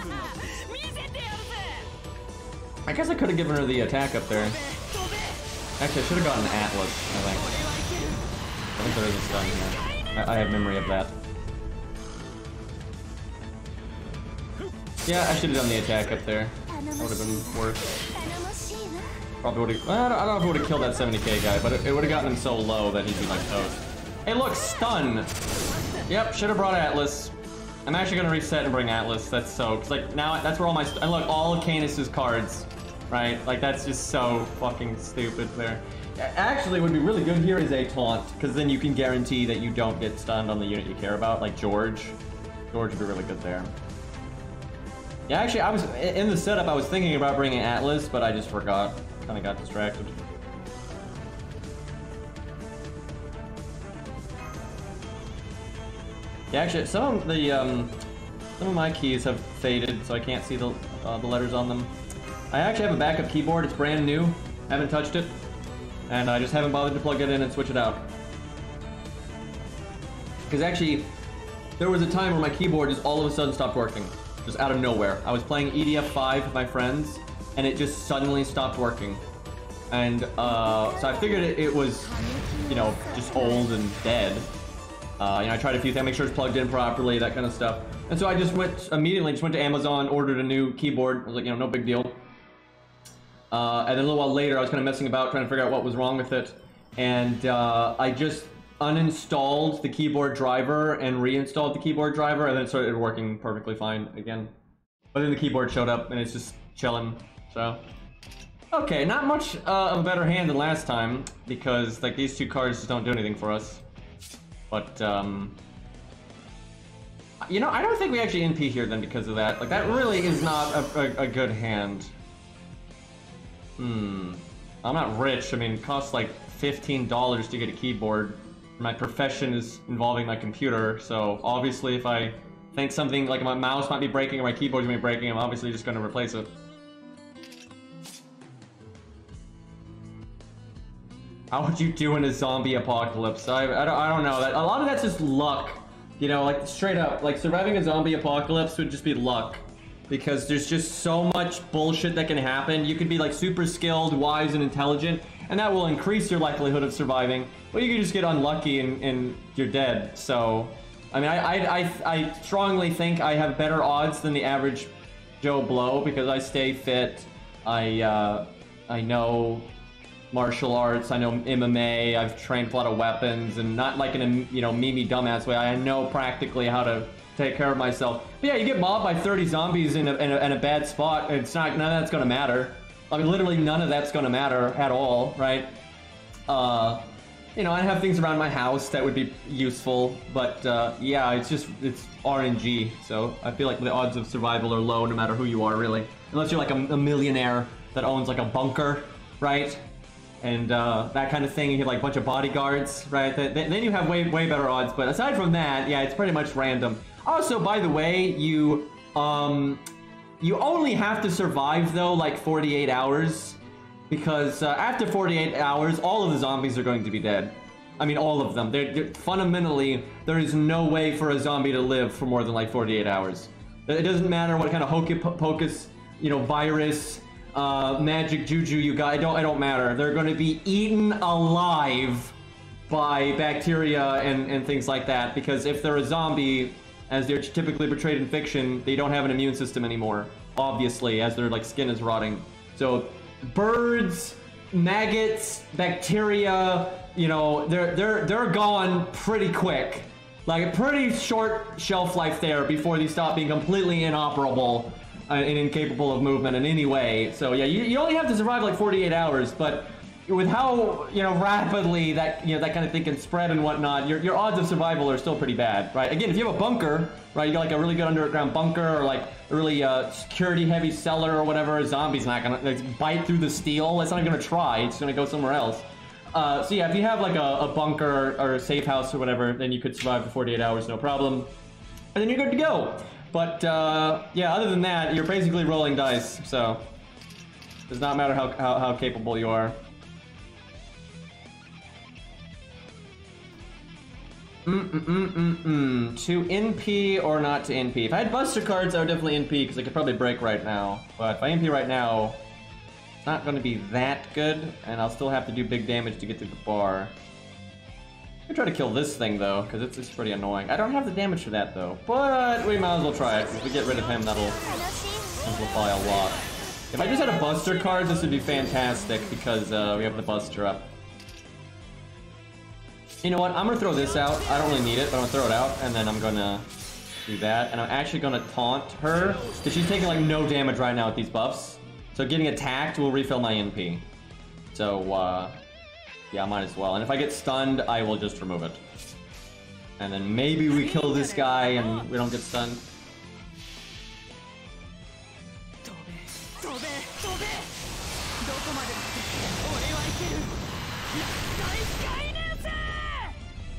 I guess I could have given her the attack up there. Actually, I should have gotten Atlas, I think there is a stun here. I have memory of that. Yeah, I should have done the attack up there. That would have been worse. Probably would have... I don't know if it would have killed that 70k guy, but it would have gotten him so low that he'd be like toast. Hey, look, stun! Yep, should have brought Atlas. I'm actually going to reset and bring Atlas. That's so... Cause like, now, that's where all my... And look, all of Canis's cards. Right? Like, that's just so fucking stupid there. Actually, what would be really good here is a taunt, because then you can guarantee that you don't get stunned on the unit you care about, like George. George would be really good there. Yeah, actually, I was in the setup, I was thinking about bringing Atlas, but I just forgot. Kind of got distracted. Yeah, actually, some of my keys have faded, so I can't see the letters on them. I actually have a backup keyboard. It's brand new. Haven't touched it. And I just haven't bothered to plug it in and switch it out. Because actually, there was a time where my keyboard just all of a sudden stopped working. Just out of nowhere. I was playing EDF5 with my friends, and it just suddenly stopped working. And so I figured it was, you know, just old and dead. You know, I tried a few things, make sure it's plugged in properly, that kind of stuff. And so I just immediately went to Amazon, ordered a new keyboard. I was like, you know, no big deal. And then a little while later, I was kind of messing about trying to figure out what was wrong with it. And I just uninstalled the keyboard driver and reinstalled the keyboard driver, and then it started working perfectly fine again. But then the keyboard showed up, and it's just chilling, so... Okay, not much of a better hand than last time, because, like, these two cards just don't do anything for us. But, you know, I don't think we actually NP here then because of that. Like, that really is not a good hand. I'm not rich. I mean, it costs like $15 to get a keyboard. My profession is involving my computer, so obviously if I think something like my mouse might be breaking or my keyboard's gonna be breaking, I'm obviously just gonna replace it. How would you do in a zombie apocalypse? I don't know. A lot of that's just luck. You know, like straight up, like surviving a zombie apocalypse would just be luck. Because there's just so much bullshit that can happen. You could be like super skilled, wise, and intelligent, and that will increase your likelihood of surviving. But you could just get unlucky and you're dead. So, I mean, I strongly think I have better odds than the average Joe Blow because I stay fit. I know martial arts, I know MMA, I've trained a lot of weapons, and not like in a, you know, memey dumbass way. I know practically how to take care of myself. But yeah, you get mobbed by 30 zombies in a bad spot, and it's not, none of that's gonna matter. I mean, literally none of that's gonna matter at all, right? You know, I have things around my house that would be useful, but yeah, it's RNG, so I feel like the odds of survival are low no matter who you are, really. Unless you're like a millionaire that owns like a bunker, right? And that kind of thing, you have like a bunch of bodyguards, right? Then you have way better odds, but aside from that, yeah, it's pretty much random. Also, by the way, you only have to survive though like 48 hours, because after 48 hours, all of the zombies are going to be dead. I mean, all of them. Fundamentally, there is no way for a zombie to live for more than like 48 hours. It doesn't matter what kind of hocus pocus, you know, virus, magic juju you got. It don't matter. They're going to be eaten alive by bacteria and things like that, because if they're a zombie, as they're typically portrayed in fiction, they don't have an immune system anymore, obviously, as their like skin is rotting. So birds, maggots, bacteria, you know, they're gone pretty quick. Like a pretty short shelf life there before they stop being completely inoperable and incapable of movement in any way. So yeah, you only have to survive like 48 hours, but with how, you know, rapidly that, you know, that kind of thing can spread and whatnot, your odds of survival are still pretty bad, right? Again, if you have a bunker, right, you got like a really good underground bunker or like a really security heavy cellar or whatever, a zombie's not gonna like, bite through the steel. It's not even gonna try. It's gonna go somewhere else. So yeah, if you have like a bunker or a safe house or whatever, then you could survive for 48 hours, no problem. And then you're good to go. But yeah, other than that, you're basically rolling dice, so it does not matter how capable you are. To NP or not to NP? If I had Buster cards, I would definitely NP, because I could probably break right now. But if I NP right now, it's not going to be that good, and I'll still have to do big damage to get to the bar. I'm gonna try to kill this thing, though, because it's pretty annoying. I don't have the damage for that, though. But we might as well try it, because if we get rid of him, that'll simplify a lot. If I just had a Buster card, this would be fantastic, because we have the Buster up. You know what? I'm gonna throw this out. I don't really need it, but I'm gonna throw it out, and then I'm gonna do that. And I'm actually gonna taunt her, because she's taking like no damage right now with these buffs. So getting attacked will refill my NP. So yeah, I might as well. And if I get stunned, I will just remove it. And then maybe we kill this guy and we don't get stunned.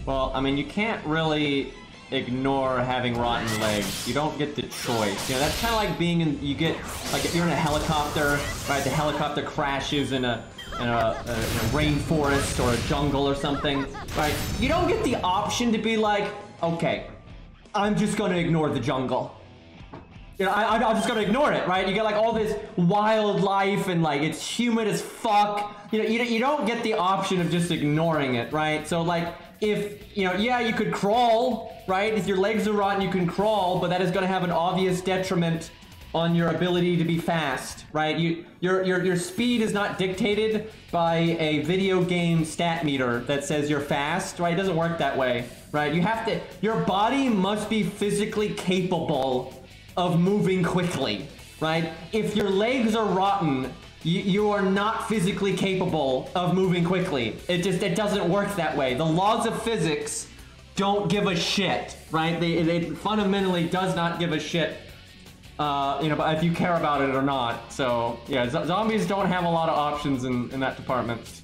Well, I mean, you can't really ignore having rotten legs. You don't get the choice. You know, that's kind of like being in, you get, like if you're in a helicopter, right, the helicopter crashes in a rainforest or a jungle or something, right? You don't get the option to be like, okay, I'm just gonna ignore the jungle. You know, I'm just gonna ignore it, right? You get like all this wildlife and like it's humid as fuck. You know, you don't get the option of just ignoring it, right? So like, if, you know, yeah, you could crawl, right? If your legs are rotten, you can crawl, but that is gonna have an obvious detriment on your ability to be fast, right? Your speed is not dictated by a video game stat meter that says you're fast, right? It doesn't work that way, right? You have to, your body must be physically capable of moving quickly, right? If your legs are rotten, you are not physically capable of moving quickly. It doesn't work that way. The laws of physics don't give a shit, right? They fundamentally does not give a shit, you know, if you care about it or not. So yeah, zombies don't have a lot of options in that department.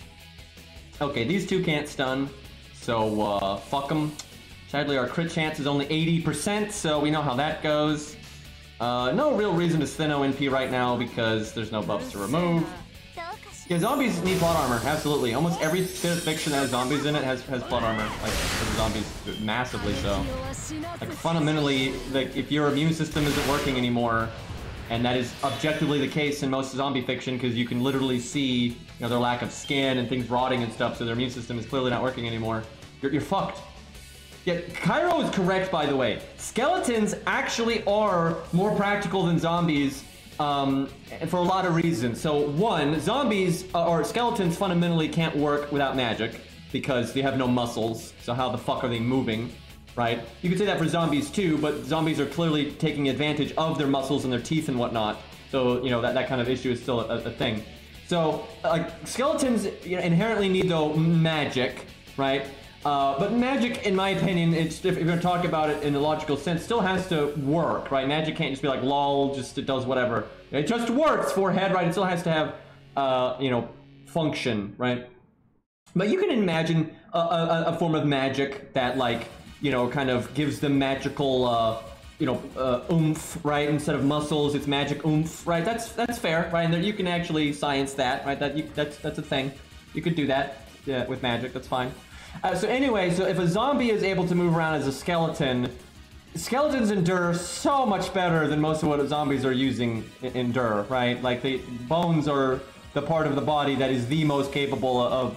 Okay, these two can't stun, so fuck them. Sadly, our crit chance is only 80%, so we know how that goes. No real reason to Stheno NP right now because there's no buffs to remove. Yeah, zombies need plot armor, absolutely. Almost every bit of fiction that has zombies in it has plot armor, like for the zombies, massively so. Like fundamentally, like if your immune system isn't working anymore, and that is objectively the case in most zombie fiction, because you can literally see, you know, their lack of skin and things rotting and stuff, so their immune system is clearly not working anymore. You're fucked. Yeah, Cairo is correct, by the way. Skeletons actually are more practical than zombies for a lot of reasons. So one, zombies or skeletons fundamentally can't work without magic because they have no muscles. So how the fuck are they moving, right? You could say that for zombies too, but zombies are clearly taking advantage of their muscles and their teeth and whatnot. So, you know, that kind of issue is still a thing. So, skeletons, you know, inherently need, though, magic, right? But magic, in my opinion, if you're going to talk about it in a logical sense, still has to work, right? Magic can't just be like, lol, just it does whatever. It just works, forehead, right? It still has to have, you know, function, right? But you can imagine a form of magic that, like, you know, kind of gives them magical, you know, oomph, right? Instead of muscles, it's magic oomph, right? That's fair, right? And there, you can actually science that, right? That's a thing. You could do that, yeah, with magic. That's fine. So anyway, so if a zombie is able to move around as a skeleton, skeletons endure so much better than most of what zombies are using endure, right? Like the bones are the part of the body that is the most capable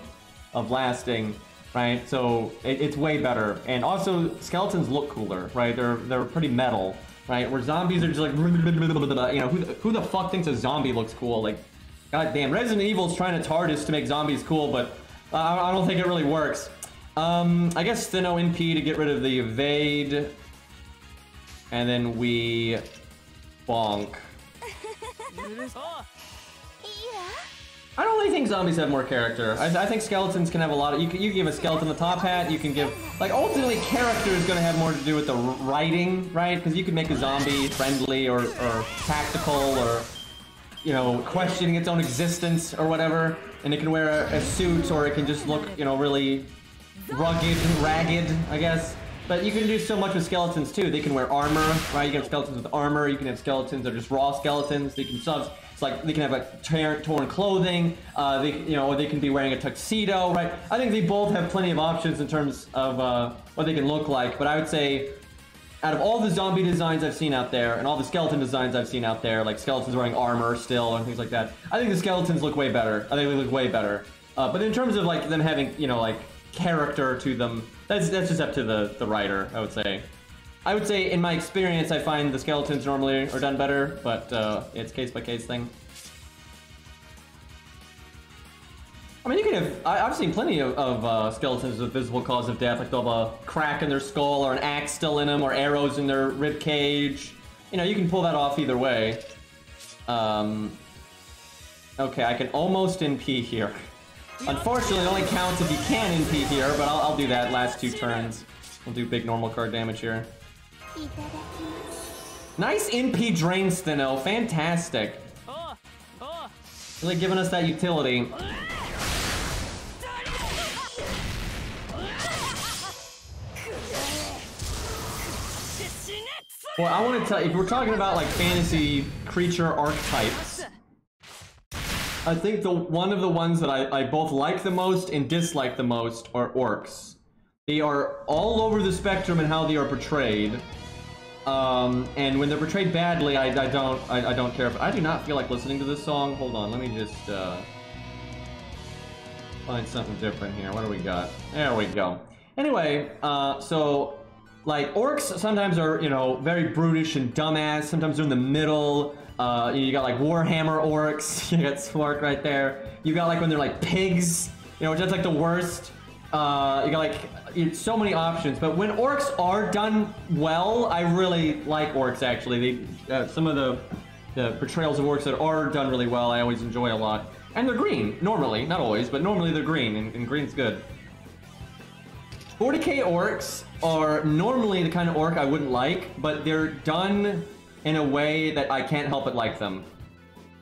of lasting, right? So it's way better. And also skeletons look cooler, right? They're pretty metal, right? Where zombies are just like, you know, who the fuck thinks a zombie looks cool? Like, goddamn, Resident Evil's trying its hardest to make zombies cool, but I don't think it really works. I guess Stheno NP to get rid of the evade. And then we bonk. I don't really think zombies have more character. I think skeletons can have a lot of... You can give a skeleton a top hat, you can give... Like, ultimately, character is going to have more to do with the writing, right? Because you can make a zombie friendly or tactical or, you know, questioning its own existence or whatever. And it can wear a suit or it can just look, you know, really... rugged and ragged, I guess. But you can do so much with skeletons too. They can wear armor, right? You can have skeletons with armor. You can have skeletons that are just raw skeletons. They can it's like they can have like torn clothing. They can be wearing a tuxedo, right? I think they both have plenty of options in terms of what they can look like. But I would say, out of all the zombie designs I've seen out there and all the skeleton designs I've seen out there, like skeletons wearing armor still and things like that, I think the skeletons look way better. I think they look way better. But in terms of like them having, you know, like character to them, that's just up to the writer, I would say. I would say, in my experience, I find the skeletons normally are done better, but it's case-by-case thing. I mean, you can have... I've seen plenty of skeletons with visible cause of death, like they'll have a crack in their skull, or an axe still in them, or arrows in their rib cage. You know, you can pull that off either way. Okay, I can almost NP here. Unfortunately, it only counts if you can NP here, but I'll do that last 2 turns. We'll do big normal card damage here. Nice NP drain, Stheno. Fantastic. Really giving us that utility. Well, I want to tell you, if we're talking about like fantasy creature archetypes, I think one of the ones that I both like the most and dislike the most are orcs. They are all over the spectrum in how they are portrayed. And when they're portrayed badly, I don't care. I do not feel like listening to this song. Hold on, let me just find something different here. What do we got? There we go. Anyway, so like orcs sometimes are, you know, very brutish and dumbass. Sometimes they're in the middle. You got like Warhammer orcs. You got Swark right there. You got like when they're like pigs, you know, which that's like the worst. You got like so many options. But when orcs are done well, I really like orcs actually. They some of the portrayals of orcs that are done really well, I always enjoy a lot. And they're green, normally, not always, but normally they're green, and green's good. 40k orcs are normally the kind of orc I wouldn't like, but they're done in a way that I can't help but like them.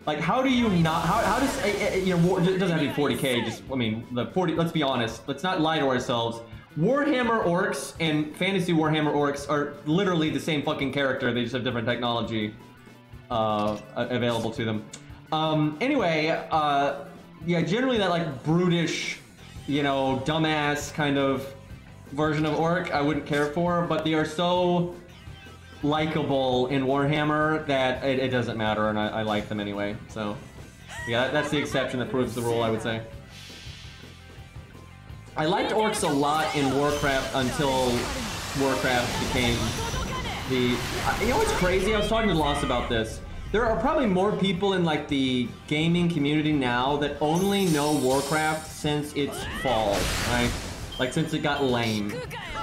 Like, how do you not, how does, you know, it doesn't have to be 40k, just, I mean, the 40, let's be honest, let's not lie to ourselves. Warhammer orcs and fantasy Warhammer orcs are literally the same fucking character, they just have different technology available to them. Anyway, yeah, generally that, like, brutish, you know, dumbass kind of version of orc I wouldn't care for, but they are so likable in Warhammer that it doesn't matter, and I like them anyway. So yeah, that's the exception that proves the rule, I would say. I liked orcs a lot in Warcraft until Warcraft became the... You know what's crazy? I was talking to Lost about this. There are probably more people in like the gaming community now that only know Warcraft since its fall, right? Like since it got lame,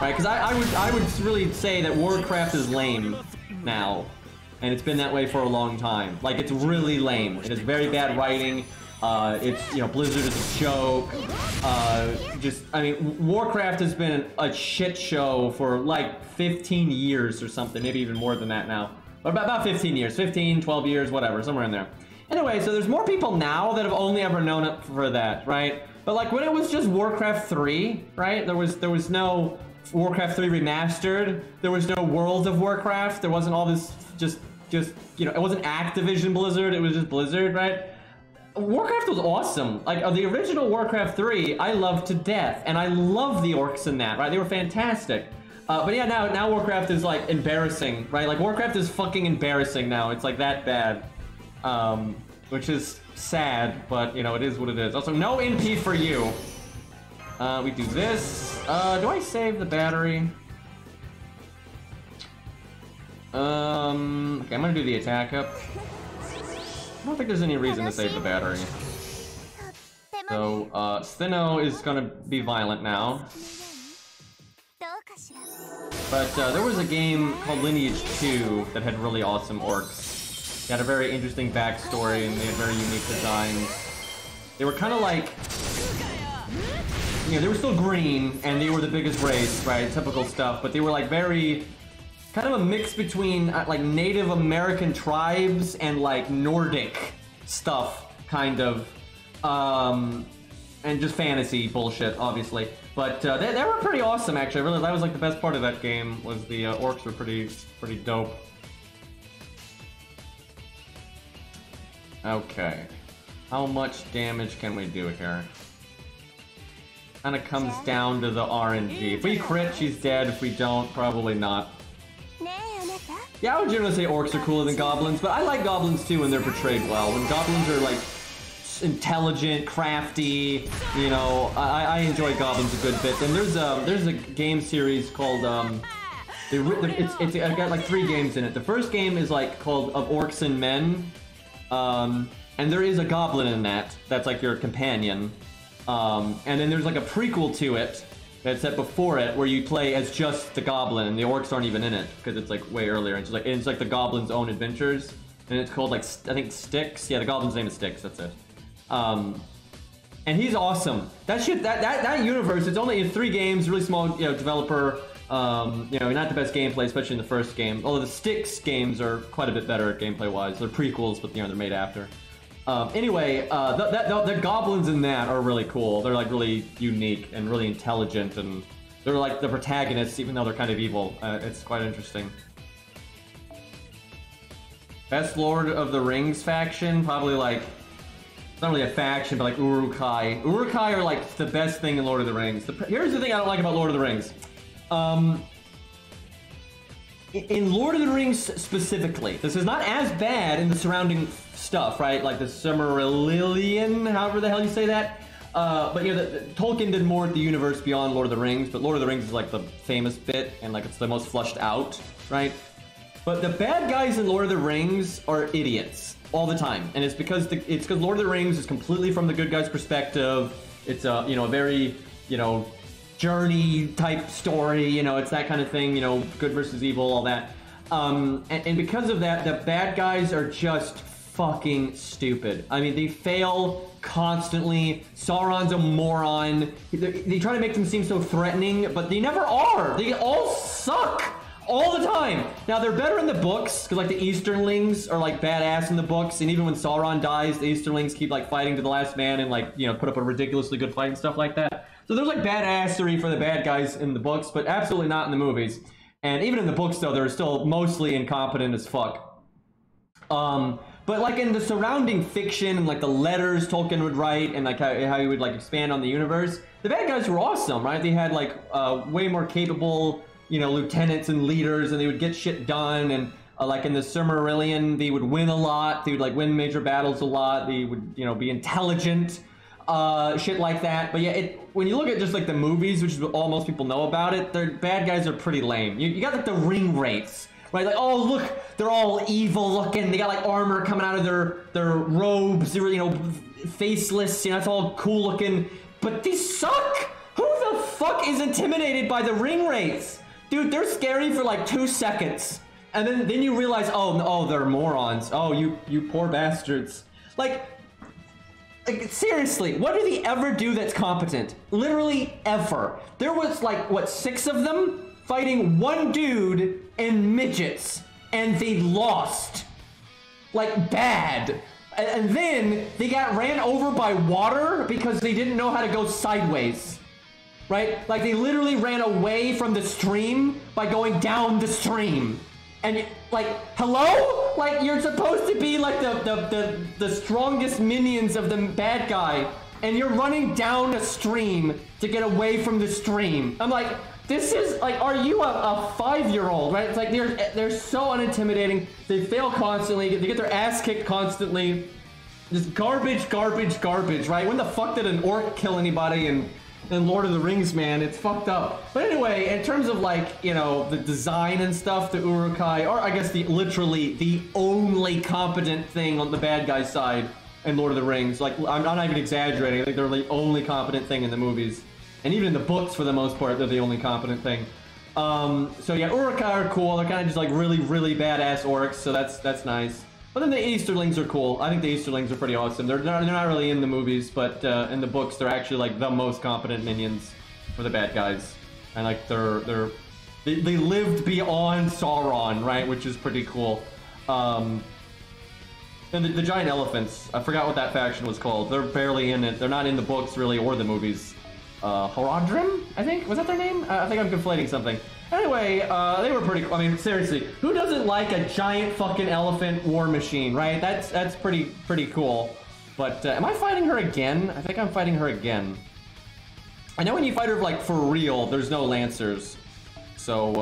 right? Because I would really say that Warcraft is lame now, and it's been that way for a long time. Like it's really lame. It is very bad writing. It's, you know, Blizzard is a joke. Just, I mean, Warcraft has been a shit show for like 15 years or something, maybe even more than that now. But about 15 years, 15, 12 years, whatever, somewhere in there. Anyway, so there's more people now that have only ever known it for that, right? But like when it was just Warcraft 3, right? There was no Warcraft 3 Remastered. There was no World of Warcraft. There wasn't all this just you know, it wasn't Activision Blizzard, it was just Blizzard, right? Warcraft was awesome. Like the original Warcraft 3, I loved to death, and I love the orcs in that, right? They were fantastic. But yeah, now Warcraft is like embarrassing, right? Like Warcraft is fucking embarrassing now. It's like that bad, which is sad, but you know, it is what it is. Also, no NP for you. We do this. Do I save the battery? Okay, I'm gonna do the attack up. I don't think there's any reason to save the battery. So, Stheno is gonna be violent now. But there was a game called Lineage 2 that had really awesome orcs. They had a very interesting backstory and they had very unique designs. They were kind of like, you know, they were still green and they were the biggest race, right? Typical stuff, but they were like very, kind of a mix between like Native American tribes and like Nordic stuff, kind of. And just fantasy bullshit, obviously. But they were pretty awesome, actually. Really, that was like the best part of that game, was the orcs were pretty dope. Okay. How much damage can we do here? Kind of comes down to the RNG. If we crit, she's dead. If we don't, probably not. Yeah, I would generally say orcs are cooler than goblins, but I like goblins too when they're portrayed well. When goblins are like intelligent, crafty, you know, I enjoy goblins a good bit. And there's a game series called it's got like 3 games in it. The first game is like called Of Orcs and Men, and there is a goblin in that that's like your companion. And then there's like a prequel to it that's set before it where you play as just the goblin and the orcs aren't even in it because it's like way earlier. It's like the goblin's own adventures, and it's called like I think Styx. Yeah, the goblin's name is Styx. That's it. And he's awesome. That shit, that universe, it's only in 3 games, really small, you know, developer, you know, not the best gameplay, especially in the first game. Although the Styx games are quite a bit better gameplay-wise. They're prequels, but you know, they're made after. Anyway, the goblins in that are really cool. They're like really unique and really intelligent, and they're like the protagonists, even though they're kind of evil. It's quite interesting. Best Lord of the Rings faction, probably like, it's not really a faction, but like Uruk-hai. Uruk-hai are like the best thing in Lord of the Rings. Here's the thing I don't like about Lord of the Rings. In Lord of the Rings specifically, this is not as bad in the surrounding stuff, right? Like the Silmarillion, however the hell you say that. But you know, Tolkien did more at the universe beyond Lord of the Rings, but Lord of the Rings is like the famous bit, and like it's the most flushed out, right? But the bad guys in Lord of the Rings are idiots all the time, and it's because Lord of the Rings is completely from the good guy's perspective. It's a you know, a very journey type story. You know, it's that kind of thing. You know, good versus evil, all that. And because of that, the bad guys are just fucking stupid. I mean, they fail constantly. Sauron's a moron. They try to make them seem so threatening, but they never are. They all suck all the time. Now, they're better in the books, because like the Easterlings are like badass in the books, and even when Sauron dies, the Easterlings keep like fighting to the last man and like, you know, put up a ridiculously good fight and stuff like that. So there's like badassery for the bad guys in the books, but absolutely not in the movies. And even in the books, though, they're still mostly incompetent as fuck. But like in the surrounding fiction and like the letters Tolkien would write and like how he would like expand on the universe, the bad guys were awesome, right? They had like way more capable, you know, lieutenants and leaders, and they would get shit done. And like in the Silmarillion, they would win a lot. They would like win major battles a lot. They would, you know, be intelligent, shit like that. But yeah, when you look at just like the movies, which is all most people know about it, their bad guys are pretty lame. You got like the ring wraiths. Right, like, oh look, they're all evil looking. They got like armor coming out of their robes. They're, you know, faceless. You know, it's all cool looking. But these suck. Who the fuck is intimidated by the ring wraiths? Dude, they're scary for like 2 seconds, and then you realize, oh, they're morons. Oh, you poor bastards. Like seriously, what do they ever do that's competent? Literally ever. There was like what, 6 of them fighting one dude and midgets, and they lost. Like, bad. And then they got ran over by water because they didn't know how to go sideways. Right? Like, they literally ran away from the stream by going down the stream. And, like, hello? Like, you're supposed to be, like, the strongest minions of the bad guy, and you're running down a stream to get away from the stream. I'm like, this is like, are you a 5-year-old, right? It's like they're so unintimidating. They fail constantly. They get their ass kicked constantly. Just garbage, garbage, garbage, right? When the fuck did an orc kill anybody in Lord of the Rings, man? It's fucked up. But anyway, in terms of like, you know, the design and stuff, the Uruk-hai, or I guess literally the only competent thing on the bad guy side in Lord of the Rings. Like, I'm not even exaggerating. I think they're the only competent thing in the movies. And even in the books, for the most part, they're the only competent thing. So yeah, Uruk-hai are cool. They're kind of just like really, really badass orcs, so that's nice. But then the Easterlings are cool. I think the Easterlings are pretty awesome. They're not really in the movies, but in the books, they're actually like the most competent minions for the bad guys. And like they lived beyond Sauron, right? Which is pretty cool. And the giant elephants, I forgot what that faction was called. They're barely in it. They're not in the books really or the movies. Haradrim, I think? Was that their name? I think I'm conflating something. Anyway, they were pretty cool. I mean, seriously, who doesn't like a giant fucking elephant war machine, right? That's pretty cool. But, am I fighting her again? I think I'm fighting her again. I know when you fight her, like, for real, there's no Lancers. So,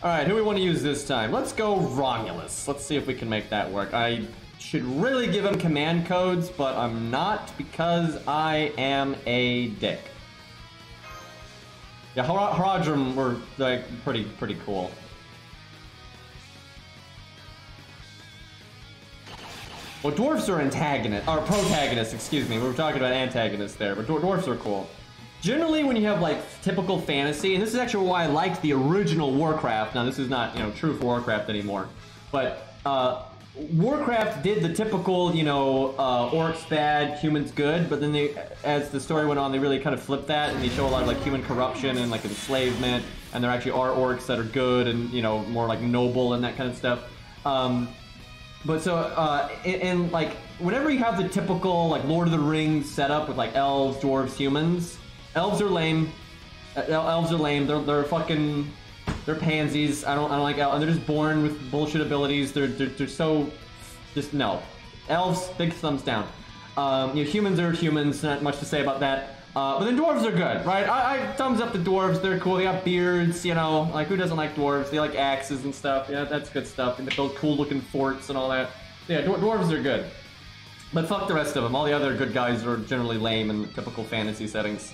alright, who do we want to use this time? Let's go Romulus. Let's see if we can make that work. I should really give him command codes, but I'm not because I am a dick. Yeah, Haradrim were like pretty cool. Well, dwarves are antagonists, or protagonists, excuse me. We were talking about antagonists there, but dwarves are cool. Generally, when you have like typical fantasy, and this is actually why I like the original Warcraft. Now, this is not, you know, true for Warcraft anymore, but Warcraft did the typical, you know, orcs bad, humans good, but then they, as the story went on, they really kind of flipped that, and they show a lot of like human corruption and like enslavement, and there actually are orcs that are good and, you know, more like noble and that kind of stuff. But so, and like, whenever you have the typical like Lord of the Rings setup with like elves, dwarves, humans, elves are lame. Elves are lame. They're fucking. They're pansies. I don't like elves. And they're just born with bullshit abilities. They're so just no. Elves, big thumbs down. You know, humans are humans. Not much to say about that. But then dwarves are good, right? I thumbs up the dwarves. They're cool. They got beards. You know, like who doesn't like dwarves? They like axes and stuff. Yeah, that's good stuff. And they build cool looking forts and all that. Yeah, dwarves are good. But fuck the rest of them. All the other good guys are generally lame in typical fantasy settings.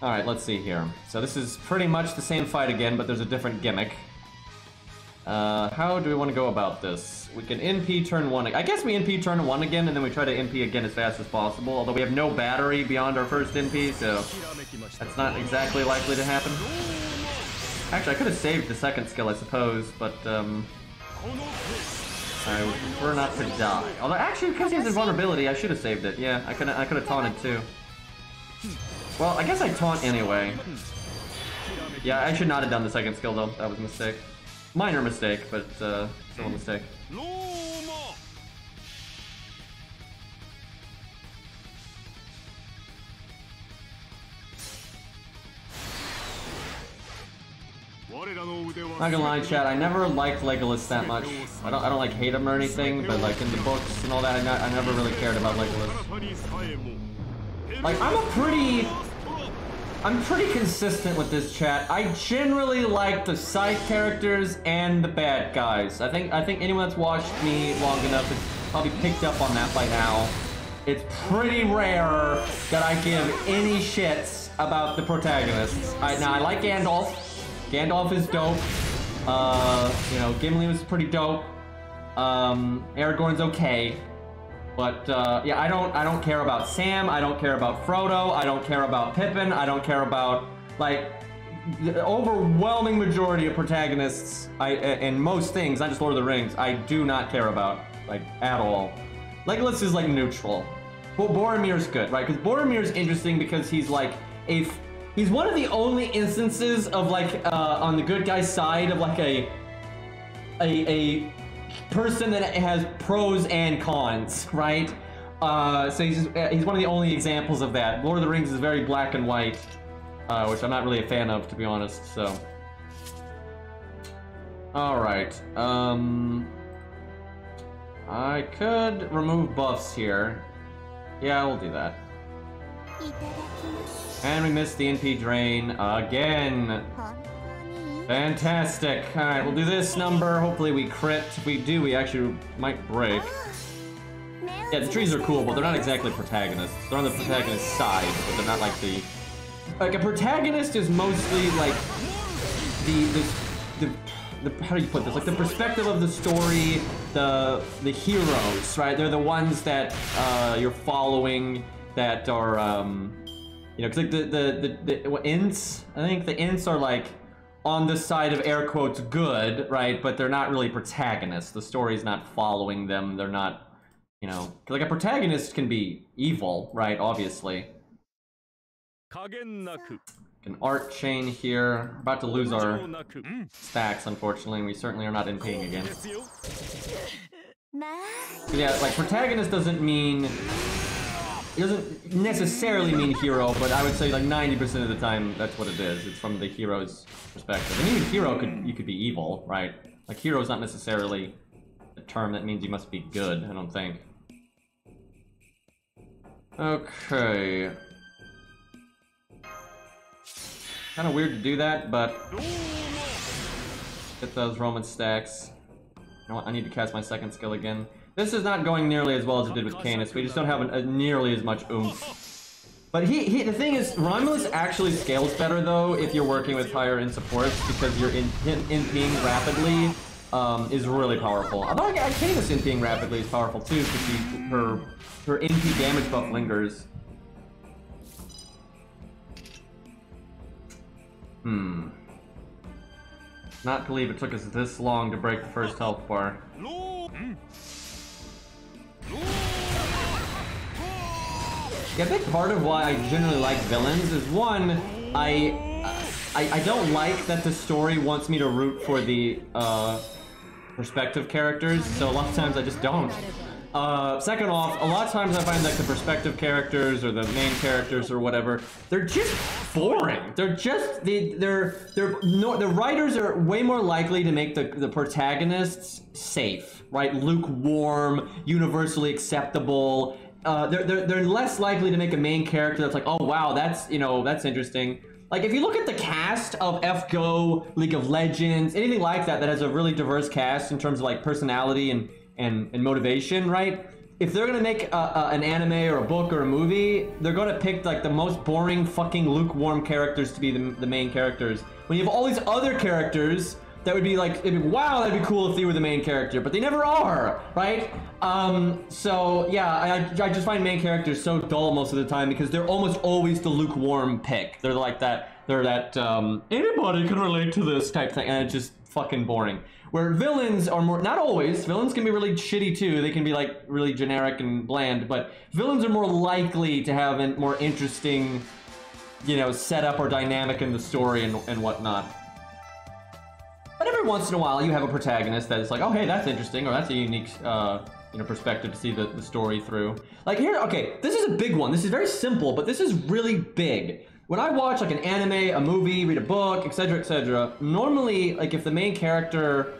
Alright, let's see here. So this is pretty much the same fight again, but there's a different gimmick. How do we want to go about this? We can NP turn 1. I guess we NP turn 1 again, and then we try to NP again as fast as possible, although we have no battery beyond our first NP, so that's not exactly likely to happen. Actually, I could have saved the second skill, I suppose, but, I would prefer not to die. Although, actually, because he has invulnerability, I should have saved it. Yeah, I could have taunted, too. Well, I guess I taunt anyway. Yeah, I should not have done the second skill, though. That was a mistake. Minor mistake, but still a mistake. Not gonna lie, chat, I never liked Legolas that much. I don't like hate him or anything, but like in the books and all that, I never really cared about Legolas. Like, I'm pretty consistent with this chat. I generally like the side characters and the bad guys. I think anyone that's watched me long enough has probably picked up on that by now. It's pretty rare that I give any shits about the protagonists. Now I like Gandalf. Gandalf is dope. You know, Gimli was pretty dope. Aragorn's okay. But, yeah, I don't care about Sam, I don't care about Frodo, I don't care about Pippin, I don't care about, like, the overwhelming majority of protagonists, and most things, not just Lord of the Rings, I do not care about, like, at all. Legolas is, like, neutral. Well, Boromir's good, right? Because Boromir's interesting because he's, like, he's one of the only instances of, like, on the good guy's side of, like, a person that has pros and cons, right? So he's one of the only examples of that. Lord of the Rings is very black and white, which I'm not really a fan of, to be honest, so. Alright, I could remove buffs here. Yeah, we'll do that. And we missed the NP drain again. Fantastic. Alright, we'll do this number. Hopefully we crit. If we do, we actually might break. Yeah, the trees are cool, but they're not exactly protagonists. They're on the protagonist's side, but they're not like the... Like, a protagonist is mostly, like, the how do you put this? Like, the perspective of the story, the heroes, right? They're the ones that you're following, that are, you know, because, like, the Ints, I think the Ints are, like, on the side of air quotes good, right? But they're not really protagonists. The story's not following them. They're not, you know, like a protagonist can be evil, right? Obviously. An art chain here. We're about to lose our stacks, unfortunately. We certainly are not in ping again. But yeah, like protagonist doesn't mean... It doesn't necessarily mean hero, but I would say like 90% of the time that's what it is. It's from the hero's perspective. And even hero you could be evil, right? Like hero is not necessarily a term that means you must be good, I don't think. Okay. Kind of weird to do that, but get those Roman stacks. You know what? I need to cast my second skill again. This is not going nearly as well as it did with Canis. We just don't have nearly as much oomph. But the thing is, Romulus actually scales better though if you're working with higher end supports, because your NPing rapidly is really powerful. Although Canis NPing rapidly is powerful too, because her NP damage buff lingers. Not believe it took us this long to break the first health bar. Yeah, a big part of why I generally like villains is one, I don't like that the story wants me to root for the perspective characters, so a lot of times I just don't. Second off, a lot of times I find like the perspective characters or the main characters or whatever, they're just boring. They're just the writers are way more likely to make the protagonists safe, right? Lukewarm, universally acceptable. They're less likely to make a main character that's like, oh wow, that's, you know, that's interesting. Like, if you look at the cast of FGO, League of Legends, anything like that that has a really diverse cast in terms of, like, personality and motivation, right? If they're gonna make an anime or a book or a movie, they're gonna pick, like, the most boring, fucking lukewarm characters to be the main characters. When you have all these other characters that would be like, wow, that'd be cool if they were the main character, but they never are, right? So yeah, I just find main characters so dull most of the time because they're almost always the lukewarm pick. They're like that, anybody can relate to this type thing, and it's just fucking boring. Where villains are more, not always, villains can be really shitty too, they can be like really generic and bland, but villains are more likely to have a more interesting, you know, setup or dynamic in the story and whatnot. But every once in a while, you have a protagonist that is like, oh, hey, that's interesting, or that's a unique, you know, perspective to see the story through. Like here, okay, this is a big one. This is very simple, but this is really big. When I watch like an anime, a movie, read a book, etc., normally, like if the main character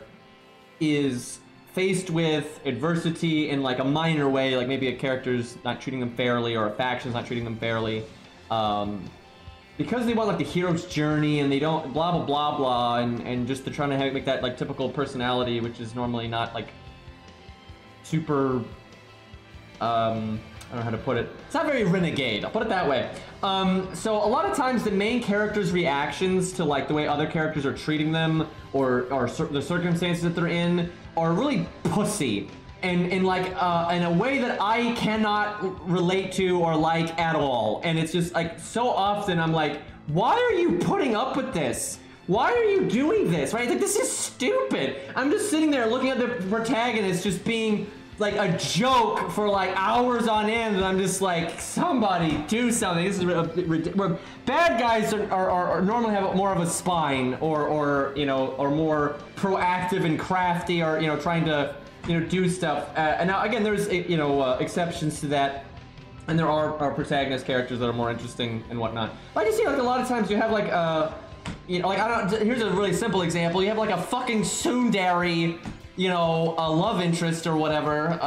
is faced with adversity in like a minor way, like maybe a character's not treating them fairly or a faction's not treating them fairly, because they want like the hero's journey and they don't blah blah blah blah and just they're trying to make that like typical personality, which is normally not like super I don't know how to put it. It's not very renegade, I'll put it that way. So a lot of times the main character's reactions to like the way other characters are treating them or the circumstances that they're in are really pussy. And in like in a way that I cannot relate to or like at all. And it's just like so often I'm like, why are you putting up with this? Why are you doing this? Right? Like, this is stupid. I'm just sitting there looking at the protagonist just being like a joke for like hours on end, and I'm just like, somebody do something. This is ridiculous. Bad guys are normally have more of a spine or you know, or more proactive and crafty, or you know, trying to, you know, do stuff. And now again, there's you know exceptions to that, and there are protagonist characters that are more interesting and whatnot. But I just see like a lot of times you have like you know, like I don't. Here's a really simple example. You have like a fucking tsundere, you know, a love interest or whatever,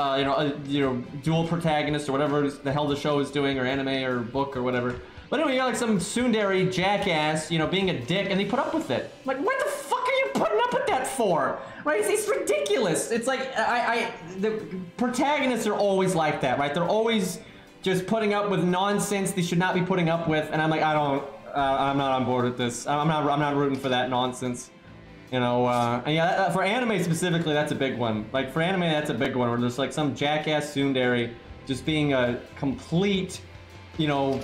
you know, dual protagonist or whatever the hell the show is doing, or anime or book or whatever. But anyway, you got like some tsundere jackass, you know, being a dick, and they put up with it. Like, what the fuck are you putting up with that for? Right? It's ridiculous. It's like, the protagonists are always like that, right? They're always just putting up with nonsense they should not be putting up with, and I'm like, I'm not on board with this. I'm not rooting for that nonsense. You know, and yeah, for anime specifically, that's a big one. Like, for anime, that's a big one, where there's like some jackass tsundere just being a complete, you know,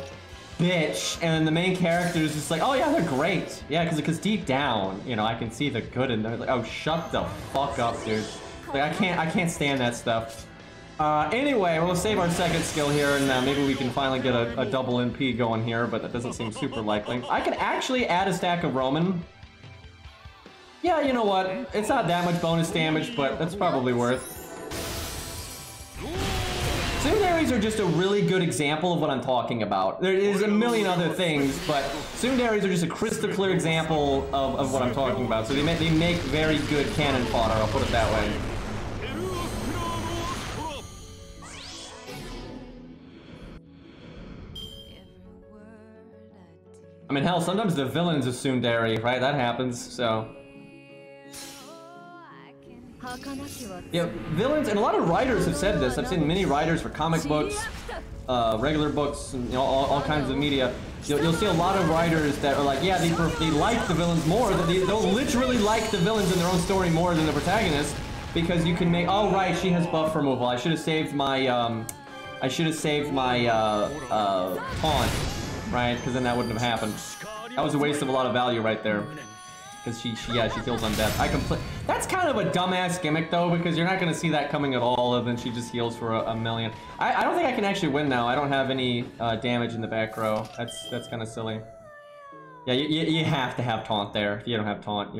bitch, and the main character is just like, oh yeah, they're great. Yeah, because deep down, you know, I can see the good in them. Like, oh, shut the fuck up, dude. Like, I can't stand that stuff. Anyway, we'll save our second skill here, and maybe we can finally get a double NP going here, but that doesn't seem super likely. I could actually add a stack of Roman. Yeah, you know what? It's not that much bonus damage, but that's probably worth. Tsunderes are just a really good example of what I'm talking about. There is a million other things, but tsunderes are just a crystal clear example of what I'm talking about. So they make very good cannon fodder, I'll put it that way. I mean, hell, sometimes the villain's a tsundere, right? That happens, so... Yeah, villains, and a lot of writers have said this. I've seen many writers for comic books, regular books, and you know, all kinds of media. You'll see a lot of writers that are like, yeah, they like the villains more. They'll literally like the villains in their own story more than the protagonist, because you can make, oh right, she has buff removal. I should have saved my taunt, right? Because then that wouldn't have happened. That was a waste of a lot of value right there. Because she kills undead. That's kind of a dumbass gimmick though, because you're not going to see that coming at all, and then she just heals for a million. I don't think I can actually win now. I don't have any damage in the back row. That's kind of silly. Yeah, you have to have taunt there. If you don't have taunt,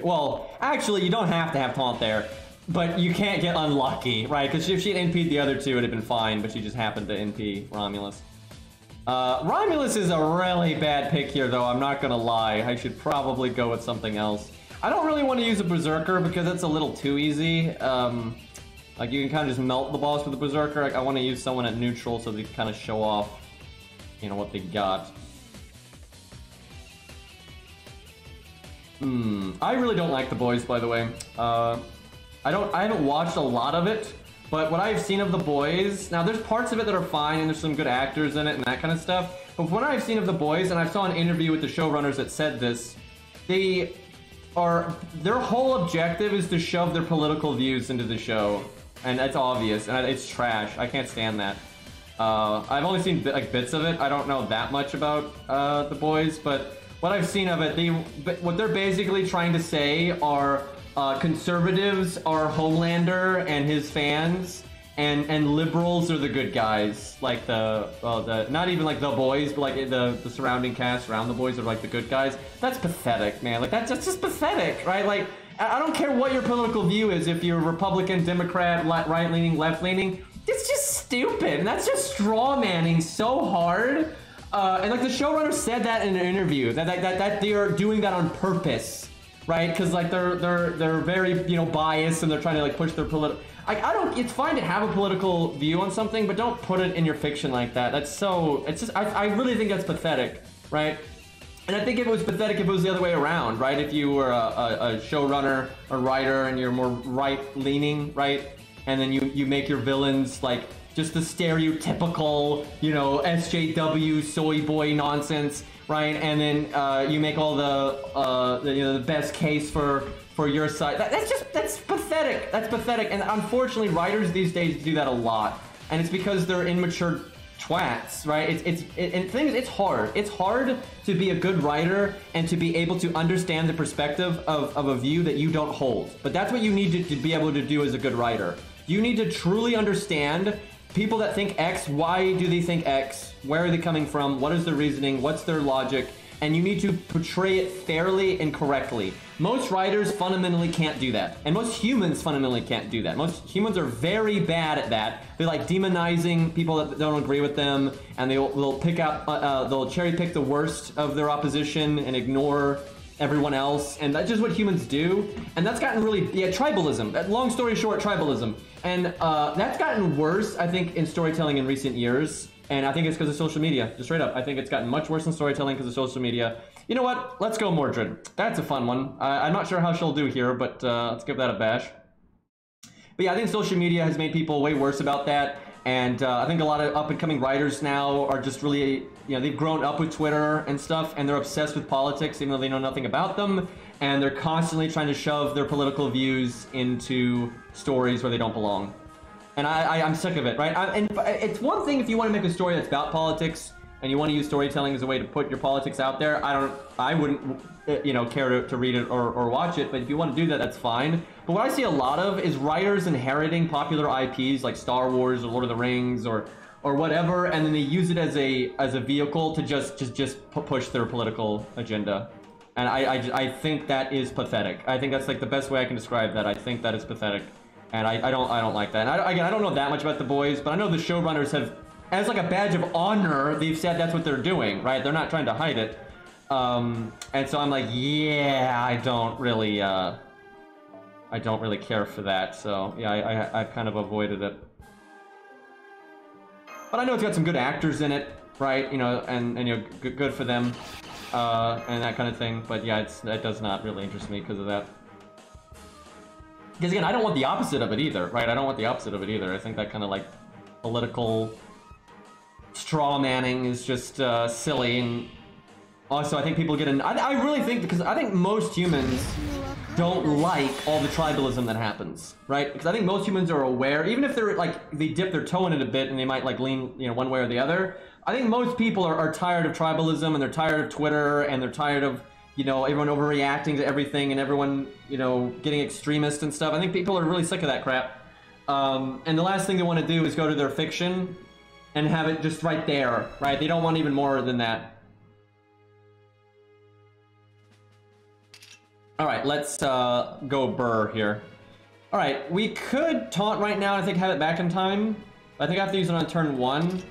well, actually, you don't have to have taunt there, but you can't get unlucky, right? Because if she had NP'd the other two, it'd have been fine, but she just happened to NP Romulus. Romulus is a really bad pick here, though, I'm not gonna lie. I should probably go with something else. I don't really want to use a Berserker because it's a little too easy. Like, you can kind of just melt the boss with a Berserker. Like, I want to use someone at neutral so they can kind of show off, you know, what they got. I really don't like The Boys, by the way. I haven't watched a lot of it, but what I've seen of The Boys, now there's parts of it that are fine and there's some good actors in it and that kind of stuff, but what I've seen of The Boys, and I saw an interview with the showrunners that said this, their whole objective is to shove their political views into the show, and that's obvious, and it's trash. I can't stand that. I've only seen like bits of it. I don't know that much about The Boys, but what I've seen of it, what they're basically trying to say are conservatives are Homelander and his fans, and liberals are the good guys, like the not even like The Boys, but like the surrounding cast around The Boys are like the good guys. That's pathetic, man. Like that's just pathetic, right? Like I don't care what your political view is, if you're Republican, Democrat, right-leaning, left-leaning. It's just stupid, and that's just straw-manning so hard. And like the showrunner said that in an interview, that they are doing that on purpose, right? Because like they're very biased, and they're trying to like push their political. It's fine to have a political view on something, but don't put it in your fiction like that. I really think that's pathetic, right? And I think if it was pathetic if it was the other way around, right? If you were a showrunner, a writer, and you're more right-leaning, right? And then you make your villains like just the stereotypical, SJW soy boy nonsense, right? And then you make all the best case for your side. That's pathetic. That's pathetic. And unfortunately, writers these days do that a lot, and it's because they're immature twats, right? It's hard. It's hard to be a good writer and to be able to understand the perspective of a view that you don't hold. But that's what you need to be able to do as a good writer. You need to truly understand people that think X, why do they think X? Where are they coming from? What is their reasoning? What's their logic? And you need to portray it fairly and correctly. Most writers fundamentally can't do that. And most humans fundamentally can't do that. Most humans are very bad at that. They're like demonizing people that don't agree with them, and they'll cherry pick the worst of their opposition and ignore everyone else, and that's just what humans do. And that's gotten really, tribalism. Long story short, tribalism. And that's gotten worse, I think, in storytelling in recent years. And I think it's because of social media. Just straight up, I think it's gotten much worse in storytelling because of social media. You know what? Let's go Mordred. That's a fun one. I'm not sure how she'll do here, but let's give that a bash. But yeah, I think social media has made people way worse about that. And I think a lot of up-and-coming writers now are just really, they've grown up with Twitter and stuff, and they're obsessed with politics, even though they know nothing about them. And they're constantly trying to shove their political views into stories where they don't belong. And I'm sick of it, right? And it's one thing if you want to make a story that's about politics and you want to use storytelling as a way to put your politics out there. I wouldn't, care to read it or watch it. But if you want to do that, that's fine. But what I see a lot of is writers inheriting popular IPs like Star Wars or Lord of the Rings or whatever, and then they use it as a vehicle to just push their political agenda. And I think that is pathetic. I think that's like the best way I can describe that. I think that is pathetic. And I don't like that. And I don't know that much about The Boys, but I know the showrunners have, as like a badge of honor, they've said that's what they're doing, right? They're not trying to hide it. And so I'm like, yeah, I don't really care for that. So yeah, I've kind of avoided it. But I know it's got some good actors in it, right? And good for them, and that kind of thing. But yeah, that does not really interest me because of that. Because again, I don't want the opposite of it either, right? I don't want the opposite of it either. I think that kind of like political straw manning is just silly. And also, I think people get I really think, because I think most humans don't like all the tribalism that happens, right? Because I think most humans are aware, even if they're like, they dip their toe in it a bit and they might like lean, one way or the other. I think most people are tired of tribalism, and they're tired of Twitter, and they're tired of everyone overreacting to everything, and everyone, getting extremist and stuff. I think people are really sick of that crap. And the last thing they want to do is go to their fiction and have it just right there, right? They don't want even more than that. All right, let's go Burr here. All right, we could taunt right now, I think have it back in time. I think I have to use it on turn 1.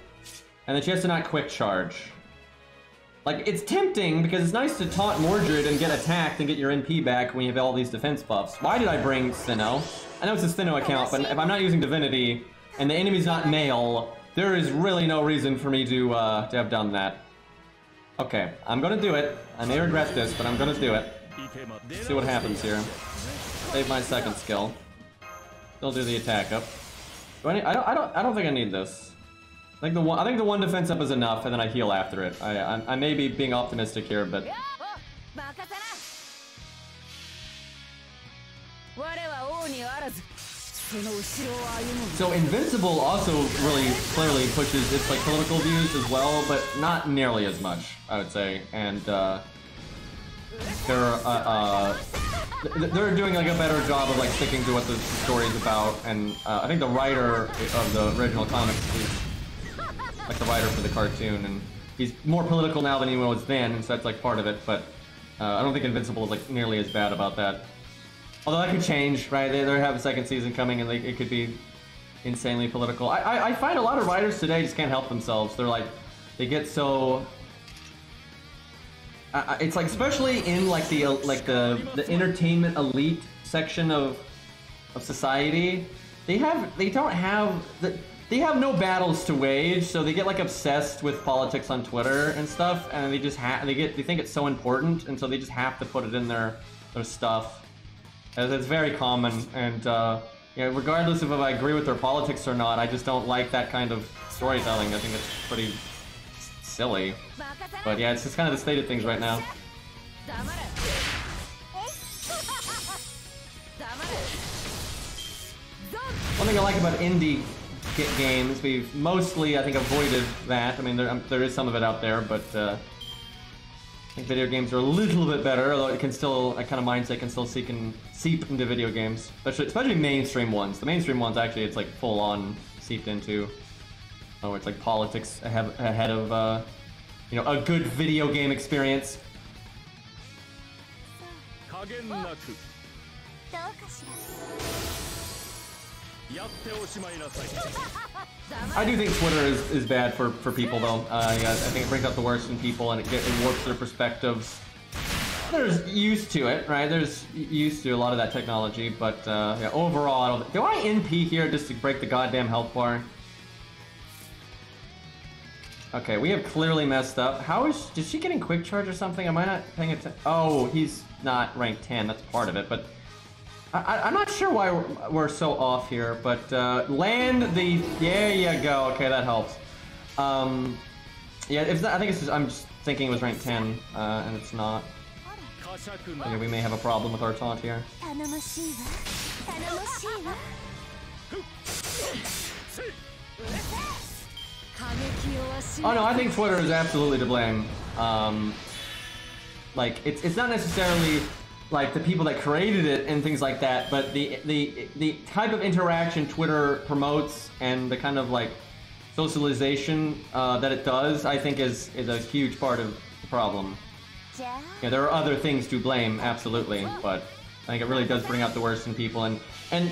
And then she has to not quick charge. Like, it's tempting because it's nice to taunt Mordred and get attacked and get your NP back when you have all these defense buffs. Why did I bring Stheno? I know it's a Stheno account, but if I'm not using Divinity and the enemy's not male, there is really no reason for me to have done that. Okay, I'm gonna do it. I may regret this, but I'm gonna do it. See what happens here. Save my second skill. Still do the attack up. Do I don't think I need this. I think the one defense up is enough, and then I heal after it. I may be being optimistic here, but so Invincible also really clearly pushes its like political views as well, but not nearly as much, I would say. And they're doing like a better job of like sticking to what the story is about. And I think the writer of the original comics is like the writer for the cartoon, and he's more political now than he was then, and so that's like part of it. But I don't think Invincible is like nearly as bad about that. Although that could change, right? They have a second season coming, and it could be insanely political. I find a lot of writers today just can't help themselves. They're like, they get so. It's like, especially in like the entertainment elite section of society, they have no battles to wage, so they get like obsessed with politics on Twitter and stuff, and they just they think it's so important, and so they just have to put it in their stuff. It's very common, and you know, regardless of if I agree with their politics or not, I just don't like that kind of storytelling. I think it's pretty silly. But yeah, it's just kind of the state of things right now. One thing I like about indie games, we've mostly, I think, avoided that. I mean, there is some of it out there, but I think video games are a little bit better, although it can still, that kind of mindset can still seep into video games, especially mainstream ones. The mainstream ones, actually, it's like full-on seeped into. Oh, it's like politics ahead of, you know, a good video game experience. I do think Twitter is bad for people, though. I think it brings out the worst in people, and it warps their perspectives. There's used to it, right? There's used to a lot of that technology, but yeah, overall, do I NP here just to break the goddamn health bar? Okay, we have clearly messed up. Is she getting quick charge or something? Am I not paying attention? Oh, he's not ranked 10. That's part of it, but I'm not sure why we're so off here. But land the. There you go. Okay, that helps. Yeah, I think it's just, I'm just thinking it was ranked 10, and it's not. Okay, we may have a problem with our taunt here. Oh no, I think Twitter is absolutely to blame. Like, it's not necessarily like the people that created it and things like that, but the type of interaction Twitter promotes and the kind of like socialization that it does, I think is a huge part of the problem. Yeah, there are other things to blame, absolutely, but I think it really does bring out the worst in people, and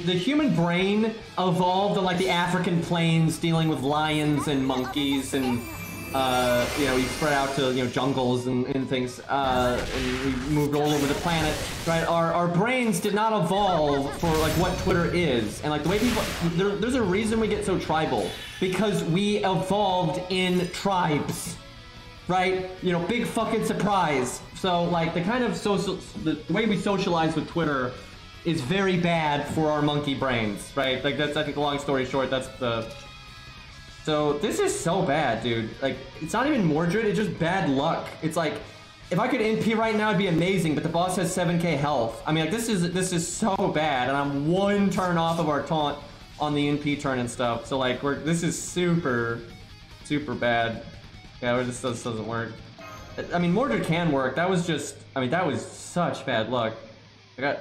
the human brain evolved on like the African plains, dealing with lions and monkeys, and you know, we spread out to, you know, jungles and things, and we moved all over the planet, right? Our brains did not evolve for like what Twitter is, and like the way people, there's a reason we get so tribal, because we evolved in tribes. Right? You know, big fucking surprise. So, like, the kind of the way we socialize with Twitter is very bad for our monkey brains, right? Like, that's, I think, long story short, that's the... So, this is so bad, dude. Like, it's not even Mordred, it's just bad luck. It's like, if I could NP right now, it'd be amazing, but the boss has 7k health. I mean, like, this is so bad, and I'm one turn off of our taunt on the NP turn and stuff. So, like, this is super, super bad. Yeah, this doesn't work. I mean, Mordred can work. That was just, I mean, that was such bad luck. I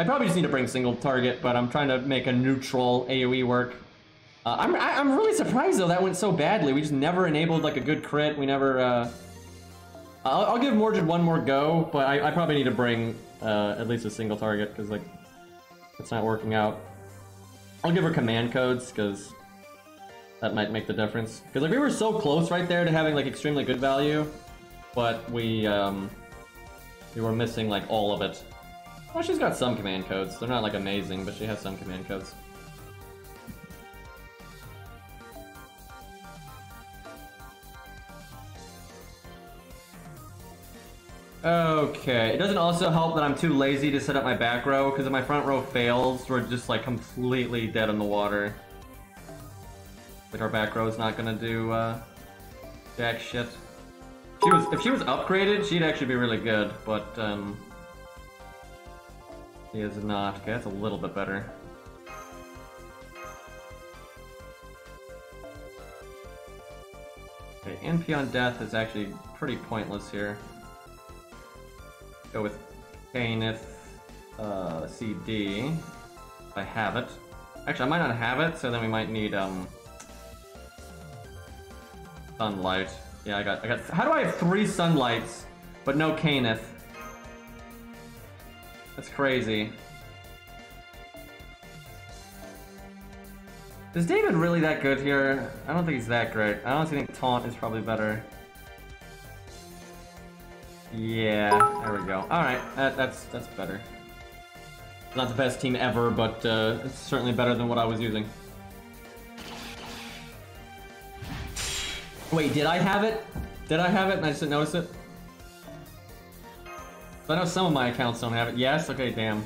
probably just need to bring single target, but I'm trying to make a neutral AoE work. I'm really surprised though that went so badly. We just never enabled like a good crit. We never. I'll give Mordred one more go, but I probably need to bring at least a single target because like it's not working out. I'll give her command codes because that might make the difference. Because like we were so close right there to having like extremely good value, but we were missing like all of it. Well, she's got some command codes. They're not like amazing, but she has some command codes. Okay, it doesn't also help that I'm too lazy to set up my back row, because if my front row fails, we're just like completely dead in the water. Like our back row is not gonna do jack shit. If she was upgraded, she'd actually be really good, but she is not. Okay, that's a little bit better. Okay, NP on death is actually pretty pointless here. Go with Kenneth, CD, if I have it. Actually, I might not have it, so then we might need, Sunlight. Yeah, I got, how do I have 3 Sunlights, but no Kenneth? That's crazy. Is David really that good here? I don't think he's that great. I honestly think Taunt is probably better. Yeah, there we go. Alright, that's better. Not the best team ever, but it's certainly better than what I was using. Wait, did I have it? Did I have it and I just didn't notice it? I know some of my accounts don't have it. Yes? Okay, damn.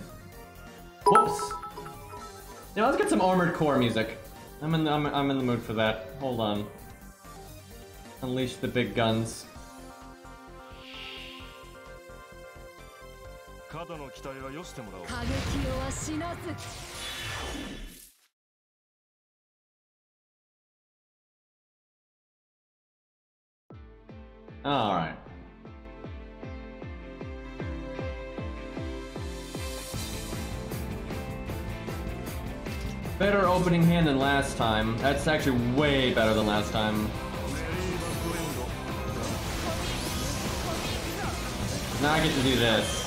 Whoops. Yeah, let's get some Armored Core music. I'm in the mood for that. Hold on. Unleash the big guns. Alright. Better opening hand than last time. That's actually way better than last time. Now I get to do this.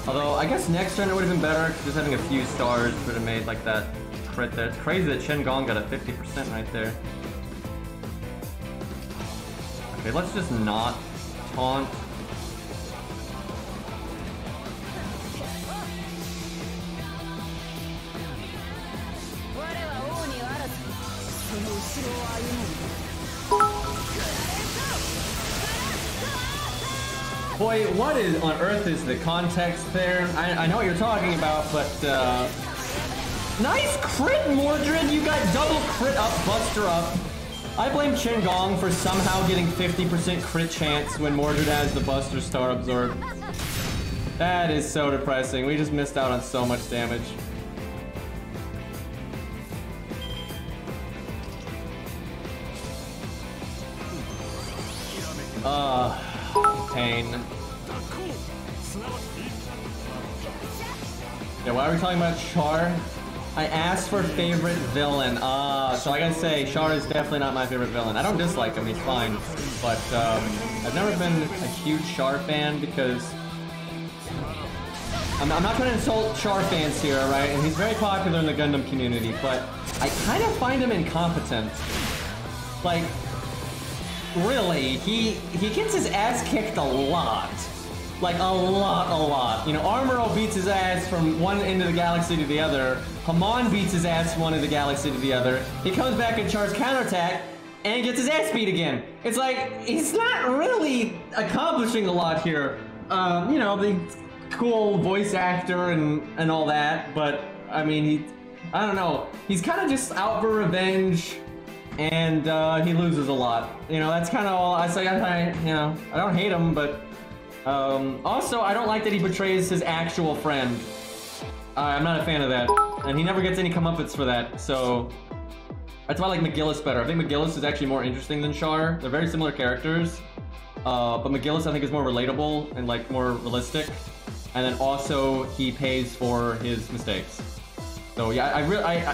Although, I guess next turn it would have been better, because just having a few stars would have made like that crit there. It's crazy that Shen Gong got a 50% right there. Okay, let's just not taunt. Boy, what on earth is the context there? I know what you're talking about, but nice crit, Mordred! You got double crit up, Buster up. I blame Shen Gong for somehow getting 50% crit chance when Mordred has the Buster Star absorbed. That is so depressing. We just missed out on so much damage. Pain. Yeah, why are we talking about Char? I asked for favorite villain. So I gotta say, Char is definitely not my favorite villain. I don't dislike him, he's fine. But, I've never been a huge Char fan because... I'm not trying to insult Char fans here, right? And he's very popular in the Gundam community, but I kind of find him incompetent. Like, really, he gets his ass kicked a lot. Like, a lot. You know, Armoro beats his ass from one end of the galaxy to the other. Haman beats his ass from one end of the galaxy to the other. He comes back and charges counterattack and gets his ass beat again. It's like, he's not really accomplishing a lot here. You know, the cool voice actor and all that, but, I mean, I don't know. He's kind of just out for revenge. And he loses a lot. You know, that's kind of all I say. You know, I don't hate him, but also I don't like that he betrays his actual friend. I'm not a fan of that, and he never gets any comeuppance for that. So that's why I like McGillis better. I think McGillis is actually more interesting than Char. They're very similar characters, but McGillis I think is more relatable and like more realistic. And then also he pays for his mistakes. So yeah,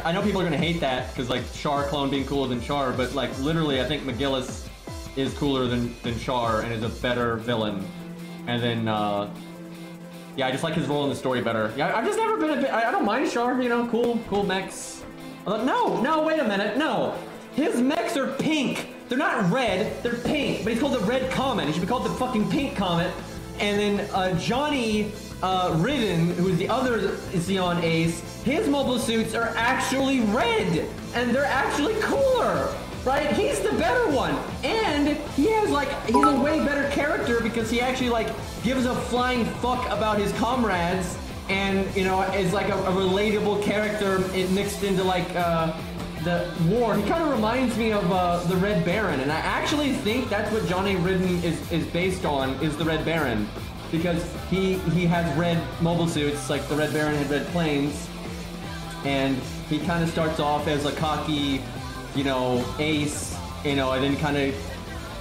I know people are gonna hate that because like Char clone being cooler than Char, but like literally I think McGillis is cooler than Char and is a better villain. And then yeah, I just like his role in the story better. Yeah, I've just never been a bit. I don't mind Char, you know, cool mechs. No, wait a minute, no. His mechs are pink. They're not red, they're pink. But he's called the Red Comet. He should be called the fucking Pink Comet. And then Johnny Ridden, who's the other Xeon ace, his mobile suits are actually red, and they're actually cooler. right? He's the better one. And he has like, he's a way better character because he actually like gives a flying fuck about his comrades and, you know, is like a relatable character mixed into like the war. He kind of reminds me of the Red Baron, and I actually think that's what Johnny Ridden is based on, is the Red Baron. Because he has red mobile suits, like the Red Baron had red planes, and he kind of starts off as a cocky, you know, ace, you know, and then kind of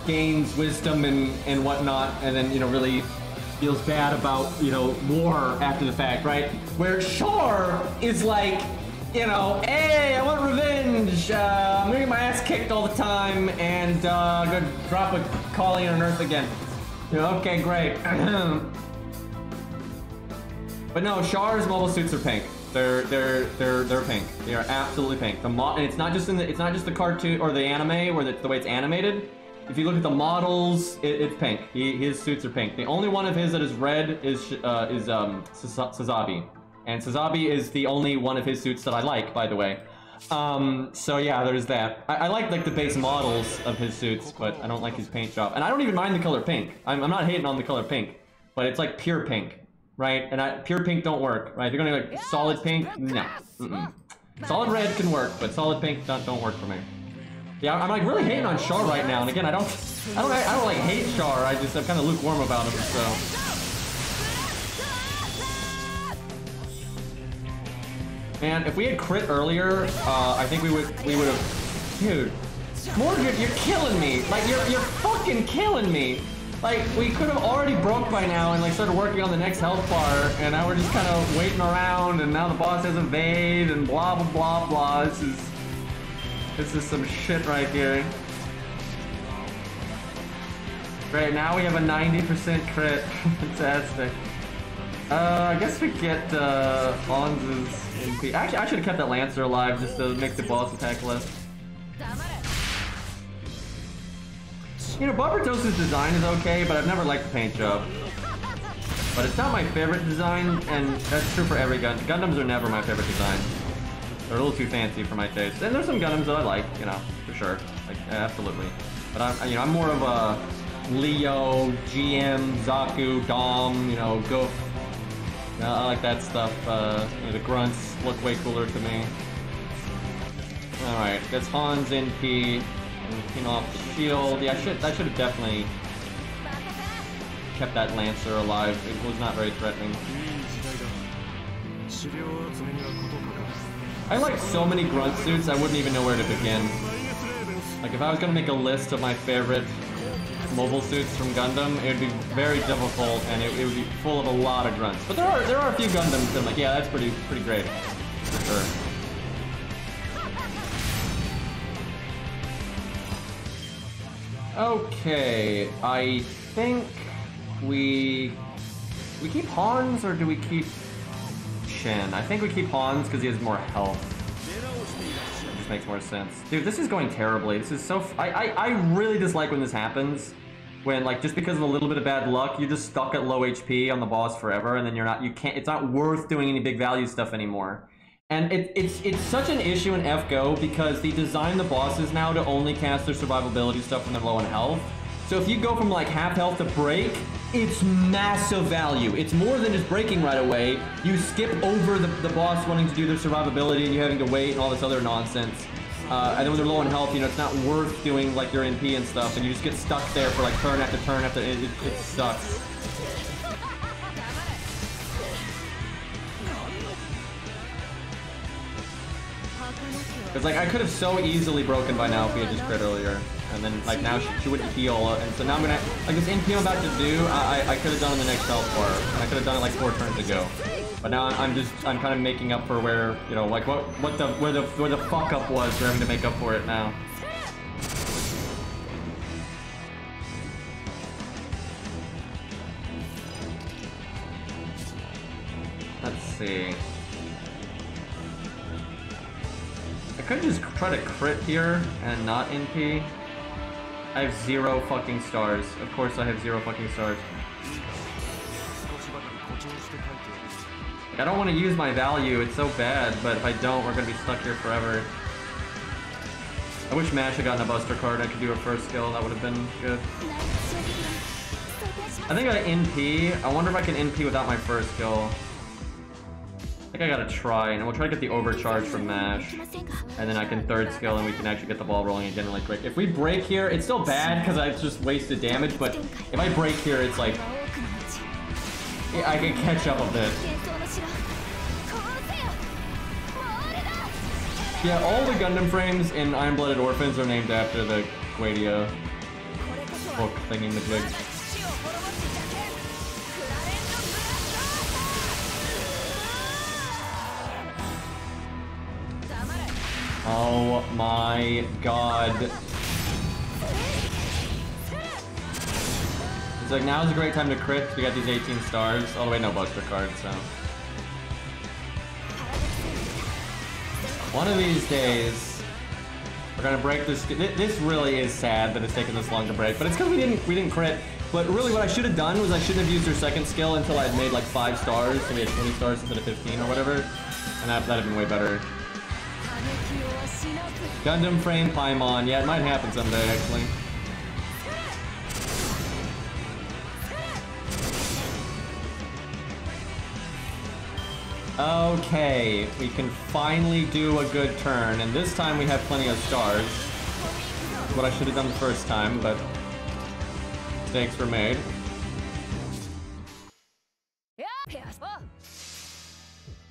gains wisdom and whatnot, and then, you know, really feels bad about, you know, war after the fact, right? Where Char is like, you know, hey, I want revenge, I'm gonna get my ass kicked all the time, and I'm gonna drop a colony on Earth again. Okay, great. But no, Char's mobile suits are pink. They're pink. They are absolutely pink. And it's not just the cartoon or the anime where the way it's animated. If you look at the models, it's pink. His suits are pink. The only one of his that is red is Sazabi, and Sazabi is the only one of his suits that I like, by the way. So yeah, there's that. I like the base models of his suits, but I don't like his paint job. And I don't even mind the color pink. I'm not hating on the color pink, but it's like pure pink, right? And pure pink don't work, right? They're gonna like solid pink, no. Solid red can work, but solid pink don't work for me. Yeah, I'm like really hating on Char right now. And again, I don't like hate Char. I'm kind of lukewarm about him. So. Man, if we had crit earlier, I think we would have. Dude, Mordred, you're killing me. Like you're fucking killing me. Like we could have already broke by now and like started working on the next health bar, and now we're just kind of waiting around, and now the boss has evade and blah blah blah blah. This is some shit right here. Great, now we have a 90% crit. Fantastic. I guess we get Hans's MP. Actually, I should have kept that Lancer alive just to make the boss attack less. You know, Barbatos's design is okay, but I've never liked the paint job. But it's not my favorite design, and that's true for every gun. Gundams are never my favorite design. They're a little too fancy for my taste. And there's some Gundams that I like, you know, for sure. Like, absolutely. But I'm more of a Leo, GM, Zaku, Dom, you know, Goof. I like that stuff. You know, the grunts look way cooler to me. Alright, that's Hans NP. And off the shield. Yeah, I should have definitely kept that Lancer alive. It was not very threatening. I like so many grunt suits, I wouldn't even know where to begin. Like, if I was gonna make a list of my favorite mobile suits from Gundam, it would be very difficult, and it would be full of a lot of grunts. But there are a few Gundams that I'm like, yeah, that's pretty great, for sure. Okay, I think we keep Hans, or do we keep Shen? I think we keep Hans because he has more health. It just makes more sense. Dude, this is going terribly. This is so... I really dislike when this happens. When, like, just because of a little bit of bad luck, you're just stuck at low HP on the boss forever, and then it's not worth doing any big value stuff anymore. And it's such an issue in FGO because they design the bosses now to only cast their survivability stuff when they're low in health. So if you go from like half health to break, it's massive value. It's more than just breaking right away. You skip over the boss wanting to do their survivability and you having to wait and all this other nonsense. And then when they're low in health, you know, it's not worth doing like your NP and stuff, and you just get stuck there for like turn after turn after. It sucks. Because like I could have so easily broken by now if we had just crit earlier, and then like now she wouldn't heal, and so now I'm gonna like this NP I'm about to do. I could have done in the next health bar, and I could have done it like 4 turns ago. But now I'm kind of making up for where, you know, like where the fuck up was. We're having to make up for it now. Let's see. I could just try to crit here and not NP. I have 0 fucking stars. Of course I have 0 fucking stars. I don't want to use my value, it's so bad, but if I don't, we're gonna be stuck here forever. I wish Mash had gotten a Buster card. I could do a first skill. That would have been good. I think I NP. I wonder if I can NP without my first skill. I think I gotta try, and we'll try to get the overcharge from Mash. And then I can third skill, and we can actually get the ball rolling again really quick. If we break here, it's still bad because I just wasted damage, but if I break here, it's like... I can catch up a bit. Yeah, all the Gundam frames in Iron-Blooded Orphans are named after the Guadia book thingy majig. Oh my god. It's like, now's a great time to crit. We got these 18 stars. Oh wait, no Buster cards, so. One of these days, we're gonna break this. This really is sad that it's taken this long to break, but it's because we didn't crit. But really, what I should have done was I shouldn't have used her second skill until I'd made like 5 stars, so we had 20 stars instead of 15 or whatever, and that'd have been way better. Gundam frame Paimon. Yeah, it might happen someday, actually. Okay, we can finally do a good turn, and this time we have plenty of stars. What I should have done the first time, but mistakes were made.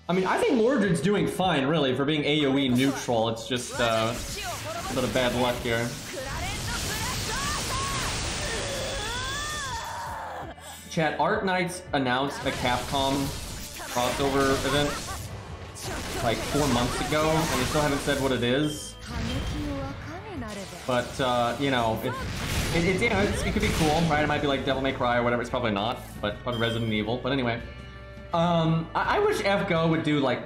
I mean, I think Mordred's doing fine, really, for being AoE neutral. It's just a bit of bad luck here. Chat, Art Knights announced a Capcom crossover event like 4 months ago, and they still haven't said what it is. But you know, it could be cool, right? It might be like Devil May Cry or whatever. It's probably not, but probably Resident Evil. But anyway, I wish FGO would do like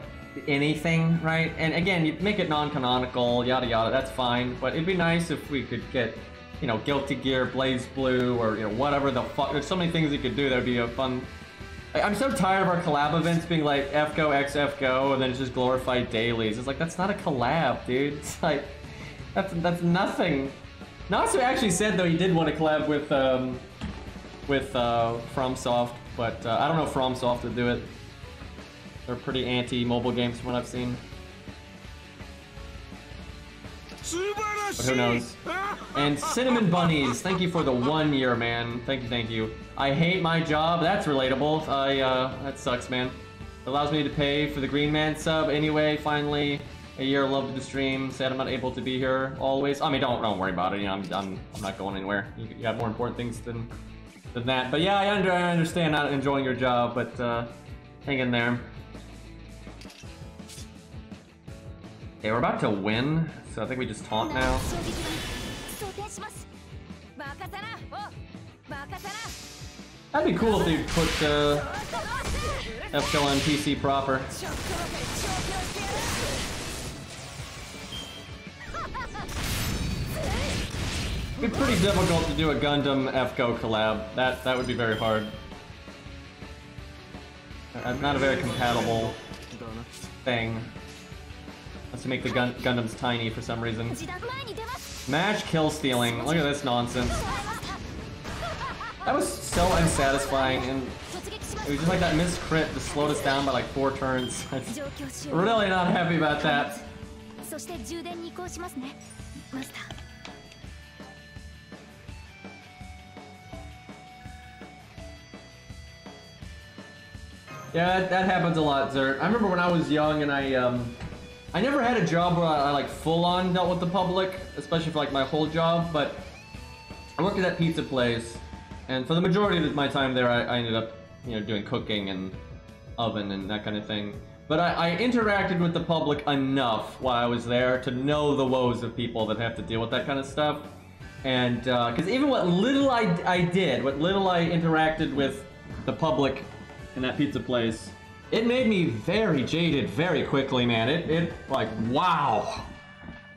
anything, right? And again, you make it non-canonical, yada yada. That's fine, but it'd be nice if we could get, you know, Guilty Gear, Blaze Blue, or you know, whatever the fuck. There's so many things you could do that would be a fun. I'm so tired of our collab events being like FGO x FGO, and then it's just glorified dailies. It's like, that's not a collab, dude. It's like, that's nothing. Natsu actually said though he did want to collab with FromSoft, but I don't know if FromSoft would do it. They're pretty anti-mobile games from what I've seen. But who knows? And Cinnamon Bunnies, thank you for the 1 year, man. Thank you. I hate my job. That's relatable. That sucks, man. It allows me to pay for the Green Man sub anyway. Finally, a year of love to the stream. Sad I'm not able to be here always. I mean, don't worry about it. You know, I'm not going anywhere. You got more important things than that. But yeah, I understand not enjoying your job, but hang in there. Okay, we're about to win, so I think we just taunt now. That'd be cool if they put FGO on PC proper. It'd be pretty difficult to do a Gundam FGO collab. That would be very hard. Not a very compatible thing. Has to make the Gundams tiny for some reason. Mash kill stealing. Look at this nonsense. That was so unsatisfying, and it was just like that missed crit just slowed us down by like 4 turns. Really not happy about that. Yeah, that happens a lot, Zert. I remember when I was young and I never had a job where I like full-on dealt with the public, especially for like my whole job, but I worked at that pizza place, and for the majority of my time there, I ended up, you know, doing cooking and oven and that kind of thing. But I interacted with the public enough while I was there to know the woes of people that have to deal with that kind of stuff. And because even what little I did, what little I interacted with the public in that pizza place, it made me very jaded very quickly, man. It like, wow.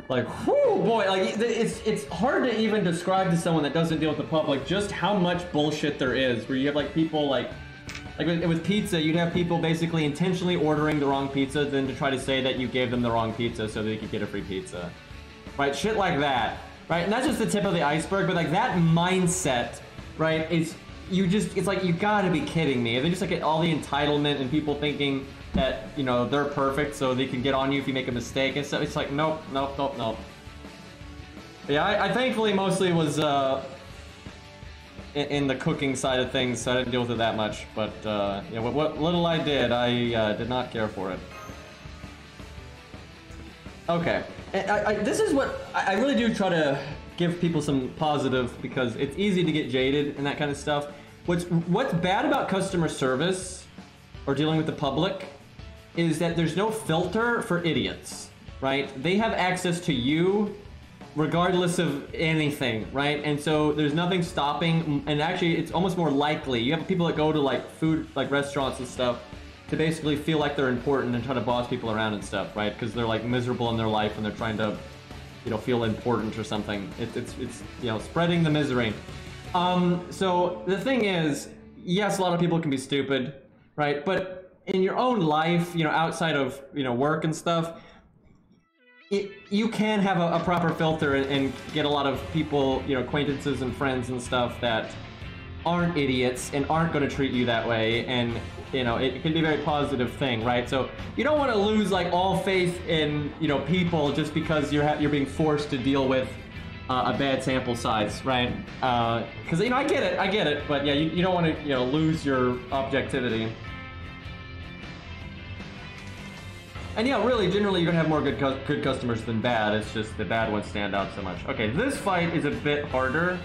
Like, whoo, boy, like, it's hard to even describe to someone that doesn't deal with the public just how much bullshit there is, where you have like people like with pizza, you'd have people basically intentionally ordering the wrong pizza then to try to say that you gave them the wrong pizza so they could get a free pizza. right? Shit like that, right? And that's just the tip of the iceberg, but like that mindset, right, is it's like, you gotta be kidding me. And they just like all the entitlement and people thinking that, you know, they're perfect so they can get on you if you make a mistake and stuff. It's like, nope, nope, nope, nope. Yeah, I thankfully mostly was in the cooking side of things, so I didn't deal with it that much. But yeah, what little I did not care for it. Okay, this is what I really do try to give people some positive, because it's easy to get jaded and that kind of stuff. What's bad about customer service or dealing with the public is that there's no filter for idiots, right? They have access to you regardless of anything, right? And so there's nothing stopping, and actually it's almost more likely. You have people that go to like food, like restaurants and stuff, to basically feel like they're important and try to boss people around and stuff, right? Because they're like miserable in their life and they're trying to, you know, feel important or something. It's you know, spreading the misery. So the thing is, yes, a lot of people can be stupid, right? But in your own life, you know, outside of, you know, work and stuff, you can have a proper filter and get a lot of people, you know, acquaintances and friends and stuff that aren't idiots and aren't going to treat you that way, and you know, it can be a very positive thing, right? So you don't want to lose like all faith in, you know, people just because you're being forced to deal with a bad sample size, right? Because you know, I get it, but yeah, you don't want to, you know, lose your objectivity. And yeah, really, generally, you're gonna have more good customers than bad. It's just the bad ones stand out so much. Okay, this fight is a bit harder.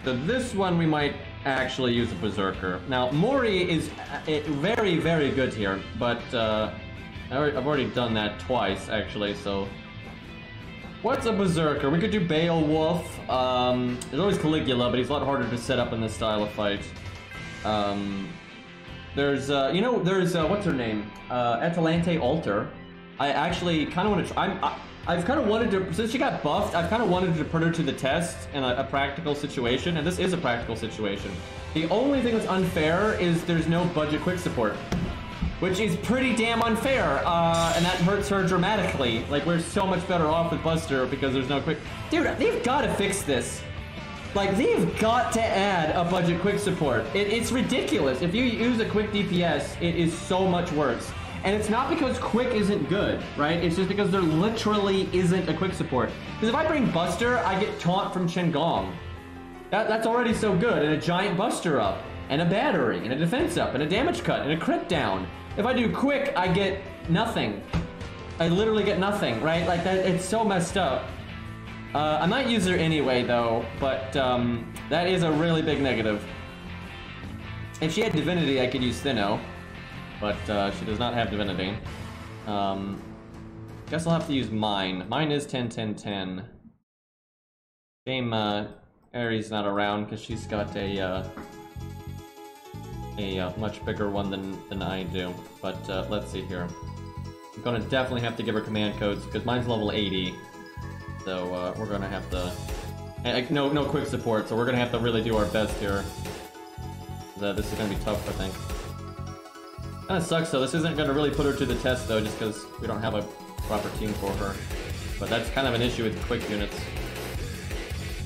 So this one, we might actually use a Berserker. Now, Mori is very, very good here, but I've already done that twice, actually, so... What's a Berserker? We could do Beowulf. There's always Caligula, but he's a lot harder to set up in this style of fight. There's, you know, there's, what's her name? Atalante Alter. I actually kind of want to try... I've kind of wanted to, since she got buffed, I've kind of wanted to put her to the test in a practical situation, and this is a practical situation. The only thing that's unfair is there's no budget quick support, which is pretty damn unfair, and that hurts her dramatically. Like, we're so much better off with Buster because there's no quick... Dude, they've got to fix this. Like, they've got to add a budget quick support. It's ridiculous. If you use a quick DPS, it is so much worse. And it's not because quick isn't good, right? It's just because there literally isn't a quick support. Because if I bring Buster, I get taunt from Qingong. That's already so good. And a giant Buster up, and a battery, and a defense up, and a damage cut, and a crit down. If I do quick, I get nothing. I literally get nothing, right? Like, that, it's so messed up. I might use her anyway, though, but that is a really big negative. If she had Divinity, I could use Stheno. But she does not have Divinity. Guess I'll have to use mine. Mine is 10-10-10. Shame Aries not around, because she's got a much bigger one than I do. But let's see here. I'm gonna definitely have to give her command codes, because mine's level 80. So we're gonna have to... no quick support, so we're gonna have to really do our best here. This is gonna be tough, I think. Kinda sucks though, this isn't gonna really put her to the test though, just because we don't have a proper team for her. But that's kind of an issue with quick units.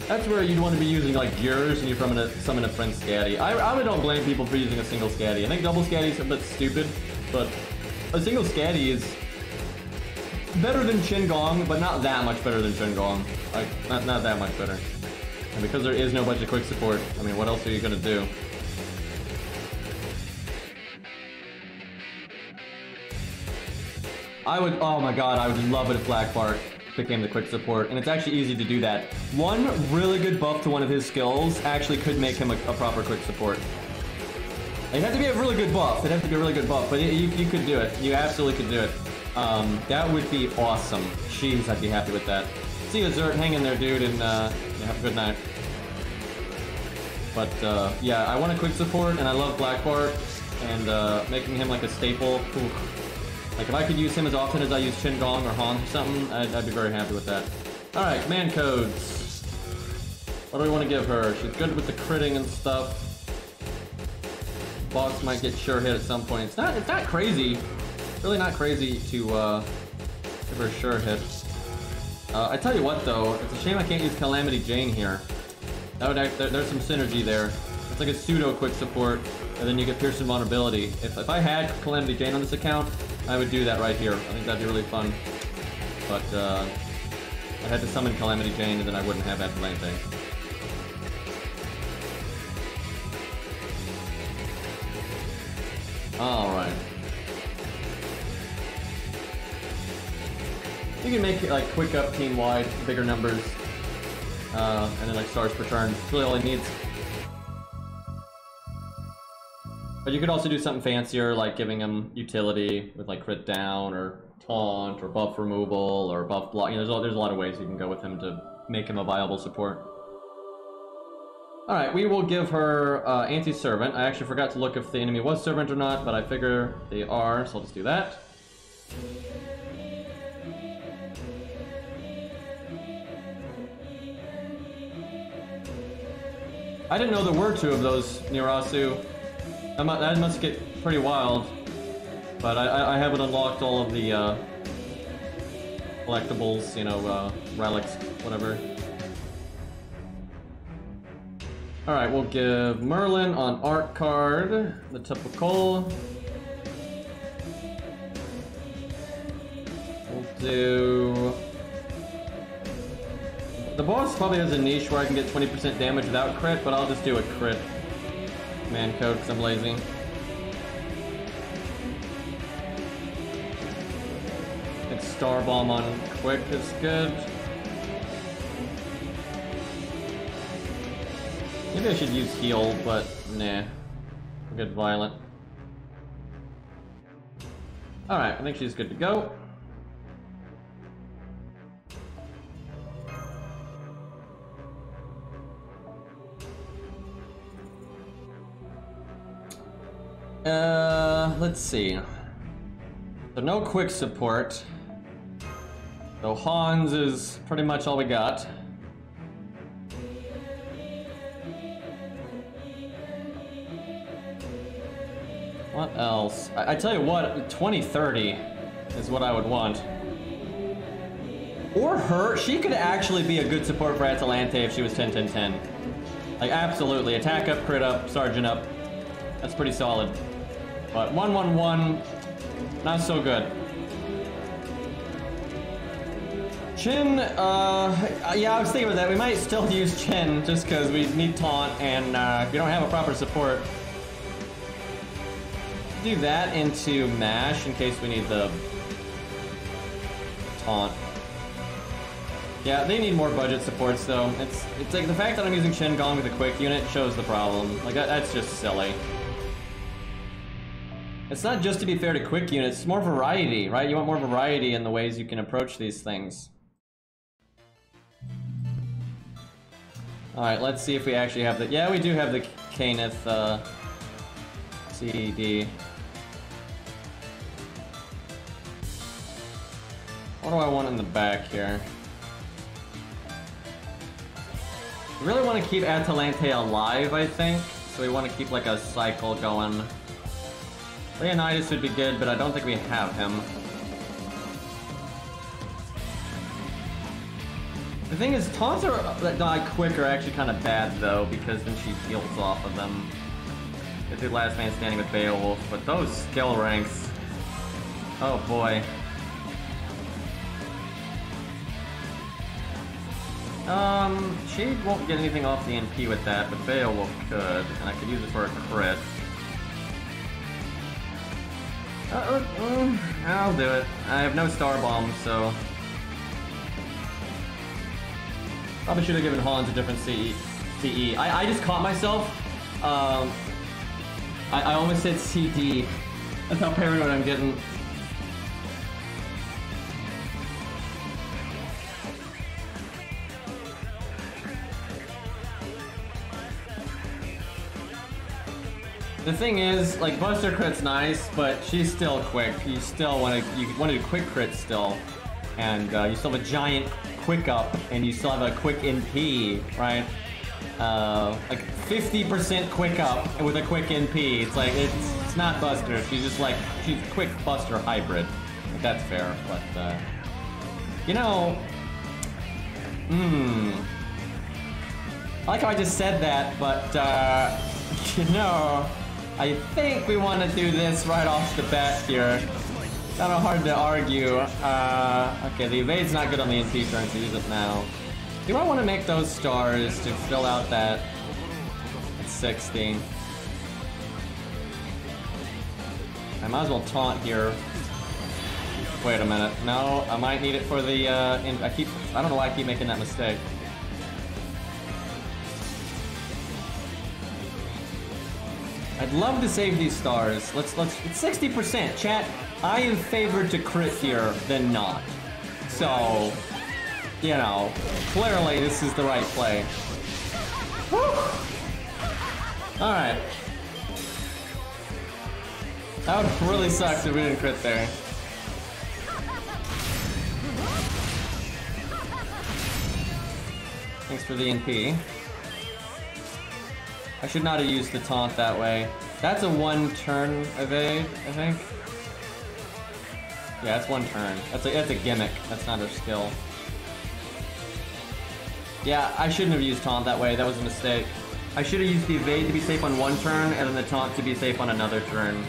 That's where you'd want to be using like Gears and you're summon a friend Scatty. I really don't blame people for using a single Scatty. I think double Scatty is a bit stupid, but a single Scatty is better than Qingong, but not that much better than Qingong. Like, not that much better. And because there is no budget quick support, I mean, what else are you gonna do? Oh my god, I would love it if Black Bart became the quick support, and it's actually easy to do that. One really good buff to one of his skills actually could make him a proper quick support. It'd have to be a really good buff, but you could do it. You absolutely could do it. That would be awesome. Jeez, I'd be happy with that. See you, Zert, hang in there, dude, and yeah, have a good night. But yeah, I want a quick support, and I love Black Bart, and making him like a staple. Oof. Like, if I could use him as often as I use Qingong or Han or something, I'd be very happy with that. Alright, command codes. What do we want to give her? She's good with the critting and stuff. Boss might get sure hit at some point. It's not crazy. Really not crazy to give her sure hit. I tell you what though, it's a shame I can't use Calamity Jane here. That would there's some synergy there. It's like a pseudo quick support, and then you get Pierce Invulnerability. If I had Calamity Jane on this account, I would do that right here. I think that'd be really fun. But I had to summon Calamity Jane, and then I wouldn't have Atalante. Alright. You can make it like quick up team wide, bigger numbers, and then like stars per turn. That's really all he needs. But you could also do something fancier, like giving him utility with like crit down, or taunt, or buff removal, or buff block. You know, there's a lot of ways you can go with him to make him a viable support. Alright, we will give her Anti-Servant. I actually forgot to look if the enemy was Servant or not, but I figure they are, so I'll just do that. I didn't know there were two of those Nirasu. That must get pretty wild. But I haven't unlocked all of the collectibles, you know, relics, whatever. Alright, we'll give Merlin on Art card, the typical. We'll do... The boss probably has a niche where I can get 20% damage without crit, but I'll just do a crit man code because I'm lazy. It's Star Bomb on quick is good. Maybe I should use heal, but nah. I'll get violent. Alright, I think she's good to go. Let's see. So no quick support. So Hans is pretty much all we got. What else? I tell you what, 2030 is what I would want. Or her, she could actually be a good support for Atalante if she was 10-10-10. Like, absolutely. Attack up, crit up, sergeant up. That's pretty solid. But 1-1-1, not so good. Chen, yeah, I was thinking about that. We might still use Chen just because we need taunt, and if you don't have a proper support, do that into mash in case we need the taunt. Yeah, they need more budget supports though. It's like the fact that I'm using Shen Gong with a quick unit shows the problem. Like that's just silly. It's not just to be fair to quick units, it's more variety, right? You want more variety in the ways you can approach these things. Alright, let's see if we actually have the... Yeah, we do have the Kaneth, CD. What do I want in the back here? We really want to keep Atalante alive, I think. So we want to keep like a cycle going. Leonidas would be good, but I don't think we have him. The thing is, taunts that die quick are actually kind of bad though, because then she heals off of them. Get the last man standing with Beowulf, but those skill ranks... Oh boy. She won't get anything off the NP with that, but Beowulf could, and I could use it for a crit. I'll do it. I have no star bomb, so... Probably should have given Hans a different CE. I just caught myself. I almost said CD. That's how paranoid I'm getting. The thing is, like, Buster Crit's nice, but she's still quick. You still want to do quick crit still, and you still have a giant quick up, and you still have a quick NP, right? Like 50% quick up with a quick NP. It's like it's not Buster. She's quick Buster hybrid. If that's fair, but you know, I like how I just said that, but, you know, I think we want to do this right off the bat here. Kind of hard to argue. Okay, the evade's not good on the NP turn, so use it now. Do I want to make those stars to fill out that 60? I might as well taunt here. Wait a minute. No, I might need it for the, I don't know why I keep making that mistake. I'd love to save these stars. It's 60%, chat. I am favored to crit here than not. So, you know, clearly this is the right play. Alright. That would really suck if we didn't crit there. Thanks for the NP. I should not have used the taunt that way. That's a one-turn evade, I think. Yeah, that's one turn. That's a gimmick. That's not her skill. Yeah, I shouldn't have used taunt that way. That was a mistake. I should have used the evade to be safe on one turn, and then the taunt to be safe on another turn.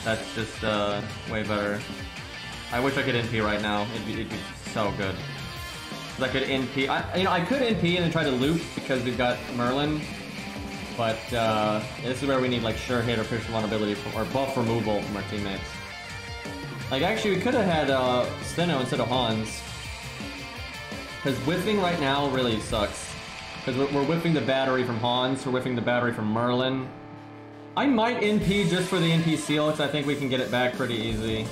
That's just way better. I wish I could NP right now. It'd be so good. I could NP. I could NP and then try to loop because we've got Merlin. But this is where we need like sure hit or pierce vulnerability or buff removal from our teammates. Like actually, we could have had Stheno instead of Hans. Because whiffing right now really sucks. Because we're whiffing the battery from Hans, we're whiffing the battery from Merlin. I might NP just for the NP seal, because I think we can get it back pretty easy.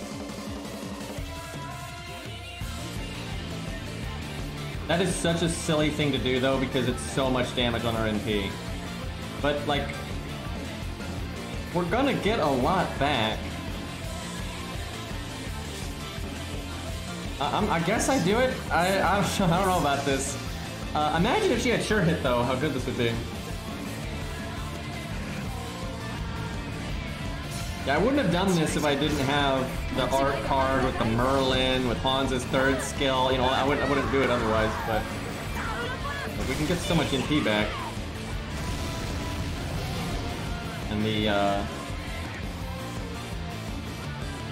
That is such a silly thing to do though, because it's so much damage on our NP. But like, we're gonna get a lot back. I guess I do it. I don't know about this. Imagine if she had sure hit though, how good this would be. Yeah, I wouldn't have done this if I didn't have the art card with the Merlin, with Hans's third skill. You know, I wouldn't do it otherwise, but we can get so much NP back. And the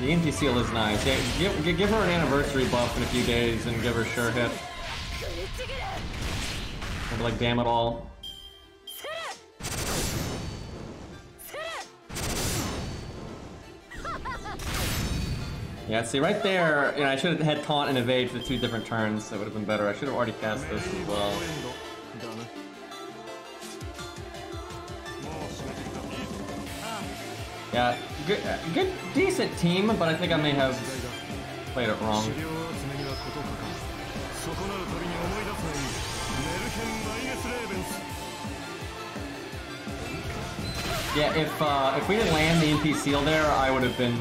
NP seal is nice. Yeah, give her an anniversary buff in a few days and give her sure hit. And like, damn it all. Yeah, see right there, you know, I should have had taunt and evade for 2 different turns. That would have been better. I should have already cast this as well. Yeah, good, decent team, but I think I may have played it wrong. Yeah, if we didn't land the NP seal there, I would have been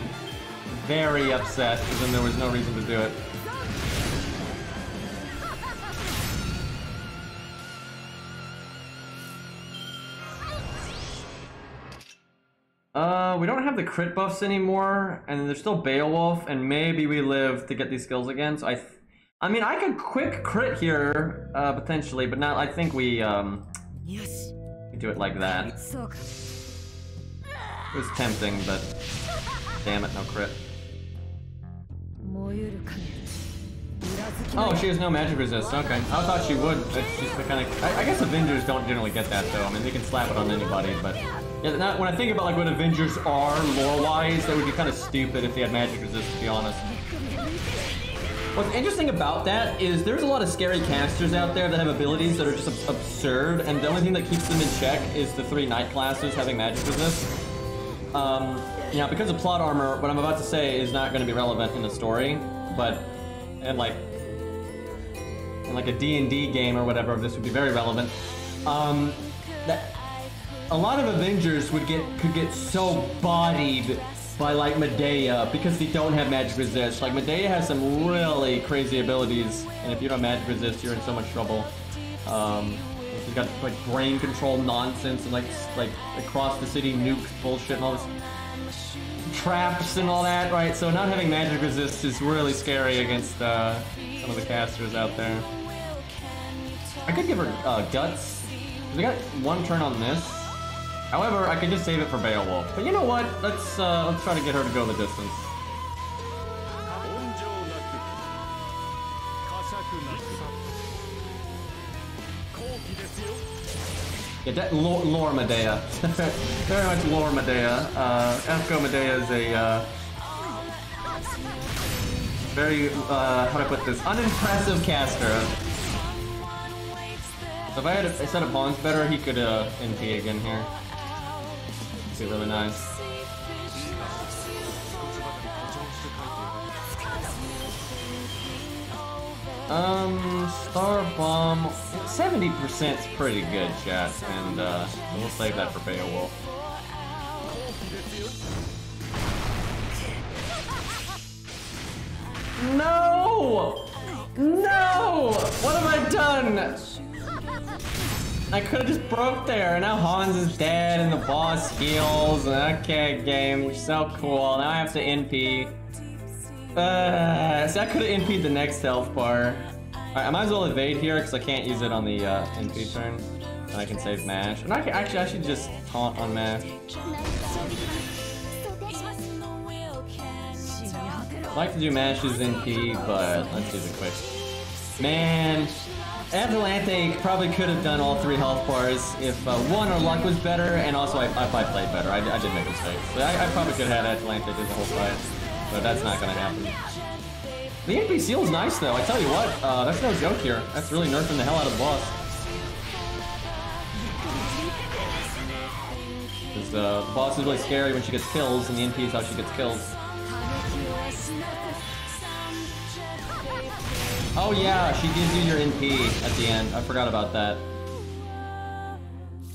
very upset, because then there was no reason to do it. We don't have the crit buffs anymore, and there's still Beowulf, and maybe we live to get these skills again, so I mean, I could quick crit here, potentially, but not, I think we do it like that. It was tempting, but damn it, no crit. Oh, she has no magic resist. Okay, I thought she would. It's just the kind of. I guess Avengers don't generally get that though. I mean, they can slap it on anybody, but yeah. When I think about like what Avengers are lore-wise, that would be kind of stupid if they had magic resist. To be honest. What's interesting about that is there's a lot of scary casters out there that have abilities that are just absurd, and the only thing that keeps them in check is the 3 knight classes having magic resist. Now, because of plot armor, what I'm about to say is not going to be relevant in the story, but in like a D&D game or whatever, this would be very relevant. That a lot of Avengers could get so bodied by like Medea because they don't have magic resist. Like Medea has some really crazy abilities, and if you don't have magic resist, you're in so much trouble. You've got like brain control nonsense and like across the city nukes bullshit and all this traps and all that, right? So not having magic resist is really scary against some of the casters out there. I could give her Guts. We got one turn on this. However, I could just save it for Beowulf. But you know what? Let's try to get her to go the distance. Yeah, lore Medea. Very much lore Medea. Efko Medea is a very, how do I put this? Unimpressive caster. So if I had a set of bonds better, he could NP again here. Be really nice. Star Bomb, 70% is pretty good, chat, and we'll save that for Beowulf. No! No! What have I done? I could have just broke there, and now Hans is dead, and the boss heals. Okay, game, so cool. Now I have to NP. So I could have NP'd the next health bar. Alright, I might as well evade here, because I can't use it on the NP turn. And I can save Mash. And I should just taunt on Mash. I'd like to do Mash's NP, but let's do the quick. Man, Atalante probably could have done all 3 health bars if one, our luck was better, and also I played better. I did make mistakes. So I probably could have had Atalante do the whole fight, but that's not gonna happen. The NP seal's nice though, I tell you what, that's no joke here. That's really nerfing the hell out of the boss. Because the boss is really scary when she gets kills, and the NP is how she gets kills. Oh yeah, she gives you your NP at the end. I forgot about that.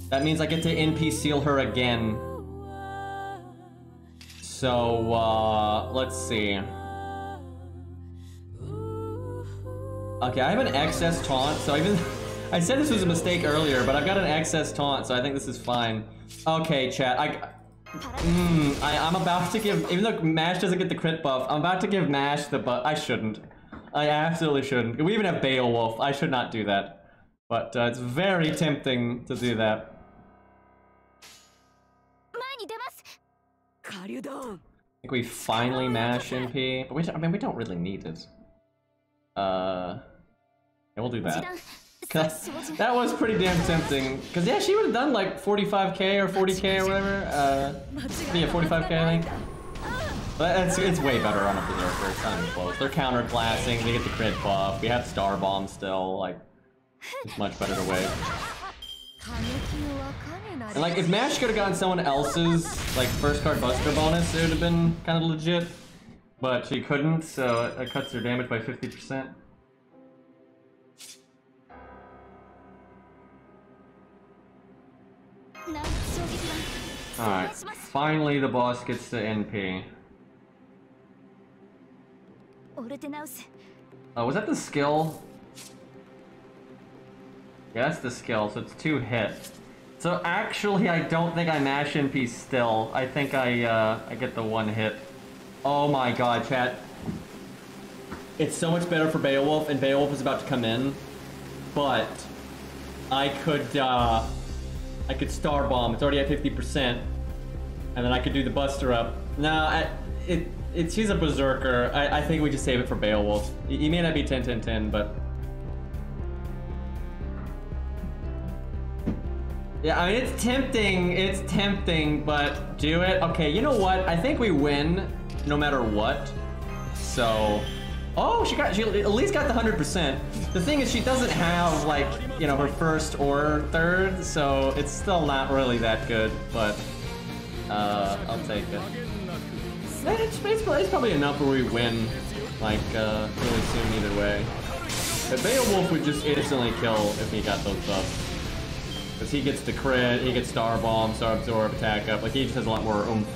That means I get to NP seal her again. So, let's see. Okay, I have an excess taunt, so even... I said this was a mistake earlier, but I've got an excess taunt, so I think this is fine. Okay, chat, I'm about to give... Even though Mash doesn't get the crit buff, I'm about to give Mash the buff. I shouldn't. I absolutely shouldn't. We even have Beowulf. I should not do that. But it's very tempting to do that. I think we finally Mash NP. But I mean, we don't really need it. Yeah, we'll do that. That was pretty damn tempting. Because, yeah, she would have done like 45k or 40k or whatever. Yeah, 45k, I think. But it's way better on a Berserker. It's not even close. They're counterclassing, they get the crit buff. We have Star Bomb still. Like, it's much better to wait. And like, if Mash could have gotten someone else's like first card Buster bonus, it would have been kind of legit. But she couldn't, so it cuts her damage by 50%. Alright, finally the boss gets to NP. Oh, was that the skill? Yeah, that's the skill, so it's 2 hits. So actually, I don't think I Mash NP still. I think I get the 1 hit. Oh my god, chat. It's so much better for Beowulf, and Beowulf is about to come in. But I could Star Bomb. It's already at 50%. And then I could do the Buster up. No, she's a Berserker. I think we just save it for Beowulf. He may not be 10-10-10, but... Yeah, I mean, it's tempting, but do it. Okay, you know what? I think we win no matter what. So... Oh, she at least got the 100%. The thing is, she doesn't have, like, you know, her first or third, so it's still not really that good, but... I'll take it. It's probably enough where we win, like, really soon either way. But Beowulf would just instantly kill if he got those buffs. Because he gets the crit, he gets Star Bomb, Star Absorb, Attack Up, like he just has a lot more oomph.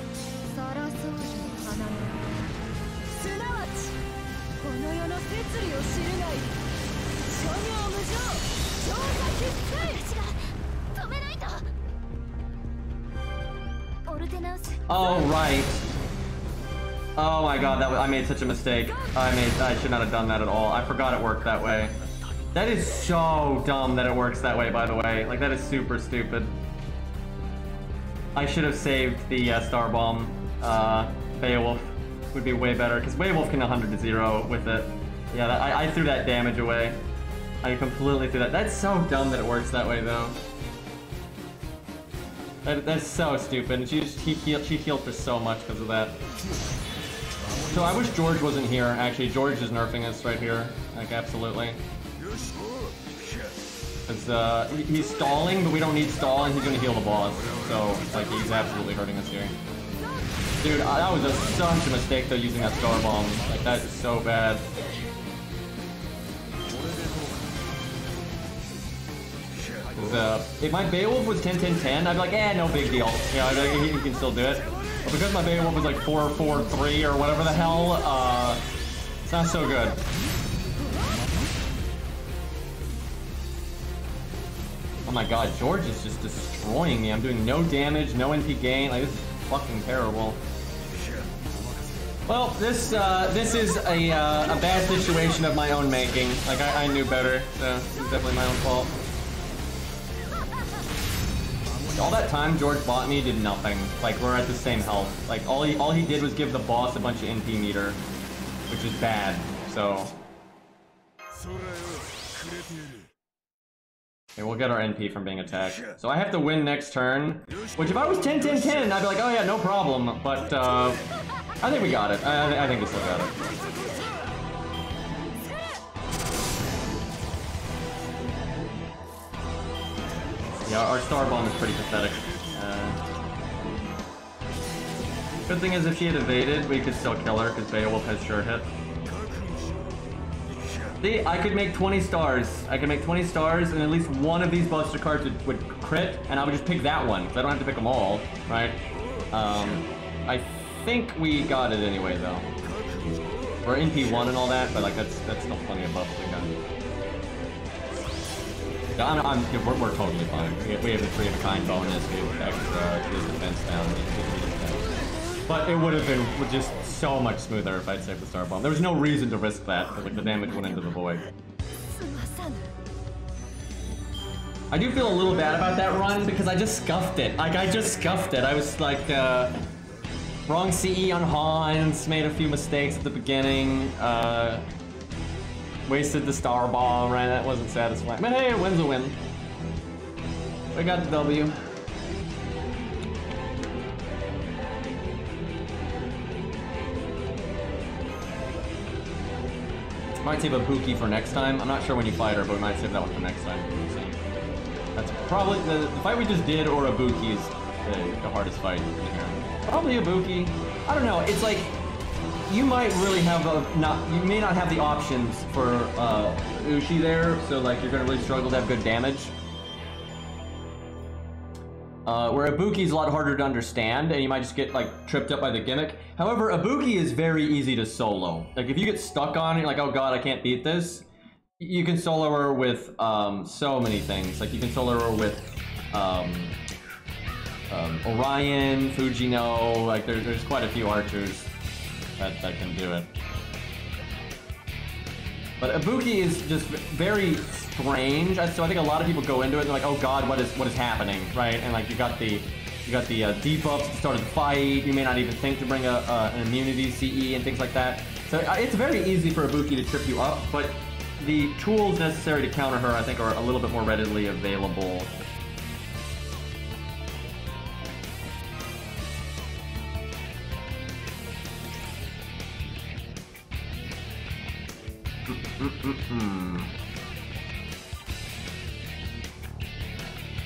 Oh, right. Oh my god, I made such a mistake. I should not have done that at all. I forgot it worked that way. That is so dumb that it works that way, by the way. Like, that is super stupid. I should have saved the Star Bomb. Beowulf would be way better, because Beowulf can 100 to 0 with it. Yeah, I threw that damage away. I completely threw that. That's so dumb that it works that way, though. That's so stupid. She healed for so much because of that. So I wish George wasn't here. Actually, George is nerfing us right here. Like, absolutely. Because he's stalling, but we don't need stalling. He's gonna heal the boss. So, like, he's absolutely hurting us here. Dude, that was such a mistake, though, using that Star Bomb. Like, that is so bad. If my Beowulf was 10-10-10, I'd be like, eh, no big deal. You know, I'd be like, he can still do it. But because my Beowulf was like 4-4-3 or whatever the hell, it's not so good. Oh my god, George is just destroying me. I'm doing no damage, no NP gain. Like, this is fucking terrible. Well, this is a bad situation of my own making. Like, I knew better, so it's definitely my own fault. All that time George bought me did nothing. Like, we're at the same health. Like, all he did was give the boss a bunch of NP meter, which is bad, so. Okay, we'll get our NP from being attacked. So I have to win next turn, which if I was 10-10-10, I'd be like, oh yeah, no problem. But, I think we got it. I think we still got it. Yeah, our Star Bomb is pretty pathetic. Good thing is if she had evaded, we could still kill her, because Beowulf has sure hit. See, I could make 20 stars. I could make 20 stars, and at least one of these Buster cards would crit, and I would just pick that one, because I don't have to pick them all, right? I think we got it anyway, though. We're NP1 and all that, but like that's still plenty of buffs we got. We're totally fine. We have the 3-of-a-kind bonus, we have extra defense down. But it would have been just so much smoother if I'd saved the Star Bomb. There was no reason to risk that, because like, the damage went into the void. I do feel a little bad about that run, because I just scuffed it. Like, I just scuffed it. I was like, wrong CE on Hans, made a few mistakes at the beginning, wasted the Star Bomb, right? That wasn't satisfying. But hey, a win's a win. We got the W. Might save a Buki for next time. I'm not sure when you fight her, but we might save that one for next time. So that's probably the fight we just did, or a Buki is the hardest fight in here. Probably a Buki. I don't know. It's like you might really have you may not have the options for Ushi there, so like you're gonna really struggle to have good damage. Where Ibuki is a lot harder to understand, and you might just get like tripped up by the gimmick. However, Ibuki is very easy to solo. Like if you get stuck on it, you're like, oh god, I can't beat this. You can solo her with so many things. Like you can solo her with Orion, Fujino. Like there's quite a few archers that can do it. But Ibuki is just very strange, so I think a lot of people go into it and they're like, oh god, what is happening, right? And like you got the debuffs at the start of the fight. You may not even think to bring an immunity CE and things like that. So it's very easy for Ibuki to trip you up, but the tools necessary to counter her, I think, are a little bit more readily available.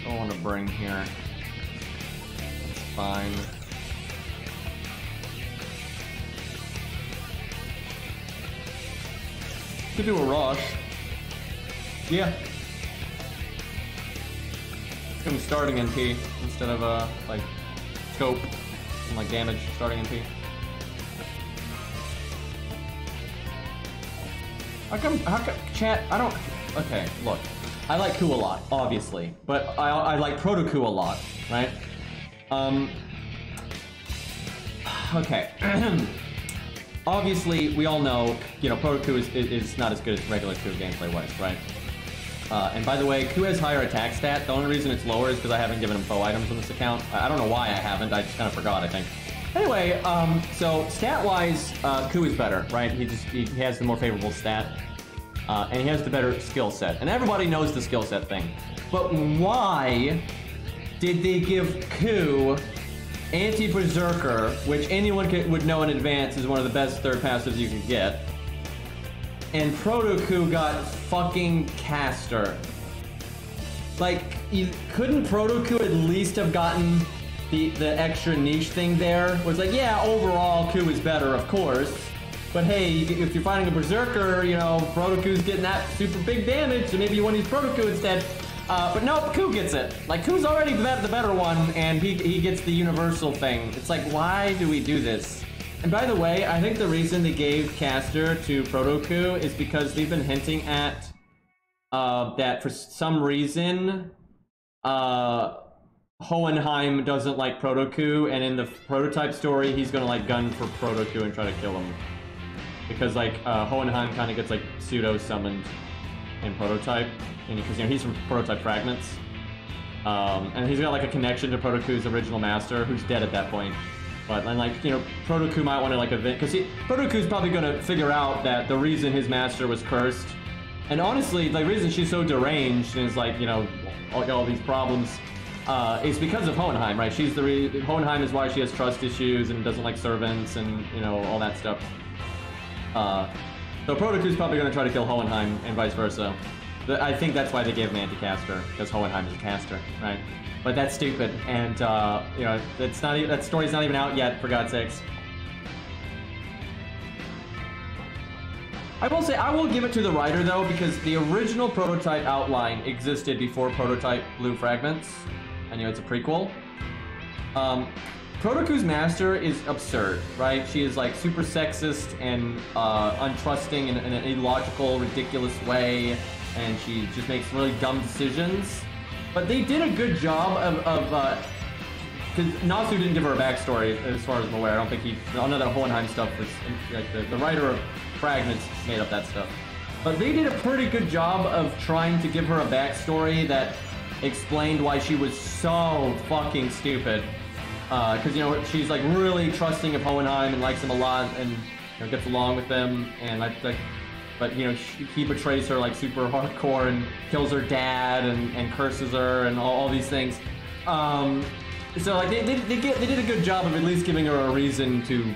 Don't want to bring here. It's fine. Could do a rush. Yeah. It's gonna be starting NP instead of like scope and like damage starting NP. How come, chat, I don't, okay, look, I like Ku a lot, obviously, but I like Proto Ku a lot, right? Okay, obviously, we all know, you know, Proto Ku is not as good as regular Ku gameplay-wise, right? And by the way, Ku has higher attack stat. The only reason it's lower is because I haven't given him bow items on this account. I don't know why I haven't. I just kind of forgot, I think. Anyway, so stat-wise, Ku is better, right? He has the more favorable stat. And he has the better skill set. And everybody knows the skill set thing. But why did they give Ku Anti-Berserker, which anyone would know in advance is one of the best third passives you can get, and Proto-Ku got fucking Caster? Like, couldn't Proto-Ku at least have gotten the extra niche thing there? It was like, yeah, overall Ku is better, of course, but hey, if you're fighting a Berserker, you know, Proto-Ku's getting that super big damage, so maybe you want to use Proto-Ku instead. But nope, Ku gets it. Like, Ku's already the better one, and he gets the universal thing. It's like, why do we do this? And by the way, I think the reason they gave Caster to Proto-Ku is because they've been hinting at that for some reason, Hohenheim doesn't like Proto-Ku, and in the prototype story, he's gonna like gun for Proto-Ku and try to kill him. Because like, Hohenheim kind of gets like pseudo-summoned in prototype. Because, you know, he's from Prototype Fragments. And he's got like a connection to Proto-Ku's original master, who's dead at that point. But then, like, you know, Proto-Ku might want to like event, because Proto-Ku's probably going to figure out that the reason his master was cursed, and honestly, the reason she's so deranged and is like, you know, all these problems, is because of Hohenheim, right? Hohenheim is why she has trust issues and doesn't like servants and, you know, all that stuff. So Proto-Ku's probably going to try to kill Hohenheim and vice versa. I think that's why they gave him Anti-Caster, because Hohenheim is a caster, right? But that's stupid, and, you know, that story's not even out yet, for God's sakes. I will say, I will give it to the writer, though, because the original prototype outline existed before Prototype Blue Fragments, and, you know, it's a prequel. Proto-Ku's master is absurd, right? She is, like, super sexist and untrusting in an illogical, ridiculous way, and she just makes really dumb decisions. But they did a good job because Nasu didn't give her a backstory, as far as I'm aware. I don't think none of that Hohenheim stuff was, like, the writer of Fragments made up that stuff. But they did a pretty good job of trying to give her a backstory that explained why she was so fucking stupid. Because, you know, she's, like, really trusting of Hohenheim and likes him a lot and, you know, gets along with them, and, but, you know, he betrays her, like, super hardcore and kills her dad and curses her and all these things. So, like, they did a good job of at least giving her a reason to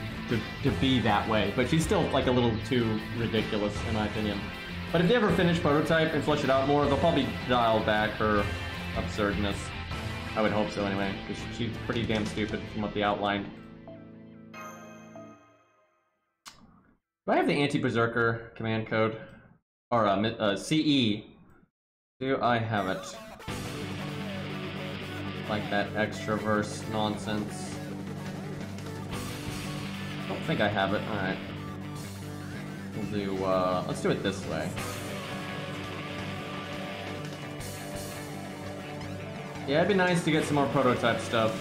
be that way. But she's still, like, a little too ridiculous, in my opinion. But if they ever finish Prototype and flesh it out more, they'll probably dial back her absurdness. I would hope so, anyway, because she's pretty damn stupid from what they outlined. Do I have the Anti-Berserker command code? Or, CE? Do I have it? Like that extra verse nonsense. I don't think I have it. Alright. We'll do, let's do it this way. Yeah, it'd be nice to get some more prototype stuff.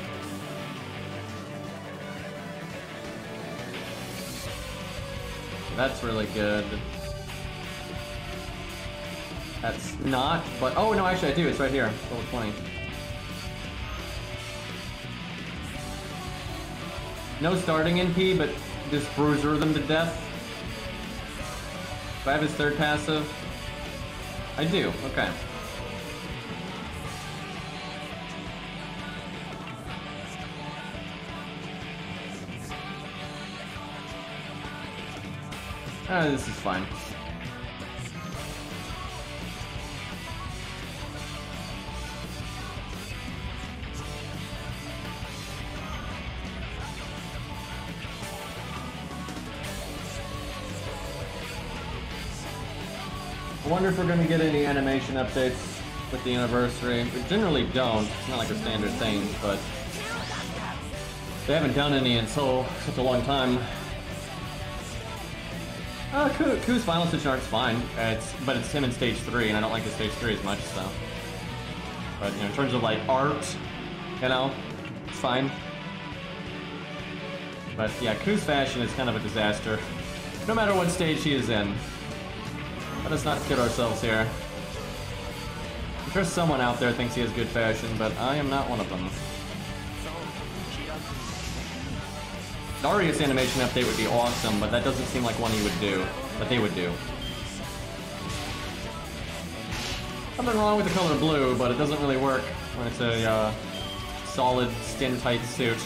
That's really good. That's not, but oh no, actually I do. It's right here. Level 20. No starting NP, but just bruiser them to death. Do I have his third passive? I do. Okay. This is fine. I wonder if we're going to get any animation updates with the anniversary. We generally don't. It's not like a standard thing, but they haven't done any in such a long time. Ku's final stitch art's fine. But it's him in stage 3, and I don't like the stage 3 as much, so. But, you know, in terms of, like, art, you know, it's fine. But, yeah, Ku's fashion is kind of a disaster. No matter what stage he is in. Let us not kid ourselves here. I'm sure someone out there thinks he has good fashion, but I am not one of them. Darius animation update would be awesome, but that doesn't seem like one he would do. But they would do. Nothing wrong with the color blue, but it doesn't really work when it's a solid skin-tight suit.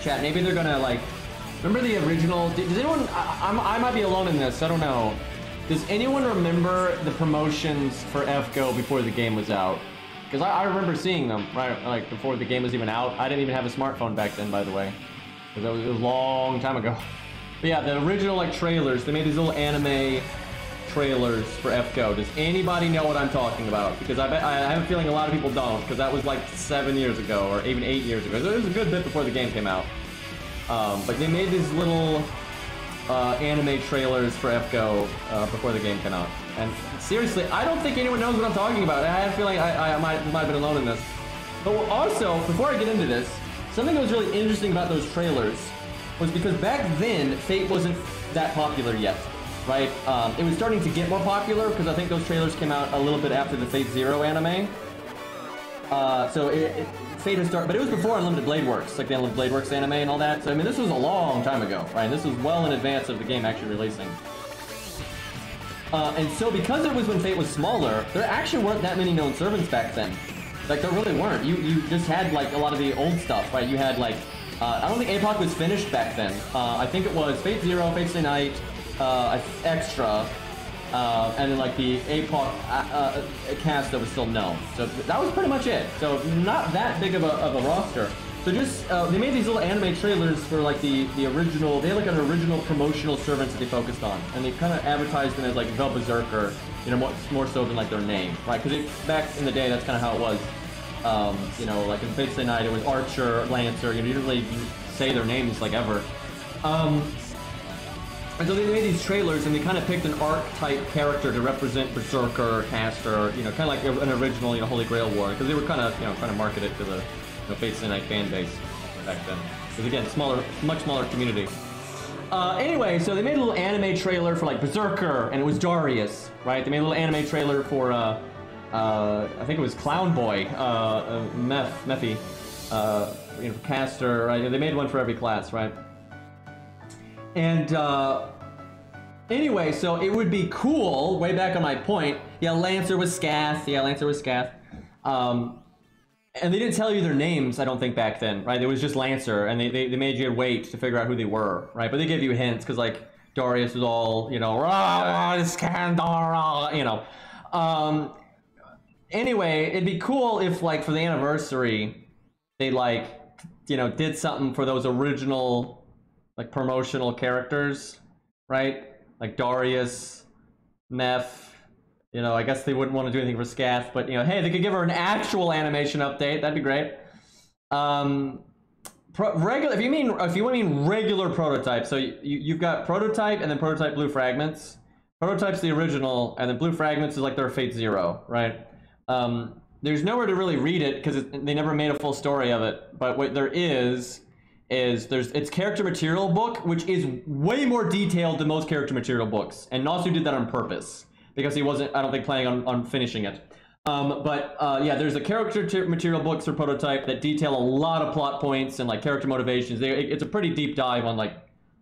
Chat, maybe they're gonna like... Remember the original... Does anyone... I might be alone in this, I don't know. Does anyone remember the promotions for FGO before the game was out? Because I remember seeing them, right, like before the game was even out. I didn't even have a smartphone back then, by the way. Because it was a long time ago. But yeah, the original like trailers, they made these little anime trailers for FGO. Does anybody know what I'm talking about? Because I have a feeling a lot of people don't, because that was like 7 years ago, or even 8 years ago. So it was a good bit before the game came out. But they made these little anime trailers for FGO before the game came out. And seriously, I don't think anyone knows what I'm talking about. I have a feeling I might have been alone in this. But also, before I get into this, something that was really interesting about those trailers was because back then, Fate wasn't that popular yet, right? It was starting to get more popular because I think those trailers came out a little bit after the Fate Zero anime. So Fate had started, but it was before Unlimited Blade Works, like the Unlimited Blade Works anime and all that. So I mean, this was a long time ago, right? This was well in advance of the game actually releasing. And so because it was when Fate was smaller, there actually weren't that many known servants back then. Like, there really weren't. You just had, like, a lot of the old stuff, right? You had, like, I don't think APOC was finished back then. I think it was Fate Zero, Fate Stay Night, Extra, and then, like, the APOC cast that was still known. So that was pretty much it. So not that big of a roster. So just, they made these little anime trailers for, like, the original, they had, like, an original promotional servants that they focused on. And they kind of advertised them as, like, the Berserker, you know, more so than, like, their name, right? Because back in the day, that's kind of how it was. You know, like, in Fate Stay Night, it was Archer, Lancer, you know, you didn't really say their names, like, ever. And so they made these trailers, and they kind of picked an archetype character to represent Berserker, Caster, you know, kind of like an original, you know, Holy Grail War, because they were kind of, you know, trying to market it to the Fate Stay Night fan base back then. Because again, much smaller community. Anyway, so they made a little anime trailer for like Berserker, and it was Darius, right? They made a little anime trailer for I think it was Clown Boy, Mephi, you know, Caster, right? They made one for every class, right? And anyway, so it would be cool. Way back on my point, yeah, Lancer was Scath. Yeah, Lancer was Scath. And they didn't tell you their names, I don't think, back then, right? It was just Lancer, and they made you wait to figure out who they were, right? But they gave you hints, because, like, Darius was all, you know, you know. Anyway, it'd be cool if, like, for the anniversary, they, like, you know, did something for those original, like, promotional characters, right? Like Darius, Meph. You know, I guess they wouldn't want to do anything for Scath, but, you know, hey, they could give her an actual animation update. That'd be great. If you mean regular Prototype, so you've got Prototype and then Prototype Blue Fragments. Prototype's the original, and then Blue Fragments is like their Fate Zero, right? There's nowhere to really read it because they never made a full story of it. But what there is it's character material book, which is way more detailed than most character material books, and Nasu did that on purpose. Because he wasn't, I don't think, planning on finishing it. Yeah, there's a character material books for Prototype that detail a lot of plot points and like character motivations. It's a pretty deep dive on like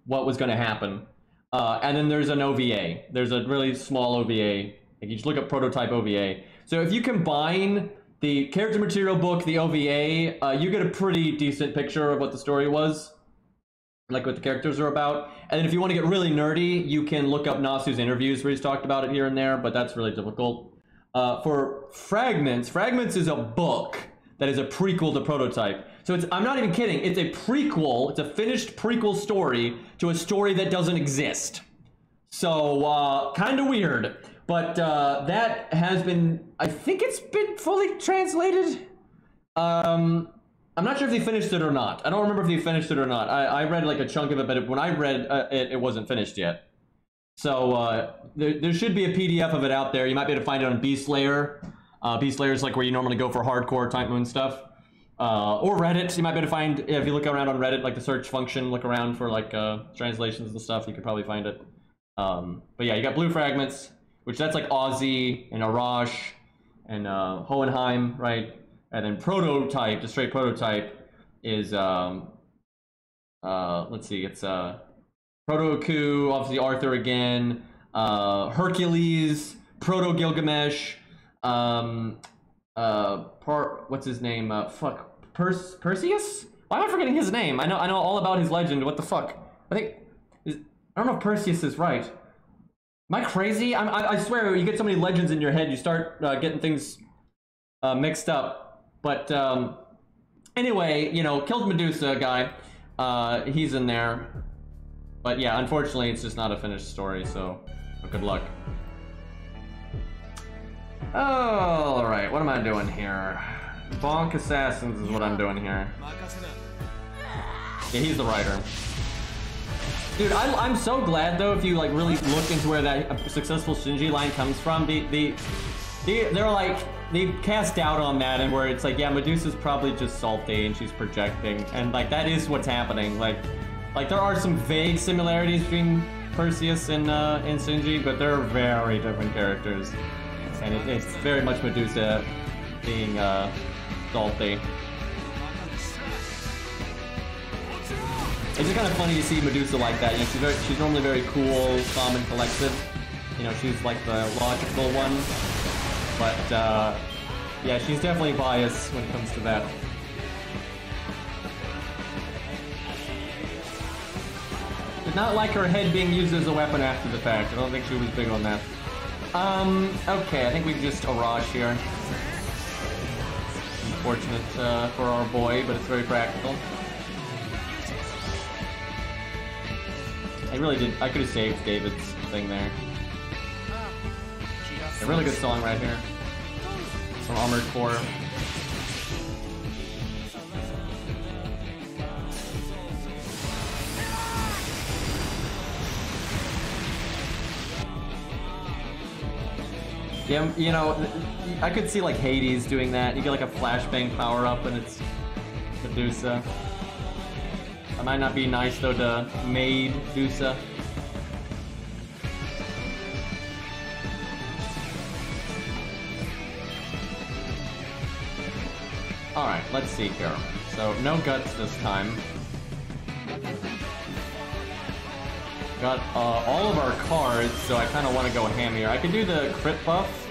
what was going to happen. And then there's an OVA. There's a really small OVA. Like, you just look up Prototype OVA. So if you combine the character material book, the OVA, you get a pretty decent picture of what the story was. Like what the characters are about. And then if you want to get really nerdy, you can look up Nasu's interviews where he's talked about it here and there, but that's really difficult. For Fragments is a book that is a prequel to Prototype. So I'm not even kidding, it's a prequel, it's a finished prequel story to a story that doesn't exist. So, kind of weird. But that has been, I think it's been fully translated. I'm not sure if they finished it or not. I don't remember if they finished it or not. I read like a chunk of it, but when I read it, it wasn't finished yet. So there should be a PDF of it out there. You might be able to find it on Beastlayer. Beastlayer is like where you normally go for hardcore Type Moon stuff. Or Reddit. You might be able to find, if you look around on Reddit, like the search function, look around for like translations and stuff, you could probably find it. But yeah, you got Blue Fragments. which that's like Aussie and Arash and Hohenheim, right? And then Prototype, the straight Prototype, is let's see, it's Proto-Ku, obviously Arthur again, Hercules, Proto-Gilgamesh, what's his name? Perseus? Why am I forgetting his name? I know all about his legend. What the fuck? I don't know if Perseus is right. Am I crazy? I swear, you get so many legends in your head, you start getting things mixed up. But anyway, you know, killed Medusa guy. He's in there. But yeah, unfortunately, it's just not a finished story, so good luck. Oh, alright, what am I doing here? Bonk Assassins is what I'm doing here. Yeah, he's the writer. Dude, I'm so glad though if you like really look into where that successful Shinji line comes from. They're like, they cast doubt on that, and where it's like, yeah, Medusa's probably just salty and she's projecting, and like that is what's happening. Like there are some vague similarities between Perseus and Shinji, but they're very different characters, and it's very much Medusa being salty. It's just kind of funny to see Medusa like that. You know, she's normally very cool, calm, and collected. You know, she's like the logical one. But, yeah, she's definitely biased when it comes to that. Did not like her head being used as a weapon after the fact. I don't think she was big on that. Okay, I think we just Arash here. Unfortunate for our boy, but it's very practical. I could have saved David's thing there. A really good song right here. From Armored Core. Yeah, you know, I could see like Hades doing that. You get like a flashbang power up and it's Medusa. It might not be nice though to Medusa. Alright, let's see here. So, no guts this time. Got all of our cards, so I kind of want to go ham here. I could do the crit buff,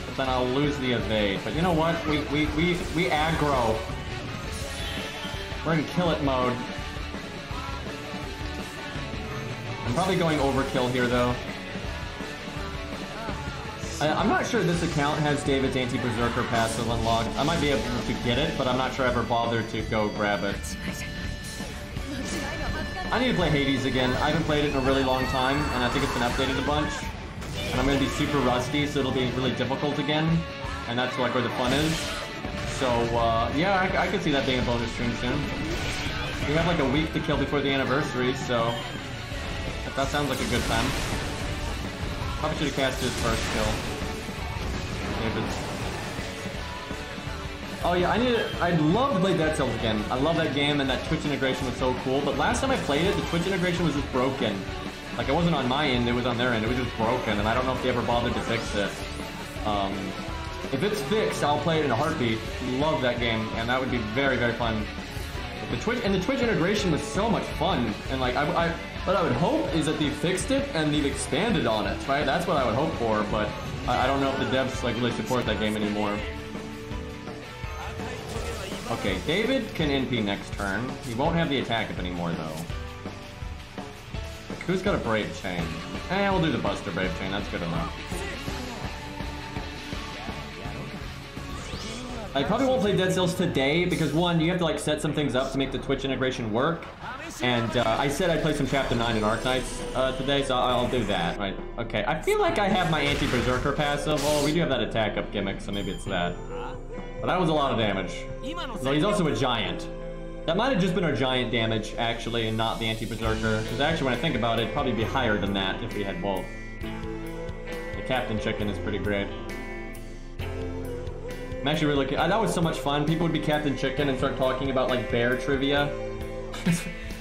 but then I'll lose the evade. But you know what? We aggro. We're in kill it mode. I'm probably going overkill here, though. I'm not sure this account has David's anti-berserker passive unlocked. I might be able to get it, but I'm not sure I ever bothered to go grab it. I need to play Hades again. I haven't played it in a really long time, and I think it's been updated a bunch. And I'm going to be super rusty, so it'll be really difficult again. And that's like where the fun is. So, yeah, I could see that being a bonus stream soon. We have like a week to kill before the anniversary, so that sounds like a good time. Probably should have cast his first kill. David's. Oh yeah, I'd love to play Dead Cells again. I love that game, and that Twitch integration was so cool. But last time I played it, the Twitch integration was just broken. Like, it wasn't on my end, it was on their end. It was just broken, and I don't know if they ever bothered to fix it. If it's fixed, I'll play it in a heartbeat. Love that game, and that would be very, very fun. The Twitch integration was so much fun, and like what I would hope is that they've fixed it and they've expanded on it, right? That's what I would hope for, but I don't know if the devs like really support that game anymore. Okay, David can NP next turn. He won't have the attack up anymore though. Like, who's got a Brave Chain? We'll do the Buster Brave Chain. That's good enough. I probably won't play Dead Cells today because, one, you have to like set some things up to make the Twitch integration work. And I said I'd play some Chapter 9 and Arknights today, so I'll do that, right? Okay, I feel like I have my anti-berserker passive. Oh, we do have that attack up gimmick, so maybe it's that. But that was a lot of damage. So he's also a giant. That might have just been our giant damage, actually, and not the anti-berserker. Because actually, when I think about it, it'd probably be higher than that if we had both. The Captain Chicken is pretty great. I'm actually really looking. That was so much fun. People would be Captain Chicken and start talking about like bear trivia.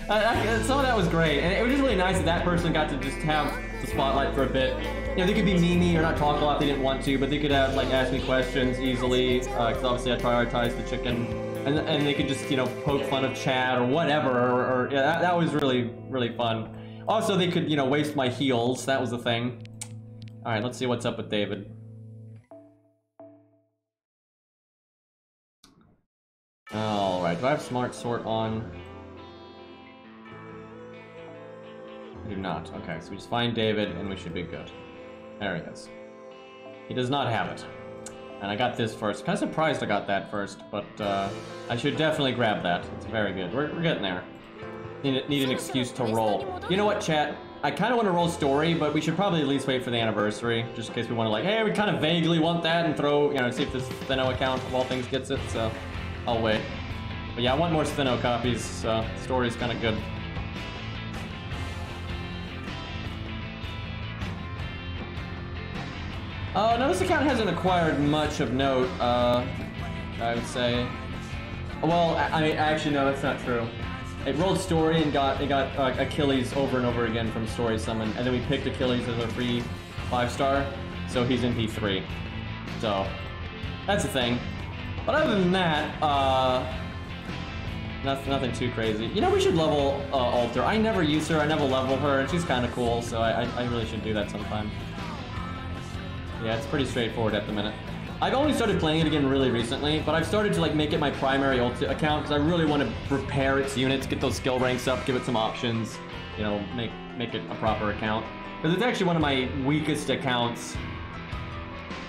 Some of that was great, and it was just really nice that that person got to just have the spotlight for a bit. You know, they could be memey or not talk a lot if they didn't want to, but they could have, like, ask me questions easily, because obviously I prioritize the chicken. And they could just, you know, poke fun of Chad or whatever, or yeah, that was really, really fun. Also, they could, you know, waste my heals. That was the thing. Alright, let's see what's up with David. Alright, do I have Smart Sort on? I do not. Okay, so we just find David and we should be good. There he is. He does not have it. And I got this first. Kind of surprised I got that first, but I should definitely grab that. It's very good. We're getting there. Need an excuse to roll. You know what, chat? I kind of want to roll story, but we should probably at least wait for the anniversary, just in case we want to, like, hey, we kind of vaguely want that, and throw, you know, see if this Stheno account of all things gets it, so I'll wait. But yeah, I want more Stheno copies, so story's kind of good. No, this account hasn't acquired much of note, I would say. Well, I actually, no, that's not true. It rolled story and got Achilles over and over again from story summon, and then we picked Achilles as a free 5-star, so he's in P3. So, that's the thing. But other than that, nothing too crazy. You know, we should level Alter. I never use her, I never level her, and she's kind of cool, so I really should do that sometime. Yeah, it's pretty straightforward at the minute. I've only started playing it again really recently, but I've started to, like, make it my primary ult account because I really want to repair its units, get those skill ranks up, give it some options, you know, make it a proper account. Because it's actually one of my weakest accounts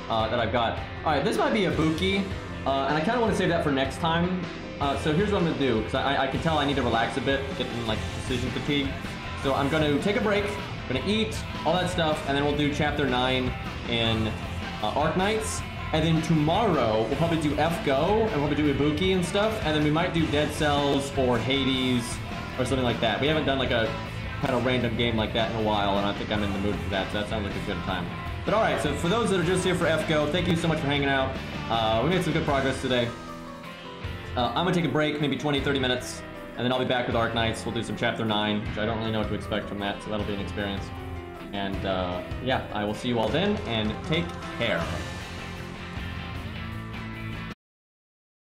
that I've got. Alright, this might be a Buki, and I kind of want to save that for next time. So here's what I'm going to do, because I can tell I need to relax a bit, getting, like, decision fatigue. So I'm going to take a break, I'm going to eat, all that stuff, and then we'll do Chapter 9 in Arknights. And then tomorrow, we'll probably do F-Go, and we'll probably do Ibuki and stuff, and then we might do Dead Cells or Hades or something like that. We haven't done, like, a kind of random game like that in a while, and I think I'm in the mood for that, so that sounds like a good time. But alright, so for those that are just here for F-Go, thank you so much for hanging out. We made some good progress today. I'm gonna take a break, maybe 20-30 minutes, and then I'll be back with Arknights. We'll do some Chapter 9, which I don't really know what to expect from that, so that'll be an experience. And, yeah, I will see you all then, and take care.